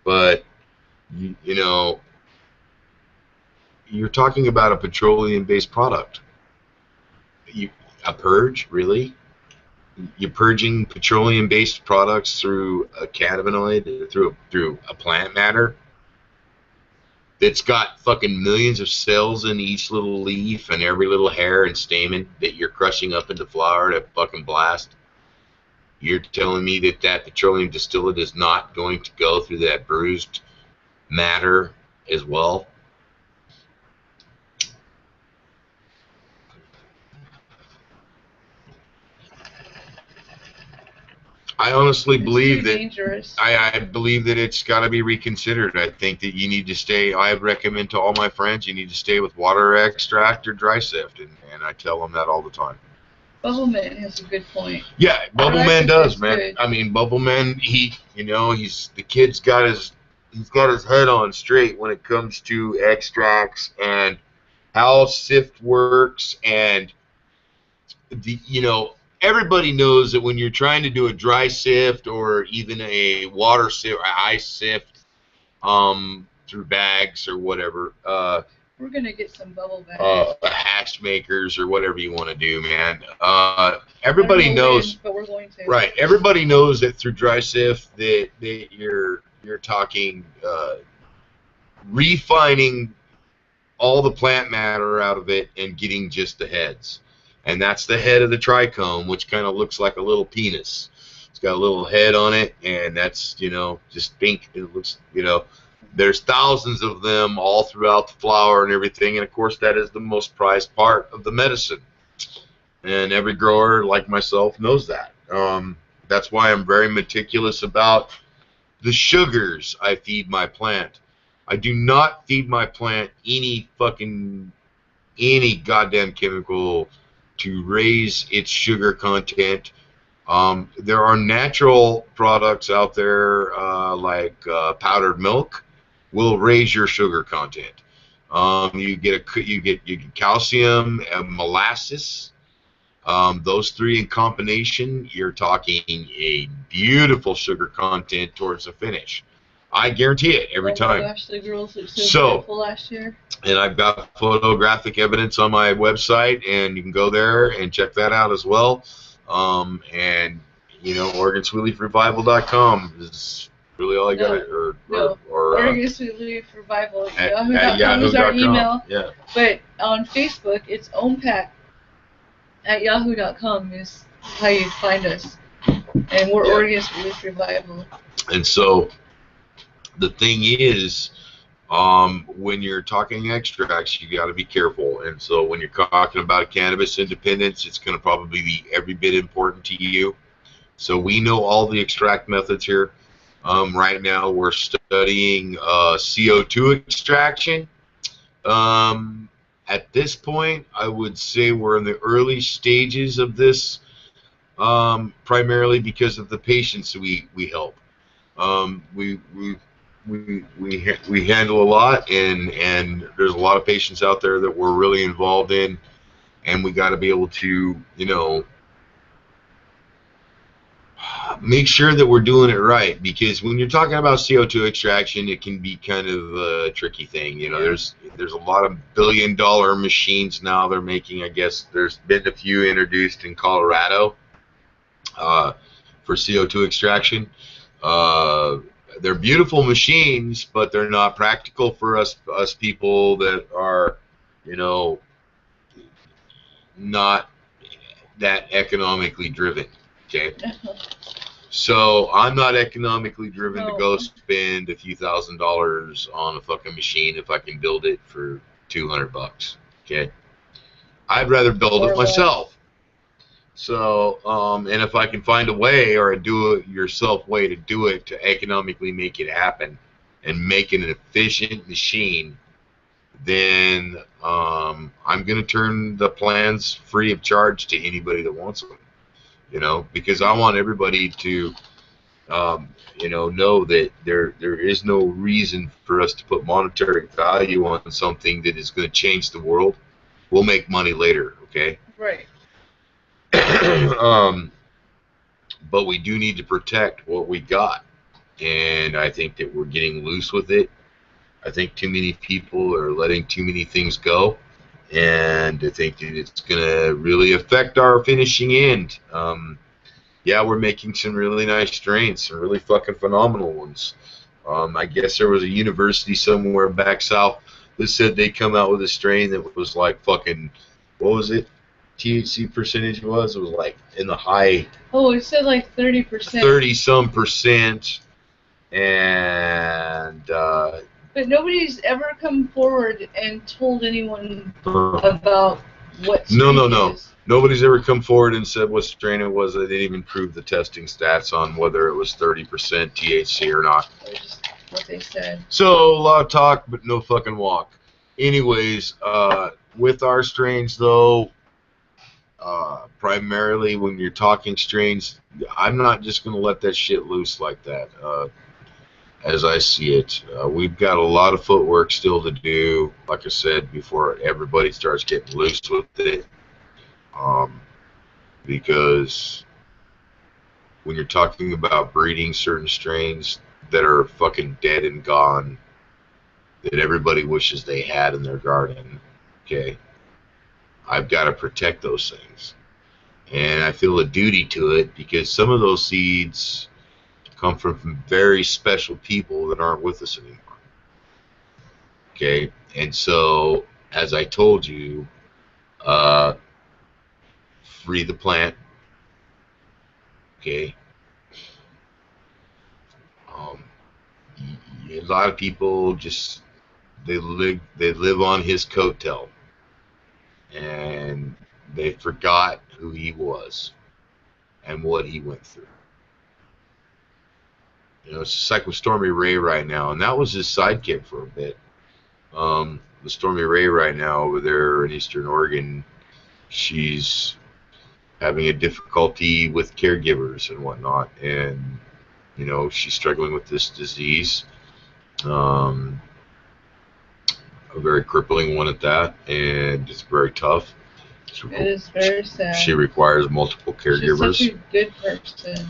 but you're talking about a petroleum-based product. A purge, really? You're purging petroleum-based products through a cannabinoid, through a plant matter that's got fucking millions of cells in each little leaf and every little hair and stamen that you're crushing up into flour to fucking blast. You're telling me that petroleum distillate is not going to go through that bruised matter as well? I honestly believe that dangerous. I believe that it's got to be reconsidered. I think that you need to stay. I recommend to all my friends you need to stay with water extract or dry sift, and I tell them that all the time. Bubbleman has a good point. Yeah, Bubbleman does, man. Good. I mean, Bubbleman, the kid's got his head on straight when it comes to extracts and how sift works, and everybody knows that when you're trying to do a dry sift or even a water sift or ice sift through bags or whatever, we're gonna get some bubble bags, hash makers or whatever you want to do, man. Everybody knows, but we're going to. right? Everybody knows that through dry sift that you're talking refining all the plant matter out of it and getting just the heads. And that's the head of the trichome, which kind of looks like a little penis. It's got a little head on it, and that's, just pink. It looks, there's thousands of them all throughout the flower and everything. And, of course, that is the most prized part of the medicine. And every grower, like myself, knows that. That's why I'm very meticulous about the sugars I feed my plant. I do not feed my plant any goddamn chemical to raise its sugar content. There are natural products out there like powdered milk will raise your sugar content. You get calcium and molasses. Those three in combination, you're talking a beautiful sugar content towards the finish. I guarantee it every time. Gosh, the girls looked so beautiful last year. And I've got photographic evidence on my website, and you can go there and check that out as well. And Oregon Sweet Leaf Revival.com is really all I got. Oregon Sweet Leaf Revival at Yahoo.com is our email. Yeah. But on Facebook, it's ompac at Yahoo.com is how you find us. And we're Oregon Sweet Leaf Revival. And so the thing is, when you're talking extracts, you got to be careful. And so when you're talking about cannabis independence, it's going to probably be every bit important to you. So we know all the extract methods here. Right now we're studying CO2 extraction. At this point, I would say we're in the early stages of this, primarily because of the patients we help. We handle a lot, and there's a lot of patients out there that we're really involved in, and we got to be able to, make sure that we're doing it right, because when you're talking about CO2 extraction, it can be kind of a tricky thing. There's a lot of billion-dollar machines now they're making. I guess there's been a few introduced in Colorado for CO2 extraction. They're beautiful machines, but they're not practical for us people that are, not that economically driven. Okay. So I'm not economically driven to go spend a few $1,000s on a fucking machine if I can build it for $200. Okay. I'd rather build it myself. So, and if I can find a way or a do-it-yourself way to do it to economically make it happen and make it an efficient machine, then I'm going to turn the plans free of charge to anybody that wants them. You know, because I want everybody to, you know that there is no reason for us to put monetary value on something that is going to change the world. We'll make money later, okay? Right. But we do need to protect what we got. And I think that we're getting loose with it. I think too many people are letting too many things go. And I think that it's going to really affect our finishing end. Yeah, we're making some really nice strains, some really fucking phenomenal ones. I guess there was a university somewhere back south that said they come out with a strain that was like fucking, what was it? THC percentage was? It was like in the high. Oh, it said like 30%. 30-some%. And but nobody's ever come forward and told anyone about what strain no. it is. Nobody's ever come forward and said what strain it was. They didn't even prove the testing stats on whether it was 30% THC or not. That's just what they said. So, a lot of talk, but no fucking walk. Anyways, with our strains, though, primarily when you're talking strains, I'm not just going to let that shit loose like that. As I see it, we've got a lot of footwork still to do, like I said, before everybody starts getting loose with it. Because when you're talking about breeding certain strains that are fucking dead and gone, that everybody wishes they had in their garden, okay, I've got to protect those things. And I feel a duty to it because some of those seeds come from very special people that aren't with us anymore. Okay, and so, as I told you, free the plant. Okay. A lot of people just they live on his coattail, and they forgot who he was and what he went through. You know, it's just like with Stormy Ray right now, and that was his sidekick for a bit. The Stormy Ray right now over there in Eastern Oregon, she's having a difficulty with caregivers and whatnot, and you know she's struggling with this disease, a very crippling one at that, and it's very tough. It is very sad. She requires multiple caregivers. She's such a good person.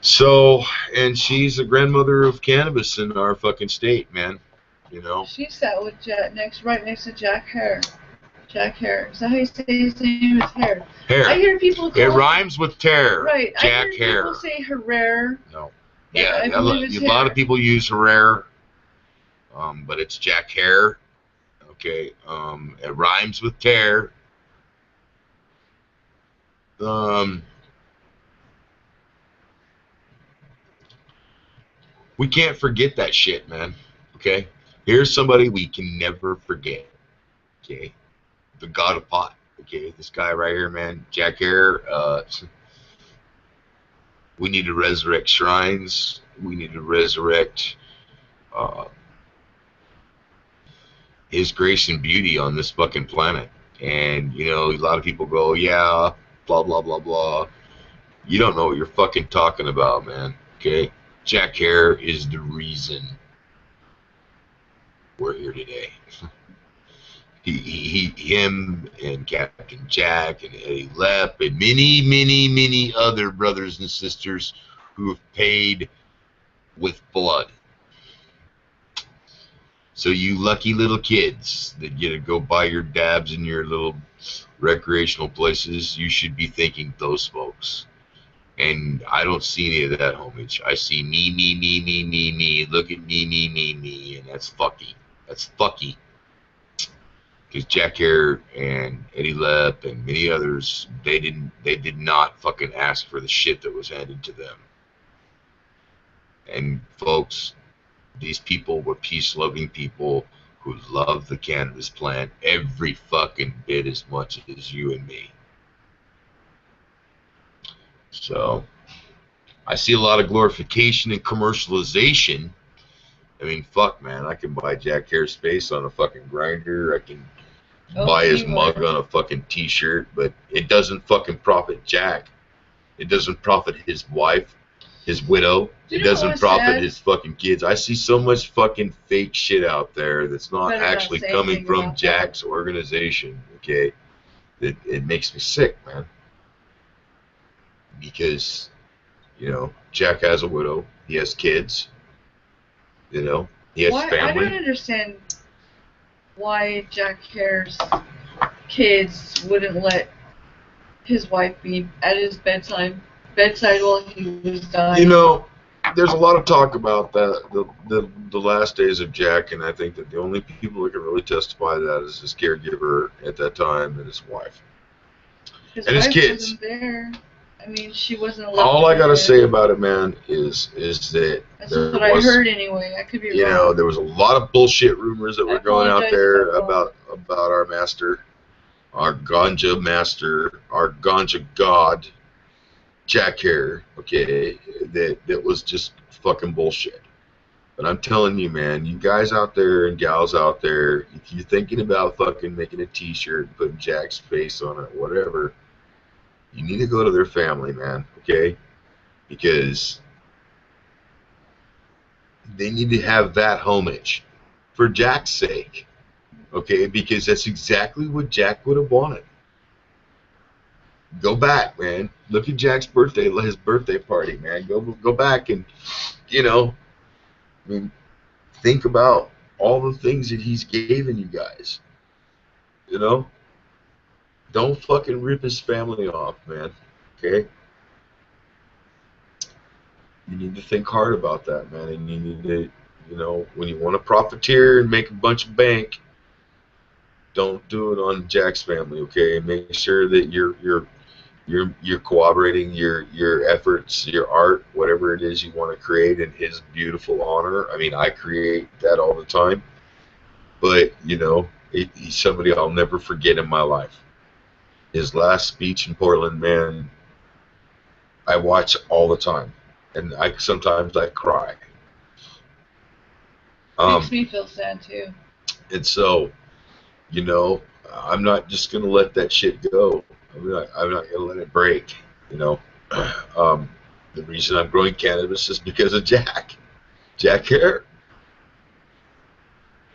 So, and she's a grandmother of cannabis in our fucking state, man. You know. She sat with right next to Jack Hare. Jack Hare. Is that how you say his name? Is Hare. Hare. I hear people call it rhymes with tear. Right. Jack I hear Hare. people say Herrera. No. Yeah, a Hare. lot of people use Herrera, but it's Jack Hare. Okay. It rhymes with tear. We can't forget that shit, man. Okay? Here's somebody we can never forget. Okay? The God of Pot. Okay? This guy right here, man. Jack Hare. We need to resurrect shrines. We need to resurrect his grace and beauty on this fucking planet. And, you know, a lot of people go, yeah, blah, blah, blah, blah. You don't know what you're fucking talking about, man. Okay? Jack Hare is the reason we're here today. Him and Captain Jack and Eddie Lepp and many, many, many other brothers and sisters who have paid with blood. So you lucky little kids that get to go buy your dabs in your little recreational places, you should be thanking those folks. And I don't see any of that homage. I see me, me, me, me, me, me. Look at me, me, me, me, and that's fucky. That's fucky. Because Jack Hare and Eddie Lepp and many others, they did not fucking ask for the shit that was handed to them. And folks, these people were peace-loving people who love the cannabis plant every fucking bit as much as you and me. So, I see a lot of glorification and commercialization, I mean, fuck, man. I can buy Jack Hare's face on a fucking grinder. I can Oh, buy his you mug would. on a fucking t-shirt, but it doesn't fucking profit Jack. It doesn't profit his wife, his widow. Do It you know doesn't what's profit sad? his fucking kids. I see so much fucking fake shit out there that's not Better not actually say coming anything from about that. Jack's organization, okay? It makes me sick, man. Because, you know, Jack has a widow. He has kids. You know, he has Why? I don't family. understand why Jack Hare's kids wouldn't let his wife be at his bedside while he was dying. You know, there's a lot of talk about that, the last days of Jack, and I think that the only people that can really testify to that is his caregiver at that time and his wife. His And his wife kids. wasn't there. I mean, she wasn't allowed. All I to gotta live. say about it, man, is that That's there what was, I heard anyway. I could be you wrong. know, there was a lot of bullshit rumors that I were going out apologize there if I'm wrong. about our master, our ganja master, our ganja god, Jack Hare, okay, that was just fucking bullshit. But I'm telling you, man, you guys out there and gals out there, if you're thinking about fucking making a t-shirt and putting Jack's face on it, whatever, you need to go to their family, man, okay? Because they need to have that homage for Jack's sake, okay? Because that's exactly what Jack would have wanted. Go back, man. Look at Jack's his birthday party, man. Go back and, you know, I mean, think about all the things that he's given you guys. You know? Don't fucking rip his family off, man. Okay? You need to think hard about that, man. And you need to, you know, when you want to profiteer and make a bunch of bank, don't do it on Jack's family, okay? Make sure that you're cooperating your efforts, your art, whatever it is you want to create in his beautiful honor. I mean, I create that all the time, but you know, he's somebody I'll never forget in my life. His last speech in Portland, man, I watch all the time, and sometimes I cry. Makes me feel sad too. And so, you know, I'm not just gonna let that shit go. I'm not gonna let it break. You know, the reason I'm growing cannabis is because of Jack Hare.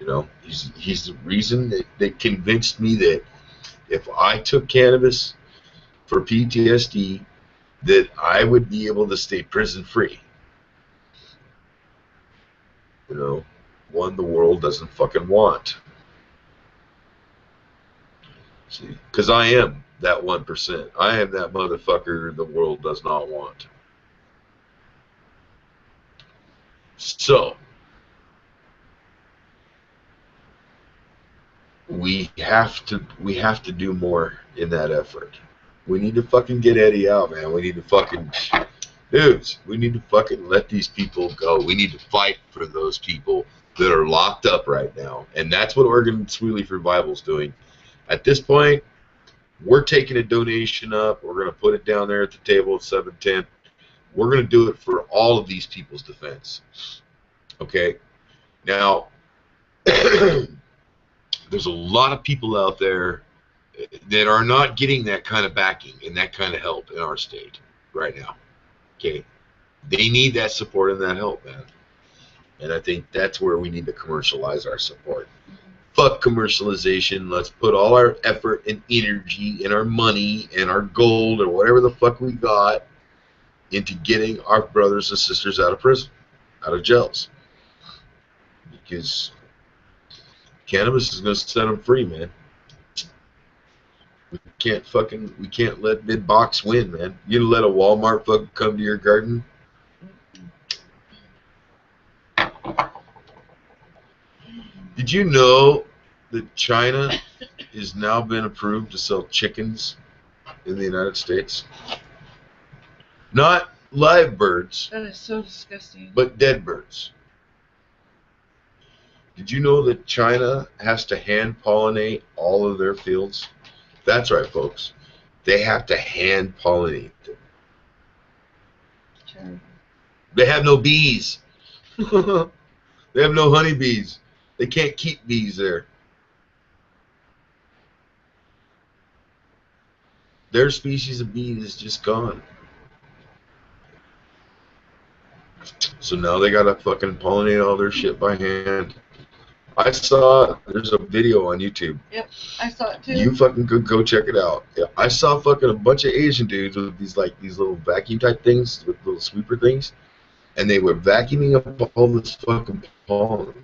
You know, he's the reason that convinced me that if I took cannabis for PTSD, that I would be able to stay prison free. You know, one the world doesn't fucking want. See, because I am that 1%. I am that motherfucker the world does not want. So, we have to do more in that effort. We need to fucking get Eddie out, man. We need to fucking dudes. We need to fucking let these people go. We need to fight for those people that are locked up right now, and that's what Oregon Relief Revival's doing. At this point, we're taking a donation up. We're going to put it down there at the table at 710. We're going to do it for all of these people's defense. Okay? Now, there's a lot of people out there that are not getting that kind of backing and that kind of help in our state right now. Okay? They need that support and that help, man. And I think that's where we need to commercialize our support. Fuck commercialization. Let's put all our effort and energy and our money and our gold or whatever the fuck we got into getting our brothers and sisters out of prison, out of jails. Because cannabis is going to set them free, man. We can't let mid box win, man. You let a Walmart fucking come to your garden. Did you know that China has now been approved to sell chickens in the United States? Not live birds. That is so disgusting. But dead birds. Did you know that China has to hand pollinate all of their fields? That's right, folks. They have to hand pollinate them. Terrible. They have no bees. They have no honeybees. They can't keep bees there. Their species of bee is just gone. So now they gotta fucking pollinate all their shit by hand. I saw there's a video on YouTube. Yep, I saw it too. You fucking go check it out. Yeah, I saw fucking a bunch of Asian dudes with these little vacuum type things, with little sweeper things, and they were vacuuming up all this fucking pollen.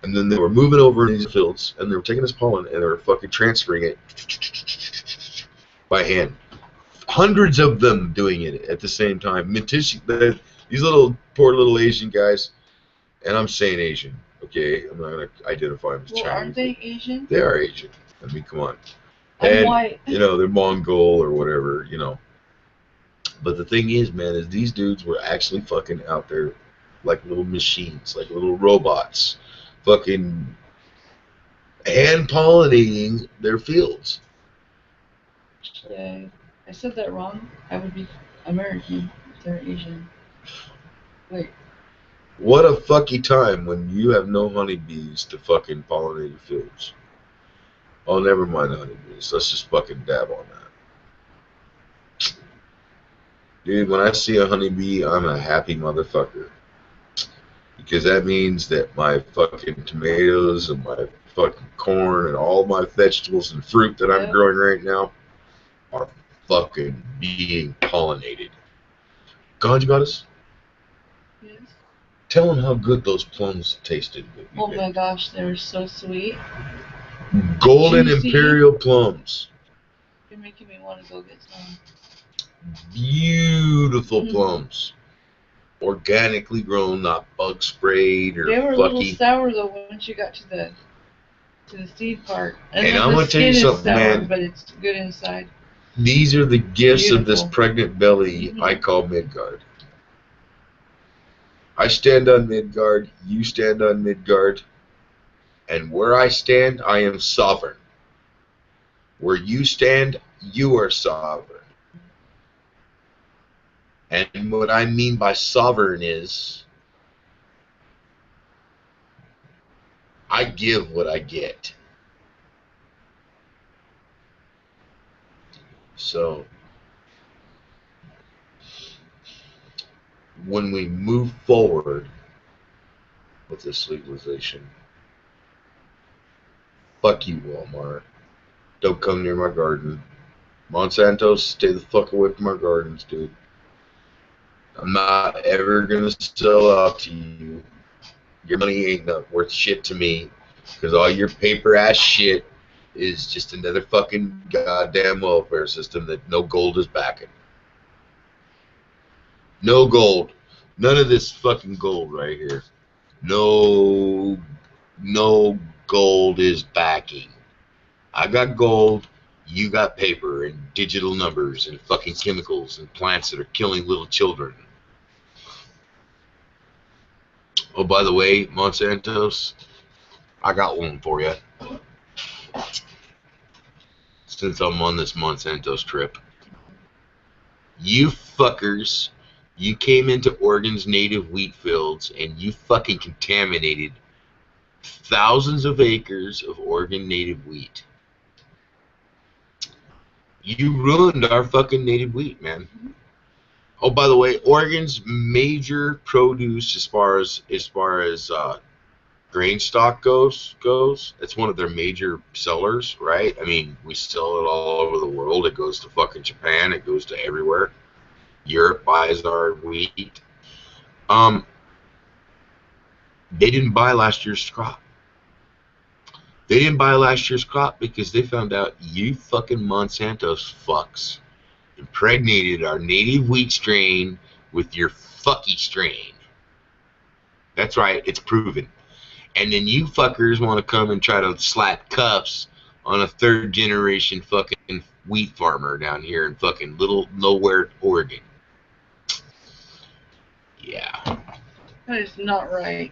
And then they were moving over in these fields, and they were taking this pollen and they were fucking transferring it by hand. Hundreds of them doing it at the same time. These little poor little Asian guys, and I'm saying Asian, okay? I'm not gonna identify them as Chinese. Well, aren't they Asian? They are Asian. I mean, come on. I'm white. You know, they're Mongol or whatever, you know. But the thing is, man, is these dudes were actually fucking out there like little machines, like little robots, fucking hand pollinating their fields. Yeah, I said that wrong. I would be American if they're Asian. Wait. What a fucky time when you have no honeybees to fucking pollinate your fields. Oh, never mind the honeybees. Let's just fucking dab on that. Dude, when I see a honeybee, I'm a happy motherfucker. Because that means that my fucking tomatoes and my fucking corn and all my vegetables and fruit that I'm growing right now are fucking being pollinated. God, you got us? Yes. Tell them how good those plums tasted. Oh my gosh, they were so sweet. Golden Juicy. Imperial plums. You're making me want to go get some. Beautiful plums. Organically grown, not bug sprayed or They were fucky. a little sour though once you got to the seed part. And then I'm the gonna tell you skin is something, sour, man. but it's good inside. These are the gifts of this Beautiful. pregnant belly I call Midgard. I stand on Midgard, you stand on Midgard, and where I stand, I am sovereign. Where you stand, you are sovereign. And what I mean by sovereign is, I give what I get. So, when we move forward with this legalization, fuck you, Walmart. Don't come near my garden. Monsanto, stay the fuck away from our gardens, dude. I'm not ever gonna sell out to you. Your money ain't not worth shit to me, because all your paper ass shit is just another fucking goddamn welfare system that no gold is backing. No gold. None of this fucking gold right here. No gold is backing. I got gold, you got paper and digital numbers and fucking chemicals and plants that are killing little children. Oh, by the way, Monsanto's, I got one for you. Since I'm on this Monsanto's trip. You fuckers, you came into Oregon's native wheat fields and you fucking contaminated thousands of acres of Oregon native wheat. You ruined our fucking native wheat, man. Oh, by the way, Oregon's major produce as far as grain stock goes, it's one of their major sellers, right? I mean, we sell it all over the world. It goes to fucking Japan. It goes to everywhere. Europe buys our wheat. They didn't buy last year's crop. They didn't buy last year's crop because they found out you fucking Monsanto's fucks impregnated our native wheat strain with your fucky strain. That's right, it's proven. And then you fuckers want to come and try to slap cuffs on a third generation fucking wheat farmer down here in fucking little nowhere Oregon. Yeah. That is not right.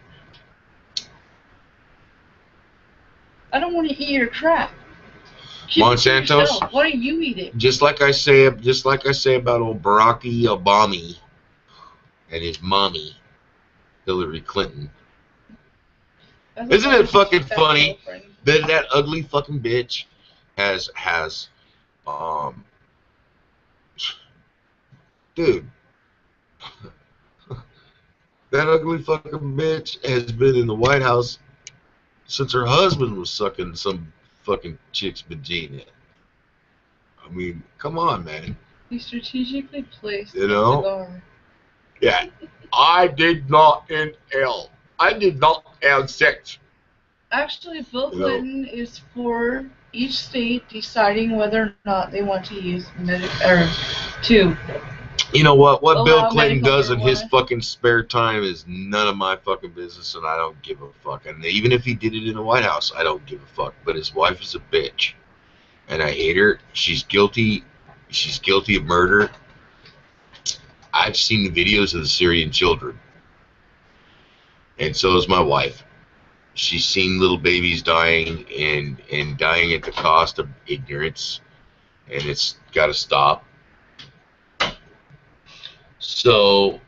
I don't want to eat your crap. Keep Monsanto's. Why don't you eat it? Just like I say about old Barack Obama and his mommy, Hillary Clinton. Isn't it fucking funny that that ugly fucking bitch has dude, that ugly fucking bitch has been in the White House since her husband was sucking some fucking chick's vagina. I mean, come on, man. He strategically placed You the know? cigar. Yeah. I did not inhale. I did not have sex. Actually, Bill Clinton is for each state deciding whether or not they want to use to. You know what? What Bill Allow Clinton medical does in his marijuana. fucking spare time is none of my fucking business, and I don't give a fuck. And even if he did it in the White House, I don't give a fuck. But his wife is a bitch, and I hate her. She's guilty. She's guilty of murder. I've seen the videos of the Syrian children, and so is my wife. She's seen little babies dying and dying at the cost of ignorance, and it's got to stop. So,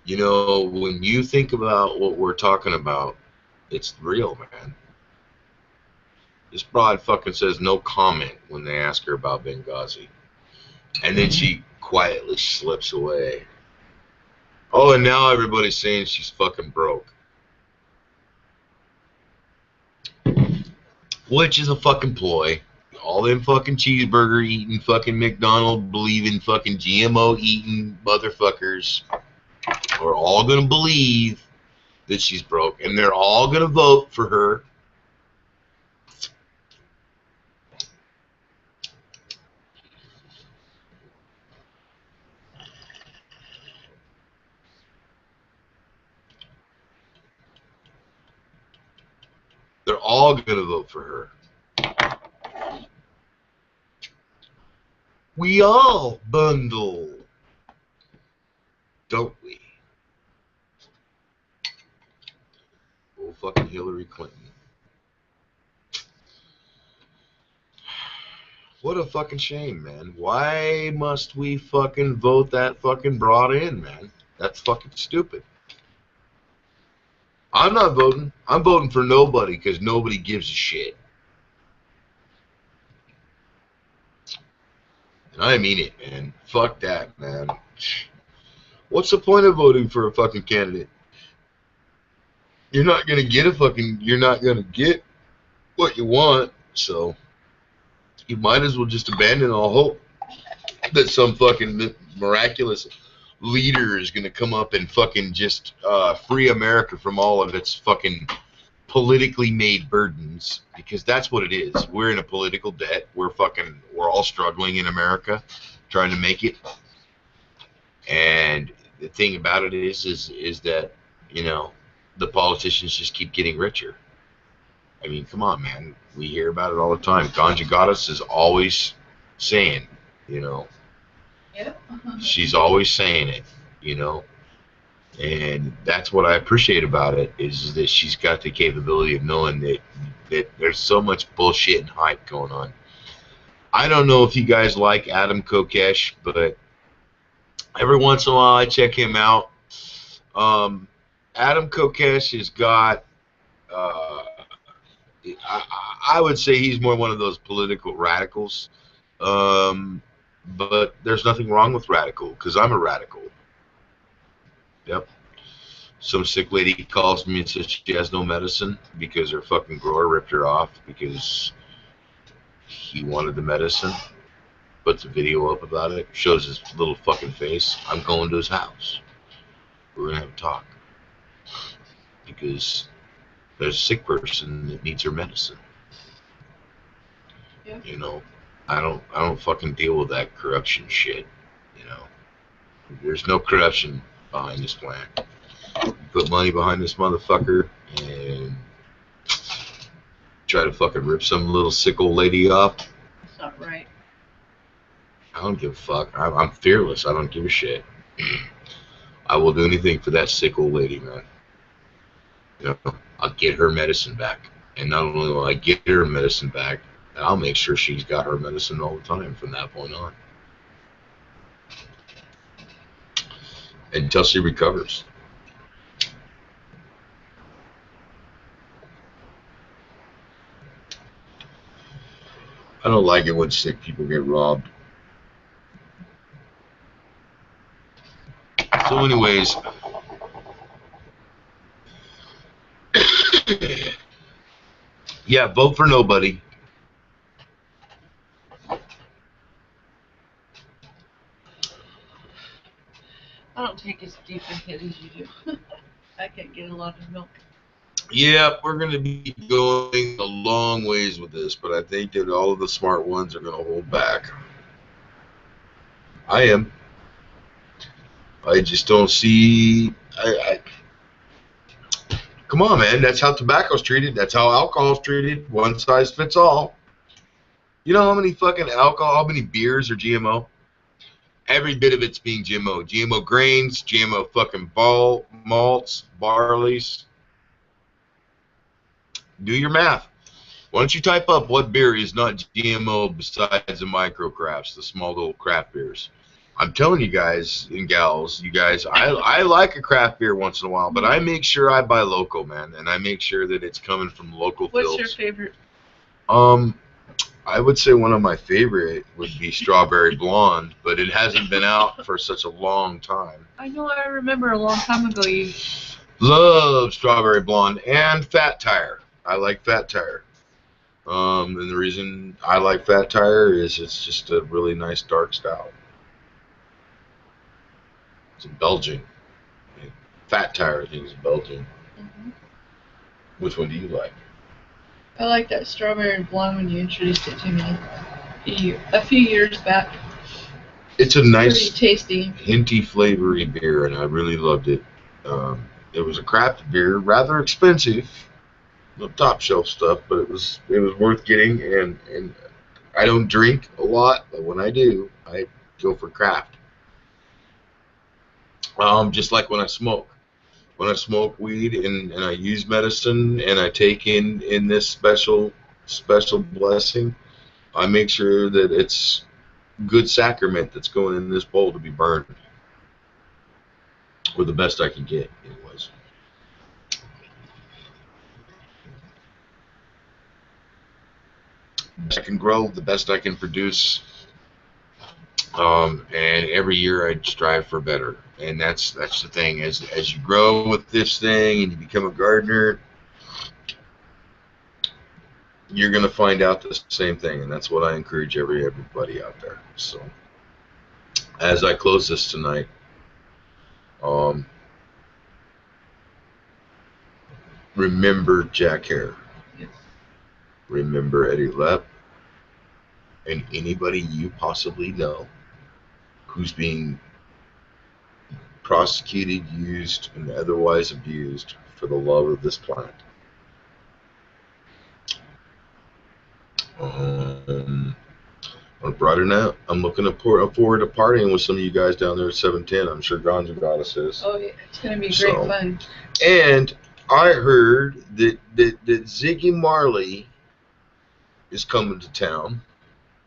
you know, when you think about what we're talking about, it's real, man. This broad fucking says no comment when they ask her about Benghazi. And then she quietly slips away. Oh, and now everybody's saying she's fucking broke. Which is a fucking ploy. All them fucking cheeseburger eating, fucking McDonald believing, fucking GMO eating motherfuckers are all gonna believe that she's broke, and they're all gonna vote for her. They're all gonna vote for her. We all bundle, don't we? Oh, fucking Hillary Clinton. What a fucking shame, man. Why must we fucking vote that fucking broad in, man? That's fucking stupid. I'm not voting. I'm voting for nobody because nobody gives a shit. And I mean it, man. Fuck that, man. What's the point of voting for a fucking candidate? You're not gonna get what you want, so you might as well just abandon all hope that some fucking miraculous leader is gonna come up and fucking just free America from all of its fucking politically made burdens, because that's what it is. We're in a political debt. We're all struggling in America, trying to make it. And the thing about it is that, you know, the politicians just keep getting richer. I mean, come on, man. We hear about it all the time. Ganja Goddess is always saying, you know, Yep. she's always saying it, you know. And that's what I appreciate about it, is that she's got the capability of knowing that there's so much bullshit and hype going on. I don't know if you guys like Adam Kokesh, but every once in a while I check him out. Adam Kokesh has got, I would say he's more one of those political radicals. But there's nothing wrong with radical, because I'm a radical. Yep. Some sick lady calls me and says she has no medicine because her fucking grower ripped her off because he wanted the medicine. Puts a video up about it, shows his little fucking face. I'm going to his house. We're gonna have a talk because there's a sick person that needs her medicine. Yep. You know, I don't fucking deal with that corruption shit. You know, there's no corruption behind this plan. You put money behind this motherfucker and try to fucking rip some little sick old lady off. That's not right. I don't give a fuck. I'm fearless. I don't give a shit. I will do anything for that sick old lady, man. You know, I'll get her medicine back. And not only will I get her medicine back, I'll make sure she's got her medicine all the time from that point on. Until she recovers. I don't like it when sick people get robbed. So anyways, yeah, vote for nobody. I don't take as deep a hit as you do. I can't get a lot of milk. Yeah, we're going to be going a long ways with this, but I think that all of the smart ones are going to hold back. I am. I just don't see. Come on, man. That's how tobacco's treated. That's how alcohol's treated. One size fits all. You know how many fucking alcohol, how many beers are GMO? Every bit of it's being GMO. GMO grains, GMO fucking malts, barleys. Do your math. Why don't you type up what beer is not GMO besides the micro crafts, the small little craft beers? I'm telling you guys and gals, you guys, I like a craft beer once in a while, but I make sure I buy local, man, and I make sure that it's coming from local fields. What's your favorite? I would say one of my favorite would be Strawberry Blonde, but it hasn't been out for such a long time. I know, I remember a long time ago you... Love Strawberry Blonde and Fat Tire. I like Fat Tire. And the reason I like Fat Tire is it's just a really nice dark stout. It's a Belgian. Fat Tire, I think, is Belgian. Mm-hmm. Which one do you like? I like that Strawberry Blonde when you introduced it to me a few years back. It's a nice, pretty tasty, hinty, flavory beer, and I really loved it. It was a craft beer, rather expensive, no top shelf stuff, but it was worth getting. And I don't drink a lot, but when I do, I go for craft. Just like when I smoke. When I smoke weed and I use medicine and I take in this special blessing, I make sure that it's good sacrament that's going in this bowl to be burned. Or the best I can get, anyways. The best I can grow, the best I can produce. And every year I strive for better. And that's the thing. As you grow with this thing and you become a gardener, you're going to find out the same thing. And that's what I encourage everybody out there. So, as I close this tonight, remember Jack Hare. Yes. Remember Eddie Lepp. And anybody you possibly know who's being prosecuted, used, and otherwise abused for the love of this planet. On a broader note, I'm looking forward to partying with some of you guys down there at 710. I'm sure Ganja Goddess is. Oh, yeah, it's going to be great fun. And I heard that Ziggy Marley is coming to town.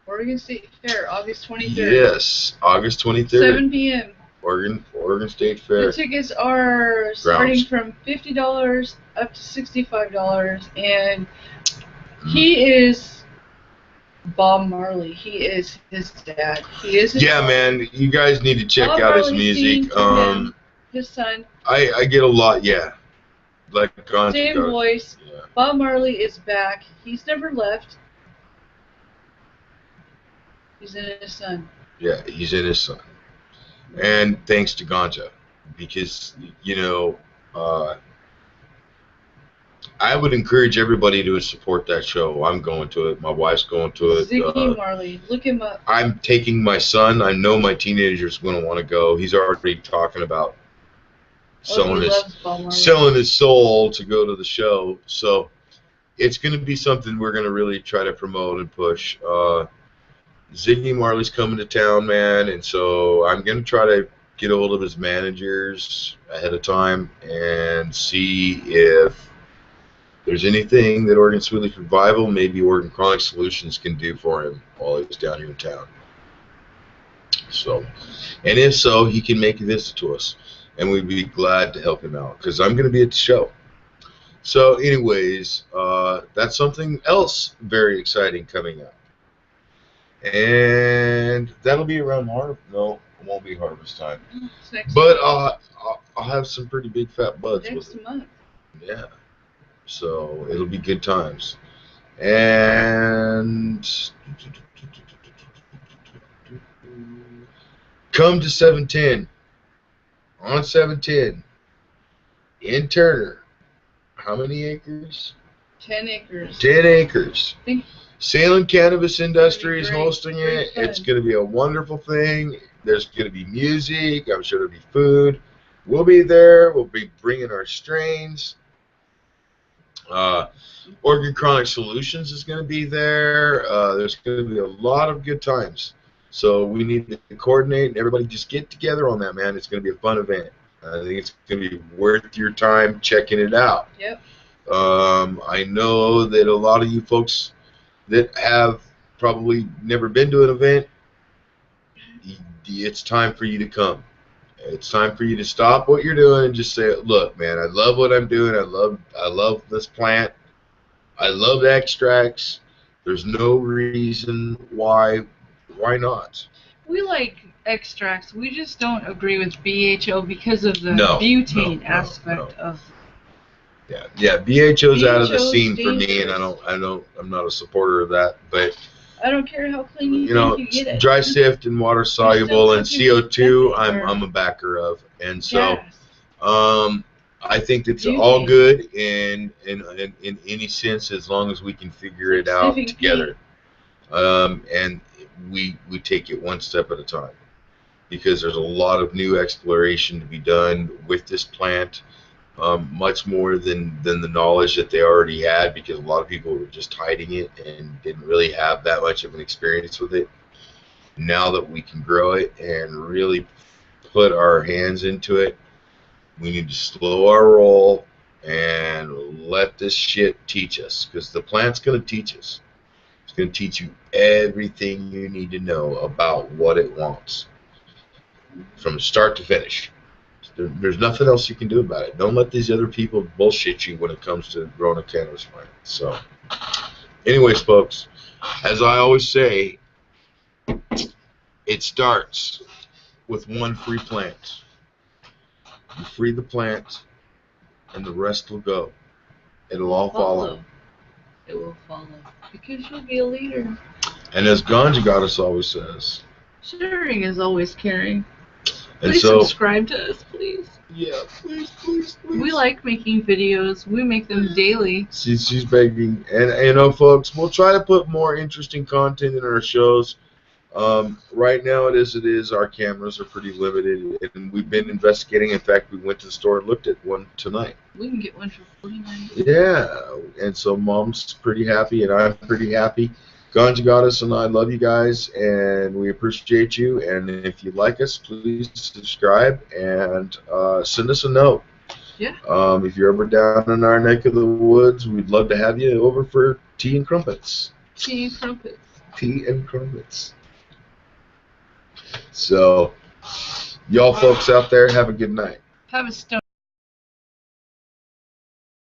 Oregon State Fair, August 23rd. Yes, August 23rd. 7 p.m. Oregon State Fair. The tickets are starting from $50 up to $65, and he is Bob Marley. He is his dad. He is his son. Man. You guys need to check out his music. His son. I get a lot. Like same voice. Yeah. Bob Marley is back. He's never left. He's in his son. Yeah, he's in his son. And thanks to Ganja, because, I would encourage everybody to support that show. I'm going to it. My wife's going to it. Ziggy Marley. Look him up. I'm taking my son. I know my teenager's going to want to go. He's already talking about selling his soul to go to the show. So it's going to be something we're going to really try to promote and push. Ziggy Marley's coming to town, man, and so I'm going to try to get a hold of his managers ahead of time and see if there's anything that Oregon Sweet Leaf Revival, maybe Oregon Chronic Solutions can do for him while he's down here in town. So, and if so, he can make a visit to us, and we'd be glad to help him out, because I'm going to be at the show. So anyways, that's something else very exciting coming up. And that'll be around harvest. No, it won't be harvest time. Next But month. I'll have some pretty big fat buds with Next it. month. Yeah. So it'll be good times. And come to 710. On 710. In Turner. How many acres? 10 acres. 10 acres. I think Salem Cannabis Industries great. hosting Great it. fun. It's going to be a wonderful thing. There's going to be music. I'm sure there'll be food. We'll be there. We'll be bringing our strains. Oregon Chronic Solutions is going to be there. There's going to be a lot of good times. So we need to coordinate and everybody just get together on that, man. It's going to be a fun event. I think it's going to be worth your time checking it out. Yep. I know that a lot of you folks that have probably never been to an event, it's time for you to come. It's time for you to stop what you're doing and just say, look, man, I love what I'm doing. I love this plant. I love extracts. There's no reason why not. We like extracts. We just don't agree with BHO because of the No, butane no, aspect no. of. Yeah. BHO's out of the BHO 's scene for me, dangerous. and I'm not a supporter of that. But I don't care how clean you know, think you get it. dry sift and water soluble and CO2, I'm a backer of, and so Gas. I think it's Butane. all good in any sense as long as we can figure it out Sniffing together, and we take it one step at a time, because there's a lot of new exploration to be done with this plant. Much more than the knowledge that they already had, because a lot of people were just hiding it and didn't really have that much of an experience with it. Now that we can grow it and really put our hands into it, we need to slow our roll and let this shit teach us, because the plant's going to teach us. It's going to teach you everything you need to know about what it wants from start to finish. There's nothing else you can do about it. Don't let these other people bullshit you when it comes to growing a cannabis plant. So, anyways, folks, as I always say, it starts with one free plant. You free the plant, and the rest will go. It'll all follow. It will follow. Because you'll be a leader. And as Ganja Goddess always says, sharing is always caring. and Please so, subscribe to us, please. Yeah, please. We like making videos. We make them daily. She's begging. And folks, we'll try to put more interesting content in our shows. Right now, it is. Our cameras are pretty limited, and we've been investigating. In fact, we went to the store and looked at one tonight. We can get one for $49. Yeah, and so Mom's pretty happy, and I'm pretty happy. Ganja Goddess and I love you guys, and we appreciate you. And if you like us, please subscribe and send us a note. Yeah. If you're ever down in our neck of the woods, we'd love to have you over for tea and crumpets. Tea and crumpets. So, y'all folks out there, have a good night. Have a stone.